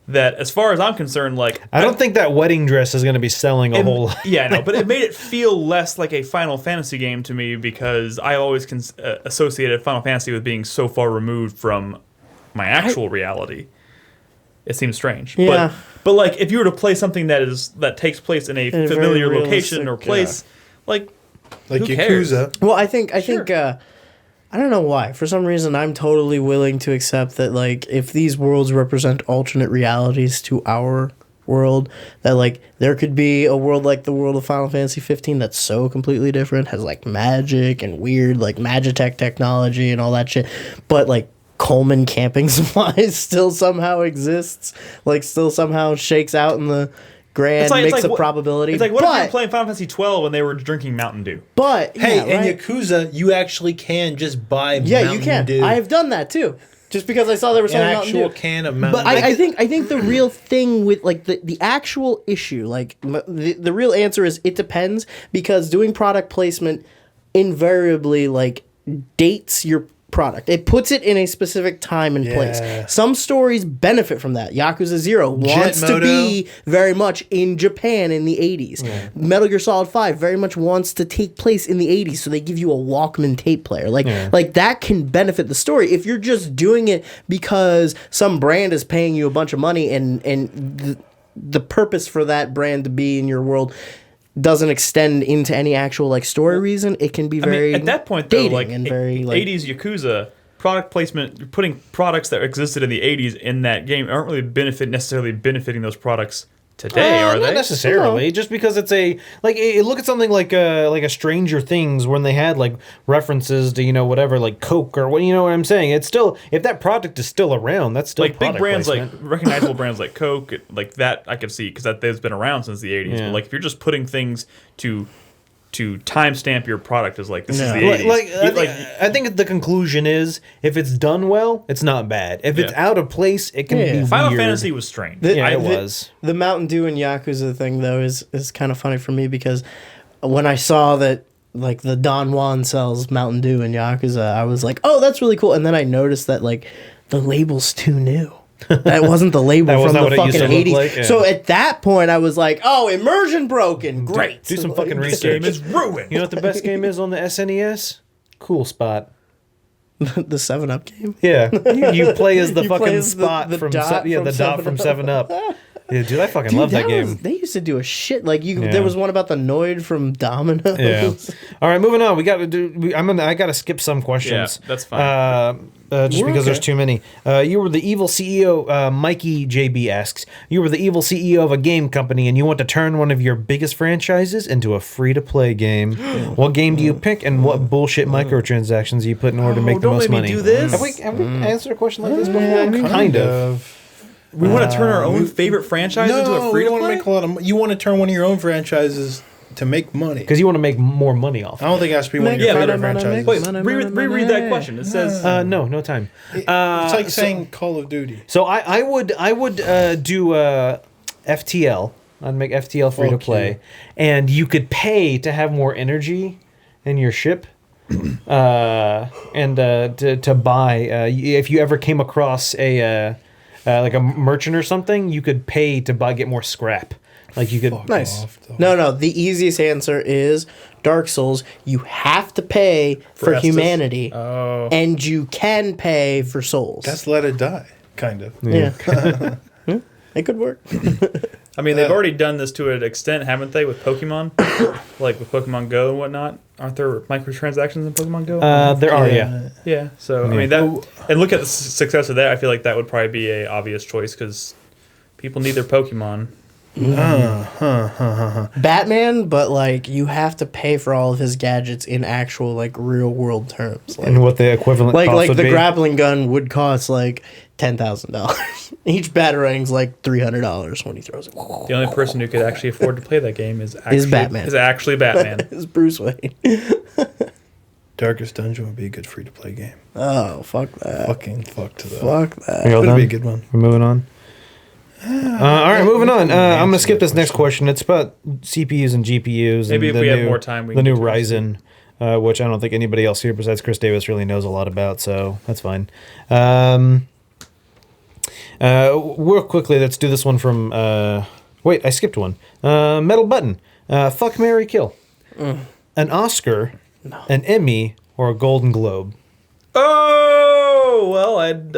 that as far as I'm concerned, like I don't think that wedding dress is going to be selling a whole lot. Yeah, I know, but it made it feel less like a Final Fantasy game to me because I always associated Final Fantasy with being so far removed from my actual reality. It seems strange. Yeah. But like if you were to play something that takes place in a very familiar location realistic, or place, like Like who cares? Yakuza. Well, I think I don't know why. For some reason, I'm totally willing to accept that, like, if these worlds represent alternate realities to our world, that, like, there could be a world like the world of Final Fantasy 15 that's so completely different, has, like, magic and weird, like, Magitech technology and all that shit, but, like, Coleman camping supplies still somehow exists, like, still somehow shakes out in the grand mix of probability. It's like what if you were playing Final Fantasy 12 and they were drinking Mountain Dew? But Hey, yeah, in right? Yakuza, you actually can just buy Yeah, Mountain you can. Dew. I have done that too. Just because I saw there was an something Mountain actual Dew. can of Mountain But Dew. I think the real thing with like the actual issue, like the real answer is it depends, because doing product placement invariably like dates your product. It puts it in a specific time and place. Some stories benefit from that. Yakuza 0 wants to be very much in Japan in the 80s. Metal Gear Solid 5 very much wants to take place in the 80s, so they give you a Walkman tape player. Like that can benefit the story. If you're just doing it because some brand is paying you a bunch of money and the purpose for that brand to be in your world doesn't extend into any actual like story reason, it can be very at that point though, like and very like 80s Yakuza product placement, you're putting products that existed in the 80s in that game aren't really necessarily benefiting those products today, are they? Not necessarily. Just because it's a like look at something like a Stranger Things when they had like references to whatever like Coke or what what I'm saying. It's still, if that product is still around, that's still like big brands placement. like recognizable brands like Coke, like that I could see because that's been around since the 80s. But like if you're just putting things to timestamp your product as like this is the 80s. I think the conclusion is if it's done well, it's not bad. If it's out of place, it can be Final weird. Fantasy was strange. It was. The Mountain Dew and Yakuza thing though is kind of funny for me because when I saw that like the Don Juan sells Mountain Dew and Yakuza, I was like, oh, that's really cool. And then I noticed that like the label's too new. That wasn't the label from the fucking 80s. Like? Yeah. So at that point, I was like, oh, immersion broken. Great. Do some fucking This research. game is ruined. You know what the best game is on the SNES? Cool Spot. The 7-Up game? Yeah. You play as the You fucking play as the Spot dot from from dot from 7-Up. Yeah, dude, I fucking love that game. They used to do a shit like There was one about the Noid from Domino's. Yeah. All right, moving on. We got to do. I got to skip some questions. Yeah, that's fine. Just because there's too many. You were the evil CEO. Mikey JB asks, you were the evil CEO of a game company, and you want to turn one of your biggest franchises into a free-to-play game. What game do you pick, and what bullshit microtransactions do you put in order to make the most money? Do this. Have we answered a question like this before? Kind of. We want to turn our own favorite franchise into a free to want to play. make a lot of. You want to turn one of your own franchises to make money. Because you want to make more money off. I don't think it has to be one of your favorite franchises. Wait, reread that question. It says no time. It's like saying Call of Duty. So I would do FTL. I'd make FTL free to play, and you could pay to have more energy in your ship, and to buy. If you ever came across a like a merchant or something, you could pay to get more scrap. Like you could. Nice. No. The easiest answer is Dark Souls. You have to pay for Estus? humanity, and you can pay for souls. That's Let It Die, kind of. Yeah. It could work. I mean, they've already done this to an extent, haven't they, with Pokemon? Like with Pokemon Go and whatnot? Aren't there microtransactions in Pokemon Go? There are, yeah. Yeah, so, I mean, that, and look at the success of that. I feel like that would probably be a obvious choice because people need their Pokemon. Batman, but like you have to pay for all of his gadgets in actual like real world terms. Like, And what the equivalent cost like would the be? grappling gun would cost like $10,000. Each batarangs like $300 when he throws it. The only person who could actually afford to play that game is Batman. Is actually Batman. It's Bruce Wayne. Darkest Dungeon would be a good free-to-play game. Oh, fuck that. Fucking fuck to that. Fuck that. Are you all Would done? be a good one. We're moving on. All right, moving on. I'm going to skip this next question. It's about CPUs and GPUs. Maybe and if the we have new- more time, we the can new get to Ryzen, which I don't think anybody else here besides Chris Davis really knows a lot about, so that's fine. Real quickly, let's do this one from. Wait, I skipped one. Metal Button. Fuck, marry, kill. An Oscar, an Emmy, or a Golden Globe. Oh, well, I'd...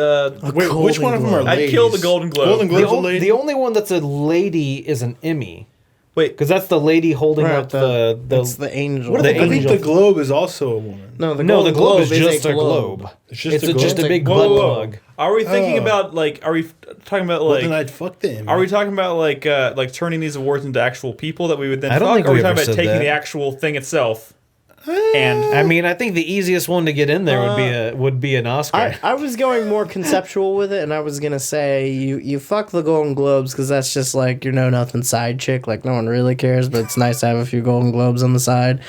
Wait, which one of them are I'd ladies? kill the Golden Globe. Golden Globe's a lady? The only one that's a lady is an Emmy. Wait, Because that's the lady holding Right, up the that's the angel. What the I think angel. the Globe is also a woman. No, the No, Golden the globe is is just a globe. It's just a just a globe? big whoa, butt whoa, whoa. plug. Are we thinking Oh. about, like... Are we talking about, Well, like... then I'd fuck them. Are we talking about like turning these awards into actual people that we would then I don't fuck? think Or are we we talking ever about said taking that. the actual thing itself? And I mean, I think the easiest one to get in there would be an Oscar. I was going more conceptual with it, and I was gonna say you fuck the Golden Globes because that's just like your know nothing side chick. Like no one really cares, but it's nice to have a few Golden Globes on the side.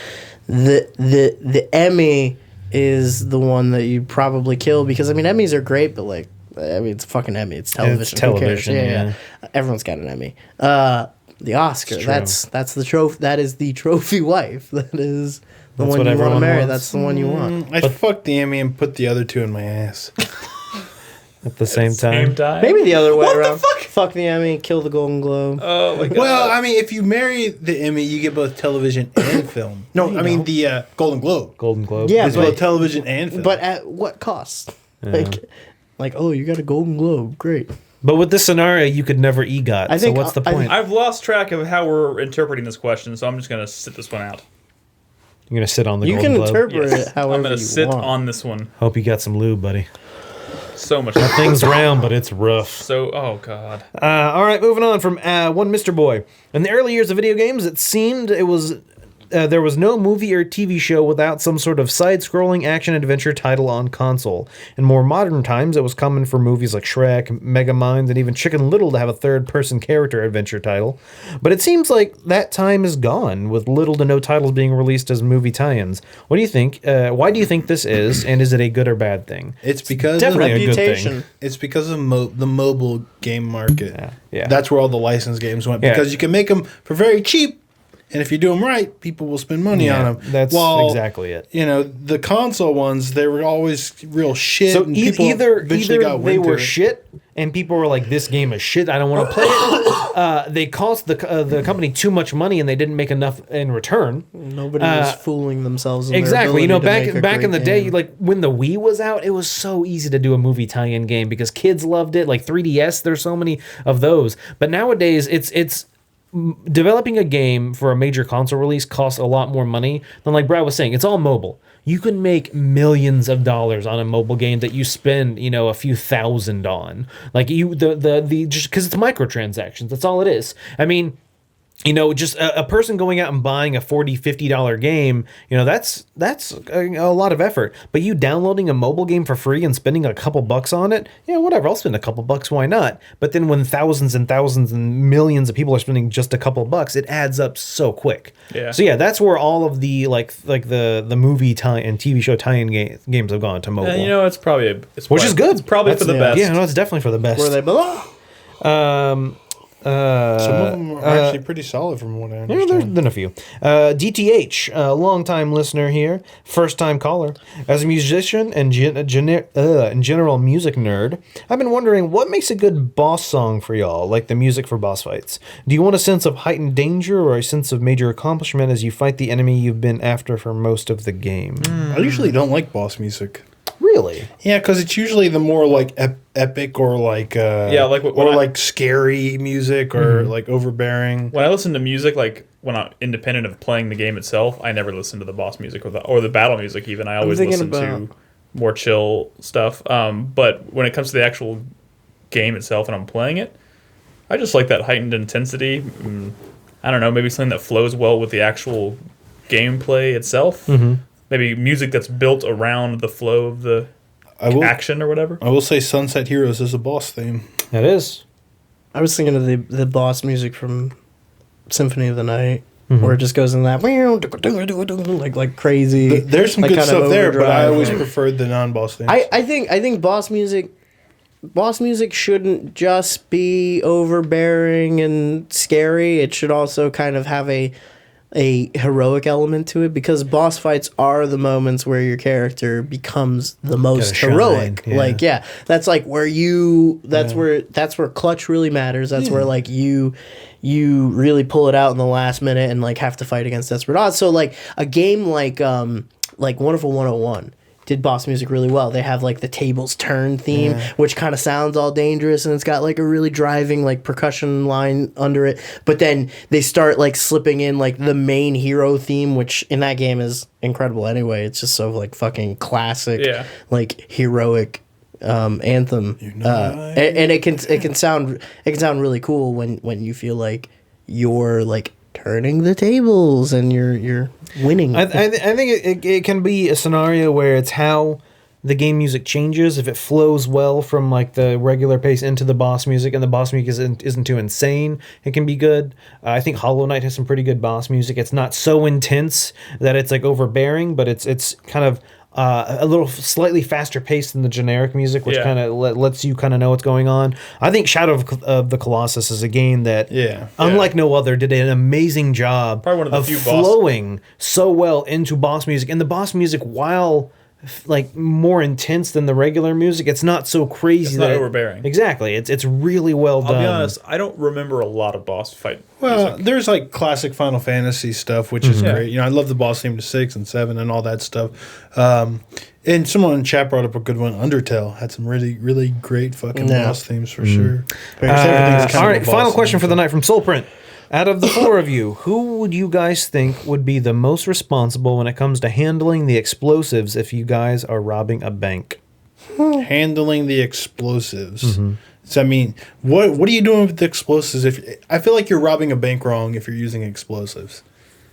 The Emmy is the one that you'd probably kill because I mean Emmys are great, but like I mean it's a fucking Emmy. It's television. It's Who cares? television, yeah. Everyone's got an Emmy. The Oscar. It's true. That's the trophy. That is the trophy wife. That is the That's one what you want to everyone marry. wants. That's the one you want. I'd fuck the Emmy and put the other two in my ass. At the same time. Maybe the other way What the around. fuck? Fuck the Emmy, kill the Golden Globe. Oh my god. Well, I mean, if you marry the Emmy, you get both television and film. No, I mean the Golden Globe. Golden Globe. Yeah, It's both television and film. but at what cost? Like, oh, you got a Golden Globe. Great. But with this scenario, you could never EGOT. I think- so what's the I- point? I've lost track of how we're interpreting this question, so I'm just gonna sit this one out. You're going to sit on the You Golden can Globe? interpret Yes. it however I'm gonna you sit want. on this one. Hope you got some lube, buddy. So much. Things round, but it's rough. So, oh god. All right, moving on from one Mr. Boy. In the early years of video games, it seemed it was there was no movie or TV show without some sort of side-scrolling action-adventure title on console. In more modern times, it was common for movies like Shrek, Megamind, and even Chicken Little to have a third-person character adventure title. But it seems like that time is gone, with little to no titles being released as movie tie-ins. What do you think? Why do you think this is, and is it a good or bad thing? it's because Definitely of, a good thing. Reputation. it's because of the mobile game market. Yeah. That's where all the licensed games went Yeah. because you can make them for very cheap, and if you do them right, people will spend money on them. That's exactly it. You know, the console ones, they were always real shit. So and people either eventually got they into were it. shit and people were like, "This game is shit. I don't want to play it." They cost the company too much money and they didn't make enough in return. Nobody was fooling themselves. In Exactly. You Their know, ability to make a back in great the day, game. like when the Wii was out, it was so easy to do a movie tie-in game because kids loved it. Like 3DS, there's so many of those. But nowadays, it's developing a game for a major console release costs a lot more money than, like Brad was saying, it's all mobile. You can make millions of dollars on a mobile game that you spend, a few thousand on. Like the just because it's microtransactions. That's all it is. I mean, just a person going out and buying a $40, $50 game, that's a lot of effort. But you downloading a mobile game for free and spending a couple bucks on it, whatever, I'll spend a couple bucks, why not? But then when thousands and thousands and millions of people are spending just a couple bucks, it adds up so quick. Yeah. So yeah, that's where all of the like the movie tie and TV show tie-in games have gone to mobile. It's probably which is good. It's probably for the best. Yeah, no, it's definitely for the best. where they belong. Some of them are actually pretty solid from what I Yeah, understand. there's been a few. DTH, long-time listener here, first-time caller. As a musician and general music nerd, I've been wondering what makes a good boss song for y'all, like the music for boss fights. Do you want a sense of heightened danger or a sense of major accomplishment as you fight the enemy you've been after for most of the game? I usually don't like boss music. Really? Yeah, because it's usually the more like epic or like like scary music or like overbearing. When I listen to music, like when I'm independent of playing the game itself, I never listen to the boss music or the battle music. Even I always listen to more chill stuff. But when it comes to the actual game itself and I'm playing it, I just like that heightened intensity. I don't know, maybe something that flows well with the actual gameplay itself. Maybe music that's built around the flow of the action or whatever. I will say Sunset Heroes is a boss theme. It is. I was thinking of the boss music from Symphony of the Night, where it just goes in that like crazy. There's some like good kind of stuff there, but I overdrive, always like- preferred the non-boss themes. I think boss music shouldn't just be overbearing and scary. It should also kind of have a heroic element to it, because boss fights are the moments where your character becomes the most shine, heroic. yeah. Like, yeah, that's like where where clutch really matters. That's where like you really pull it out in the last minute and like have to fight against desperate odds. So like a game like Wonderful 101 did boss music really well. They have like the tables turn theme, which kind of sounds all dangerous, and it's got like a really driving like percussion line under it. But then they start like slipping in like the main hero theme, which in that game is incredible anyway. It's just so like fucking classic, like heroic anthem. And it can sound really cool when you feel like you're like turning the tables and you're winning. I think it can be a scenario where it's how the game music changes. If it flows well from like the regular pace into the boss music, and the boss music isn't too insane, it can be good. I think Hollow Knight has some pretty good boss music. It's not so intense that it's like overbearing, but it's kind of a little slightly faster paced than the generic music, which kind of lets you kind of know what's going on. I think Shadow of the Colossus is a game that, unlike no other, did an amazing job Probably one of the few flowing so well into boss music. And the boss music, while like more intense than the regular music, it's not so crazy. It's not overbearing. Exactly. It's really well done. I'll be honest, I don't remember a lot of boss fight Well, music. there's like classic Final Fantasy stuff, which is great. You know, I love the boss theme to 6 and 7 and all that stuff. And someone in chat brought up a good one. Undertale had some really, really great fucking boss themes for sure. All right, final question for the night from Soulprint. Out of the four of you, who would you guys think would be the most responsible when it comes to handling the explosives if you guys are robbing a bank? Handling the explosives. So I mean, what are you doing with the explosives? If I feel like you're robbing a bank wrong if you're using explosives.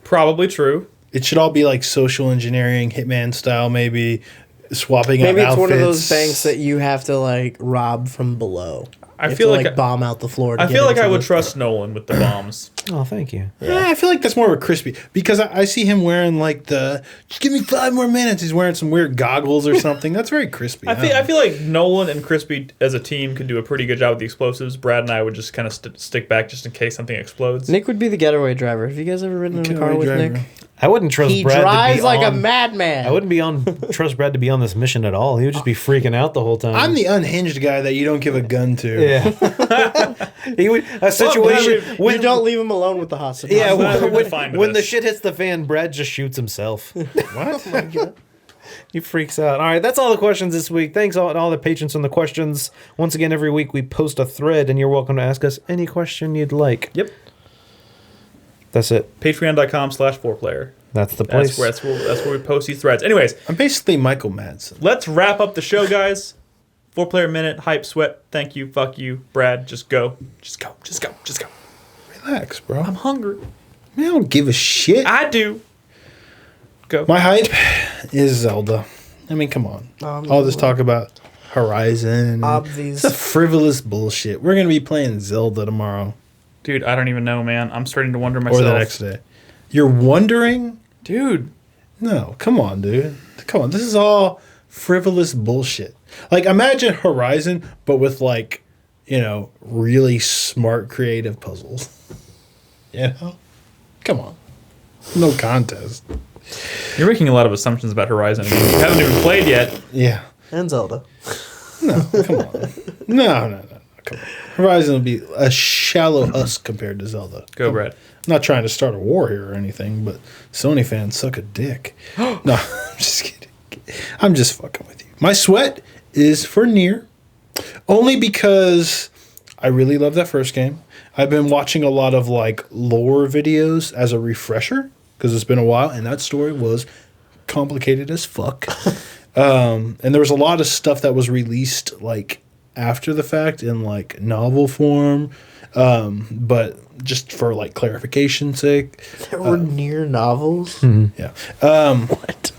Probably true. It should all be like social engineering, Hitman style, maybe swapping Maybe out it's one of those outfits. banks that you have to like rob from below. I You feel have to, like bomb out the floor. I feel like I would trust Nolan with the bombs. Oh, thank you. Yeah, I feel like that's more of a crispy because I see him wearing like the just give me 5 more minutes. He's wearing some weird goggles or something. That's very crispy. I feel like Nolan and Crispy as a team could do a pretty good job with the explosives. Brad and I would just kind of stick back just in case something explodes. Nick would be the getaway driver. Have you guys ever ridden in a car with Getaway Nick? driver. I wouldn't trust He Brad drives to be like on, a madman. I wouldn't trust Brad to be on this mission at all. He would just be freaking out the whole time. I'm the unhinged guy that you don't give a gun to. Yeah. He would a situation When you don't leave him alone with the hostage. Yeah, glad we're when defined the this. shit hits the fan, Brad just shoots himself. What? Oh my God. He freaks out. All right, that's all the questions this week. Thanks all the patrons on the questions. Once again, every week we post a thread, and you're welcome to ask us any question you'd like. Yep. That's it. Patreon.com/4Player. That's the place. That's where we post these threads. Anyways, I'm basically Michael Madsen. let's wrap up the show, guys. 4-Player minute, hype, sweat. Thank you, fuck you, Brad. Just go. Just go. Just go. Just go. Relax, bro. I'm hungry. Man, I don't give a shit. I do. Go. My hype is Zelda. I mean, come on. All this talk about Horizon. Obvious. It's a frivolous bullshit. We're going to be playing Zelda tomorrow. Dude, I don't even know, man. I'm starting to wonder myself. Or the next day. You're wondering? Dude. No, come on, dude. Come on. This is all frivolous bullshit. Like, imagine Horizon, but with, like, you know, really smart, creative puzzles. You know? Come on. No contest. You're making a lot of assumptions about Horizon. You haven't even played yet. Yeah. And Zelda. No, come on. No. Come on. Horizon will be a shallow husk compared to Zelda. Go, Brad. I'm not trying to start a war here or anything, but Sony fans suck a dick. No, I'm just kidding. I'm just fucking with you. My sweat is for Nier, only because I really love that first game. I've been watching a lot of like lore videos as a refresher because it's been a while, and that story was complicated as fuck. And there was a lot of stuff that was released like after the fact in like novel form, but just for like clarification's sake. There were near novels. Yeah. What?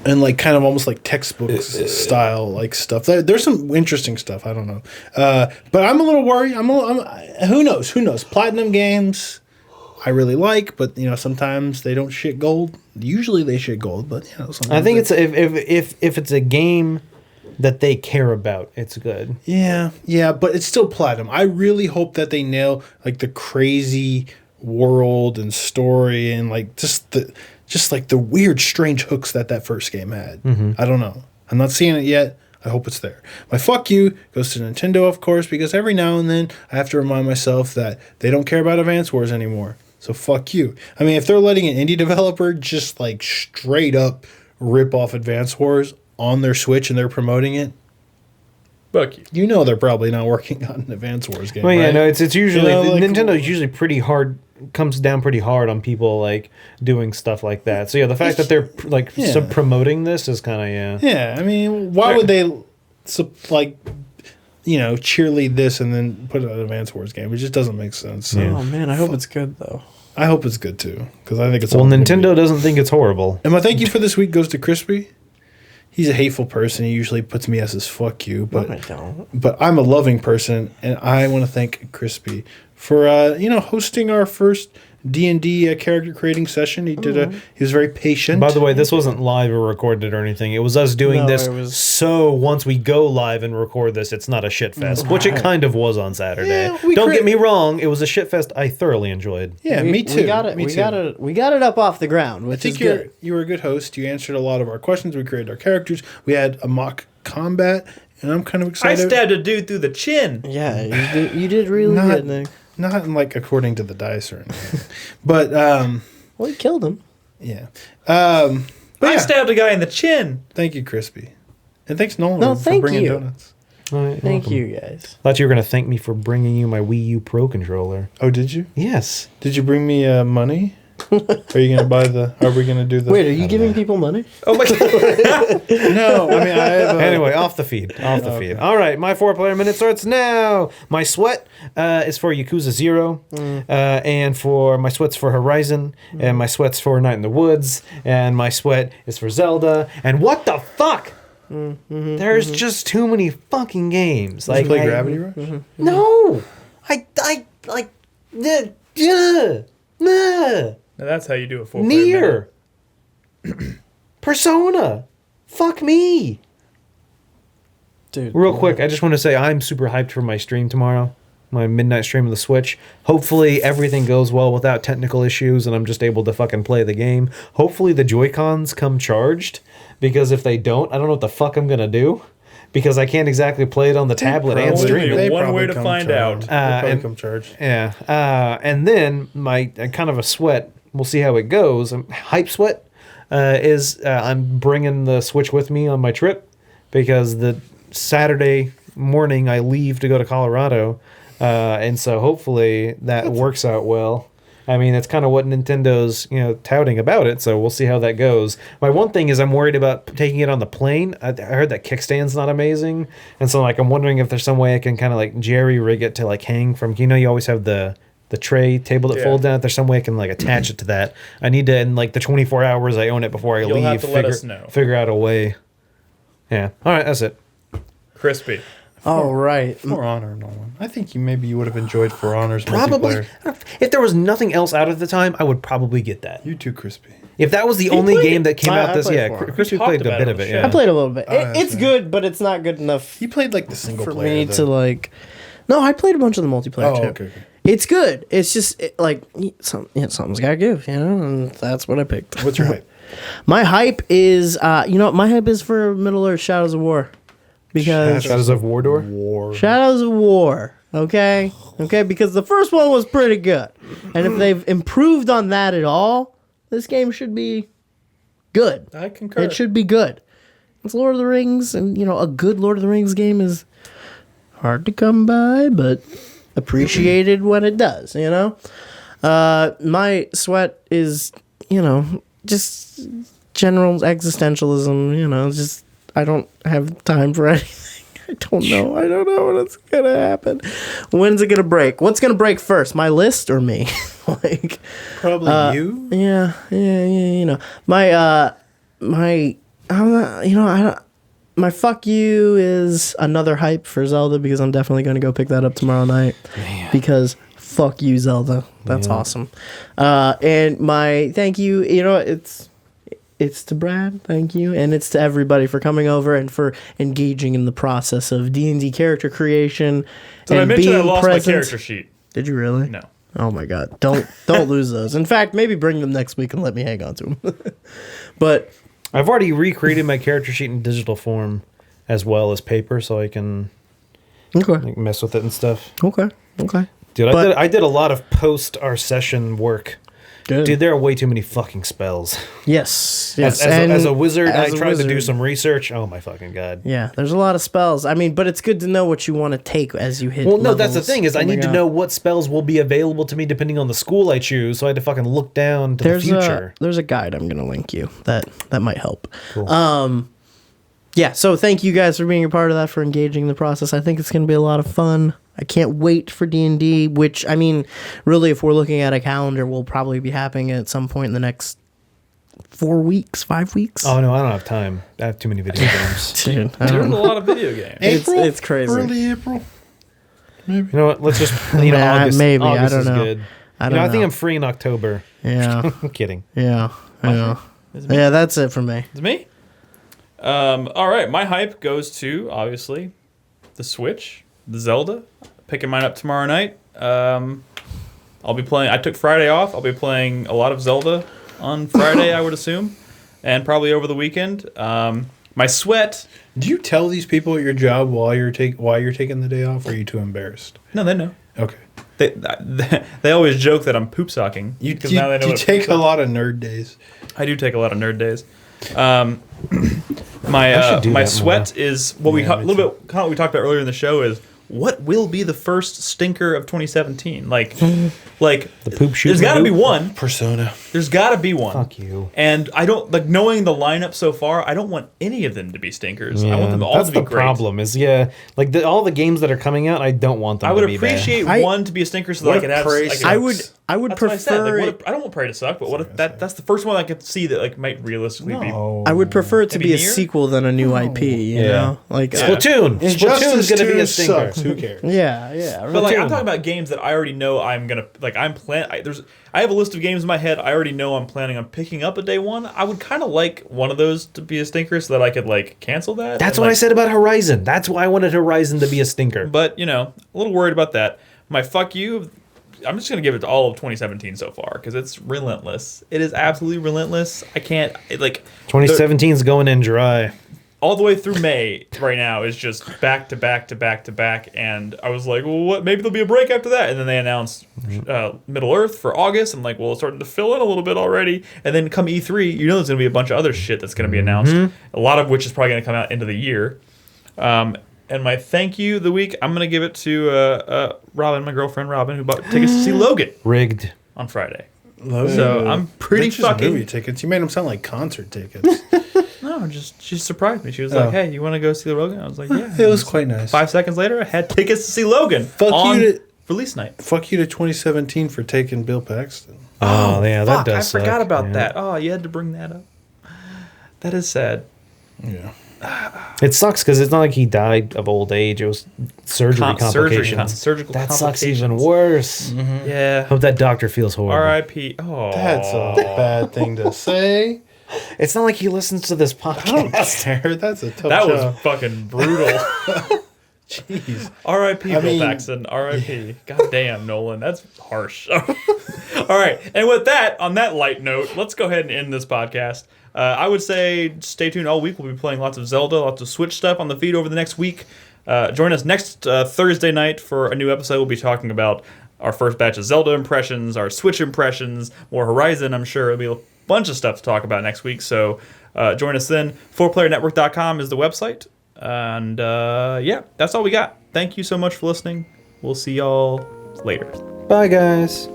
And like kind of almost like textbook style like stuff. There's some interesting stuff. I don't know. But I'm a little worried. Who knows? Platinum games I really like, but you know, sometimes they don't shit gold. Usually they shit gold, but you know, sometimes I think it's if it's a game that they care about, it's good. Yeah, but it's still platinum. I really hope that they nail like the crazy world and story and like just like the weird, strange hooks that first game had. I don't know. I'm not seeing it yet. I hope it's there. My fuck you goes to Nintendo, of course, because every now and then I have to remind myself that they don't care about Advance Wars anymore. So fuck you. I mean, if they're letting an indie developer just like straight up rip off Advance Wars on their Switch and they're promoting it, Fuck you. you know they're probably not working on an Advance Wars game. Well, yeah, right? no, it's usually You know, like- Nintendo's usually pretty hard. Comes down pretty hard on people like doing stuff like that. So yeah, the fact that they're like promoting this is kind of Yeah, I mean, why would they like, you know, cheerlead this and then put it on an Advance Wars game? It just doesn't make sense. So Oh man, I hope it's good though. I hope it's good too, because I think it's Well, all gonna Nintendo doesn't think it's horrible. be. And my thank you for this week goes to Crispy. He's a hateful person. He usually puts me as his fuck you, but I don't. but I'm a loving person, and I want to thank Crispy for hosting our first D&D character creating session. He was very patient. By the way, this wasn't live or recorded or anything. It was us doing this. So once we go live and record this, it's not a shit fest, which it kind of was on Saturday. Yeah, Don't get me wrong. It was a shit fest I thoroughly enjoyed. Yeah, me too. We got it up off the ground, which is good. You were a good host. You answered a lot of our questions. We created our characters. We had a mock combat, and I'm kind of I excited. stabbed a dude through the chin. Yeah, you did really good, Nick. Not like according to the dice or anything. But, Well, you killed him. yeah. I stabbed a guy in the chin. Thank you, Crispy. And thanks, Nolan, for thank bringing you. donuts. All right, Thank welcome. you, guys. Thought you were going to thank me for bringing you my Wii U Pro controller. Oh, did you? Yes. Did you bring me money? Are you going to buy are we going to do the... Wait, are you giving people money? Oh my god. No, I mean, I have Anyway, off the feed. Feed. All right, my 4-player minute starts now. My sweat is for Yakuza 0, and for my sweat's for Horizon, and my sweat's for Night in the Woods, and my sweat is for Zelda. And what the fuck? There's just too many fucking games. Like, play Gravity Rush? No, I like, Now that's how you do a full Nier, Persona, fuck me. Dude. Real quick, I just want to say I'm super hyped for my stream tomorrow, my midnight stream of the Switch. Hopefully everything goes well without technical issues and I'm just able to fucking play the game. Hopefully the Joy-Cons come charged, because if they don't, I don't know what the fuck I'm going to do, because I can't exactly play it on the tablet and stream it. They one way to find out. They probably come charged. Yeah. And then my kind of a sweat, we'll see how it goes. Hype sweat is I'm bringing the Switch with me on my trip, because the Saturday morning I leave to go to Colorado, and so hopefully that works out well. I mean, that's kind of what Nintendo's touting about it, so we'll see how that goes. My one thing is I'm worried about taking it on the plane. I heard that kickstand's not amazing, and so I'm wondering if there's some way I can kind of jerry rig it to hang from. You always have the tray table that folds down. If there's some way I can attach it to that. I need to, in the 24 hours I own it before I leave, have to let us know. Figure out a way. Yeah. All right, that's it. Crispy. All right. For Honor, Nolan. I think you would have enjoyed For Honor's Probably. multiplayer. If there was nothing else out at the time, I would probably get that. You too, Crispy. If that was the only played game it. that came I out this, played For Honor. Chris We played talked a about bit it of on it. the show. Yeah. I played a little bit. It's right. good, but it's not good enough He played the single for player. me to No, I played a bunch of the multiplayer too. Okay. It's good. It's just something's got to give, and that's what I picked. What's your hype? My hype is, my hype is for Middle Earth Shadows of War. Because Shadows of Mordor. Shadows of War, okay? Okay, because the first one was pretty good. And if they've improved on that at all, this game should be good. I concur. It should be good. It's Lord of the Rings, and, a good Lord of the Rings game is hard to come by, but appreciated when it does, My sweat is, just general existentialism, just I don't have time for anything. I don't know what's going to happen. When's it going to break? What's going to break first, my list or me? Probably you. Yeah. My fuck you is another hype for Zelda, because I'm definitely going to go pick that up tomorrow night. Man. Because fuck you, Zelda. That's awesome. And my thank you, it's to Brad, thank you, and it's to everybody for coming over and for engaging in the process of D&D character creation. Did I and mention I being lost present. my character sheet? Did you really? No. Oh my god! Don't lose those. In fact, maybe bring them next week and let me hang on to them. But I've already recreated my character sheet in digital form as well as paper, so I can mess with it and stuff. Okay. Dude, I did a lot of post our session work. Good. Dude, there are way too many fucking spells. Yes. As a wizard, I tried to do some research. Oh my fucking god. Yeah, there's a lot of spells. I mean, but it's good to know what you want to take as you hit. Well, no, that's the levels. thing is I need to know what spells will be available to me depending on the school I choose. So I had to fucking look down to the future. There's a guide I'm gonna link you that might help. Cool. Yeah. So thank you guys for being a part of that, for engaging in the process. I think it's gonna be a lot of fun. I can't wait for D&D, which, I mean, really, if we're looking at a calendar, will probably be happening at some point in the next 4 weeks, 5 weeks. Oh, no, I don't have time. I have too many video games. Dude, There's a lot of video games. it's crazy. Early April. You know what? Let's just, Maybe, August I don't is know. good. I You don't know, know. I think I'm free in October. Yeah. I'm kidding. Yeah. Yeah. Is it me? Yeah, that's it for me. It's me. All right, my hype goes to obviously the Switch, the Zelda. Picking mine up tomorrow night. I'll be playing. I took Friday off. I'll be playing a lot of Zelda on Friday, I would assume, and probably over the weekend. My sweat. Do you tell these people at your job why you're taking the day off, or are you too embarrassed? No, they know. Okay. They always joke that I'm poop socking. You now they know what take poop a lot of nerd days. I do take a lot of nerd days. I should My do that sweat is what Yeah, a little bit kind of what we talked about earlier in the show is what will be the first stinker of 2017? Like The poop shoot. there's got to be one. Persona. There's got to be one. Fuck you. And I don't like knowing the lineup so far. I don't want any of them to be stinkers. I want them all That's to be the great. problem. Is like all the games that are coming out, I don't want them. I would to be appreciate bad. one to be a stinker so that What I could if have. Prey I could- sucks? I would That's what I said. prefer Like, it. I don't want Prey to suck, but what if that's the first one I could see that like might realistically be. I would prefer it to Maybe be a Nier? splatoon than a new IP. You know, like Splatoon. Splatoon's Injustice gonna be 2 a stinker. sucks. Who cares? yeah. But like I'm Splatoon. talking about games that I already know I'm gonna like. I have a list of games in my head. I already know I'm planning on picking up a day one. I would kind of like one of those to be a stinker so that I could like cancel that. That's and, what I like, said about Horizon. That's why I wanted Horizon to be a stinker. But you know, a little worried about that. My fuck you. I'm just gonna give it to all of 2017 so far because it's relentless. It is absolutely relentless. I can't like 2017's going in dry. all the way through May right now is just back to back to back to back, and I was like, well, what? Maybe there'll be a break after that, and then they announced Middle Earth for August. I'm like, well, it's starting to fill in a little bit already, and then come E3, you know, there's gonna be a bunch of other shit that's gonna be announced, a lot of which is probably gonna come out into the year. And my thank you of the week, I'm gonna give it to Robin, my girlfriend Robin, who bought tickets to see Logan Rigged. on Friday. Logan. So I'm pretty That's just fucking. movie tickets. You made them sound like concert tickets. No, just she surprised me. She was like, "Hey, you want to go see Logan?" I was like, "Yeah." It was quite nice. 5 seconds later, I had tickets to see Logan Fuck on you to- release night. Fuck you to 2017 for taking Bill Paxton. Oh, yeah, that Fuck, does I forgot suck. about Yeah. that. Oh, you had to bring that up. That is sad. Yeah. It sucks because it's not like he died of old age. It was surgery complications. Surgical That sucks complications. even worse. Yeah. Hope that doctor feels horrible. R.I.P. Oh, That's a bad thing to say. It's not like he listens to this I don't podcast. care. That's a tough that job. was fucking brutal. Jeez. R.I.P. I Bill mean- Paxton. R.I.P. God damn, Nolan. That's harsh. All right. And with that, on that light note, let's go ahead and end this podcast. I would say stay tuned all week. We'll be playing lots of Zelda, lots of Switch stuff on the feed over the next week. Join us next Thursday night for a new episode. We'll be talking about our first batch of Zelda impressions, our Switch impressions, more Horizon, I'm sure. There'll be a bunch of stuff to talk about next week. So join us then. 4playernetwork.com is the website. And yeah, that's all we got. Thank you so much for listening. We'll see y'all later. Bye, guys.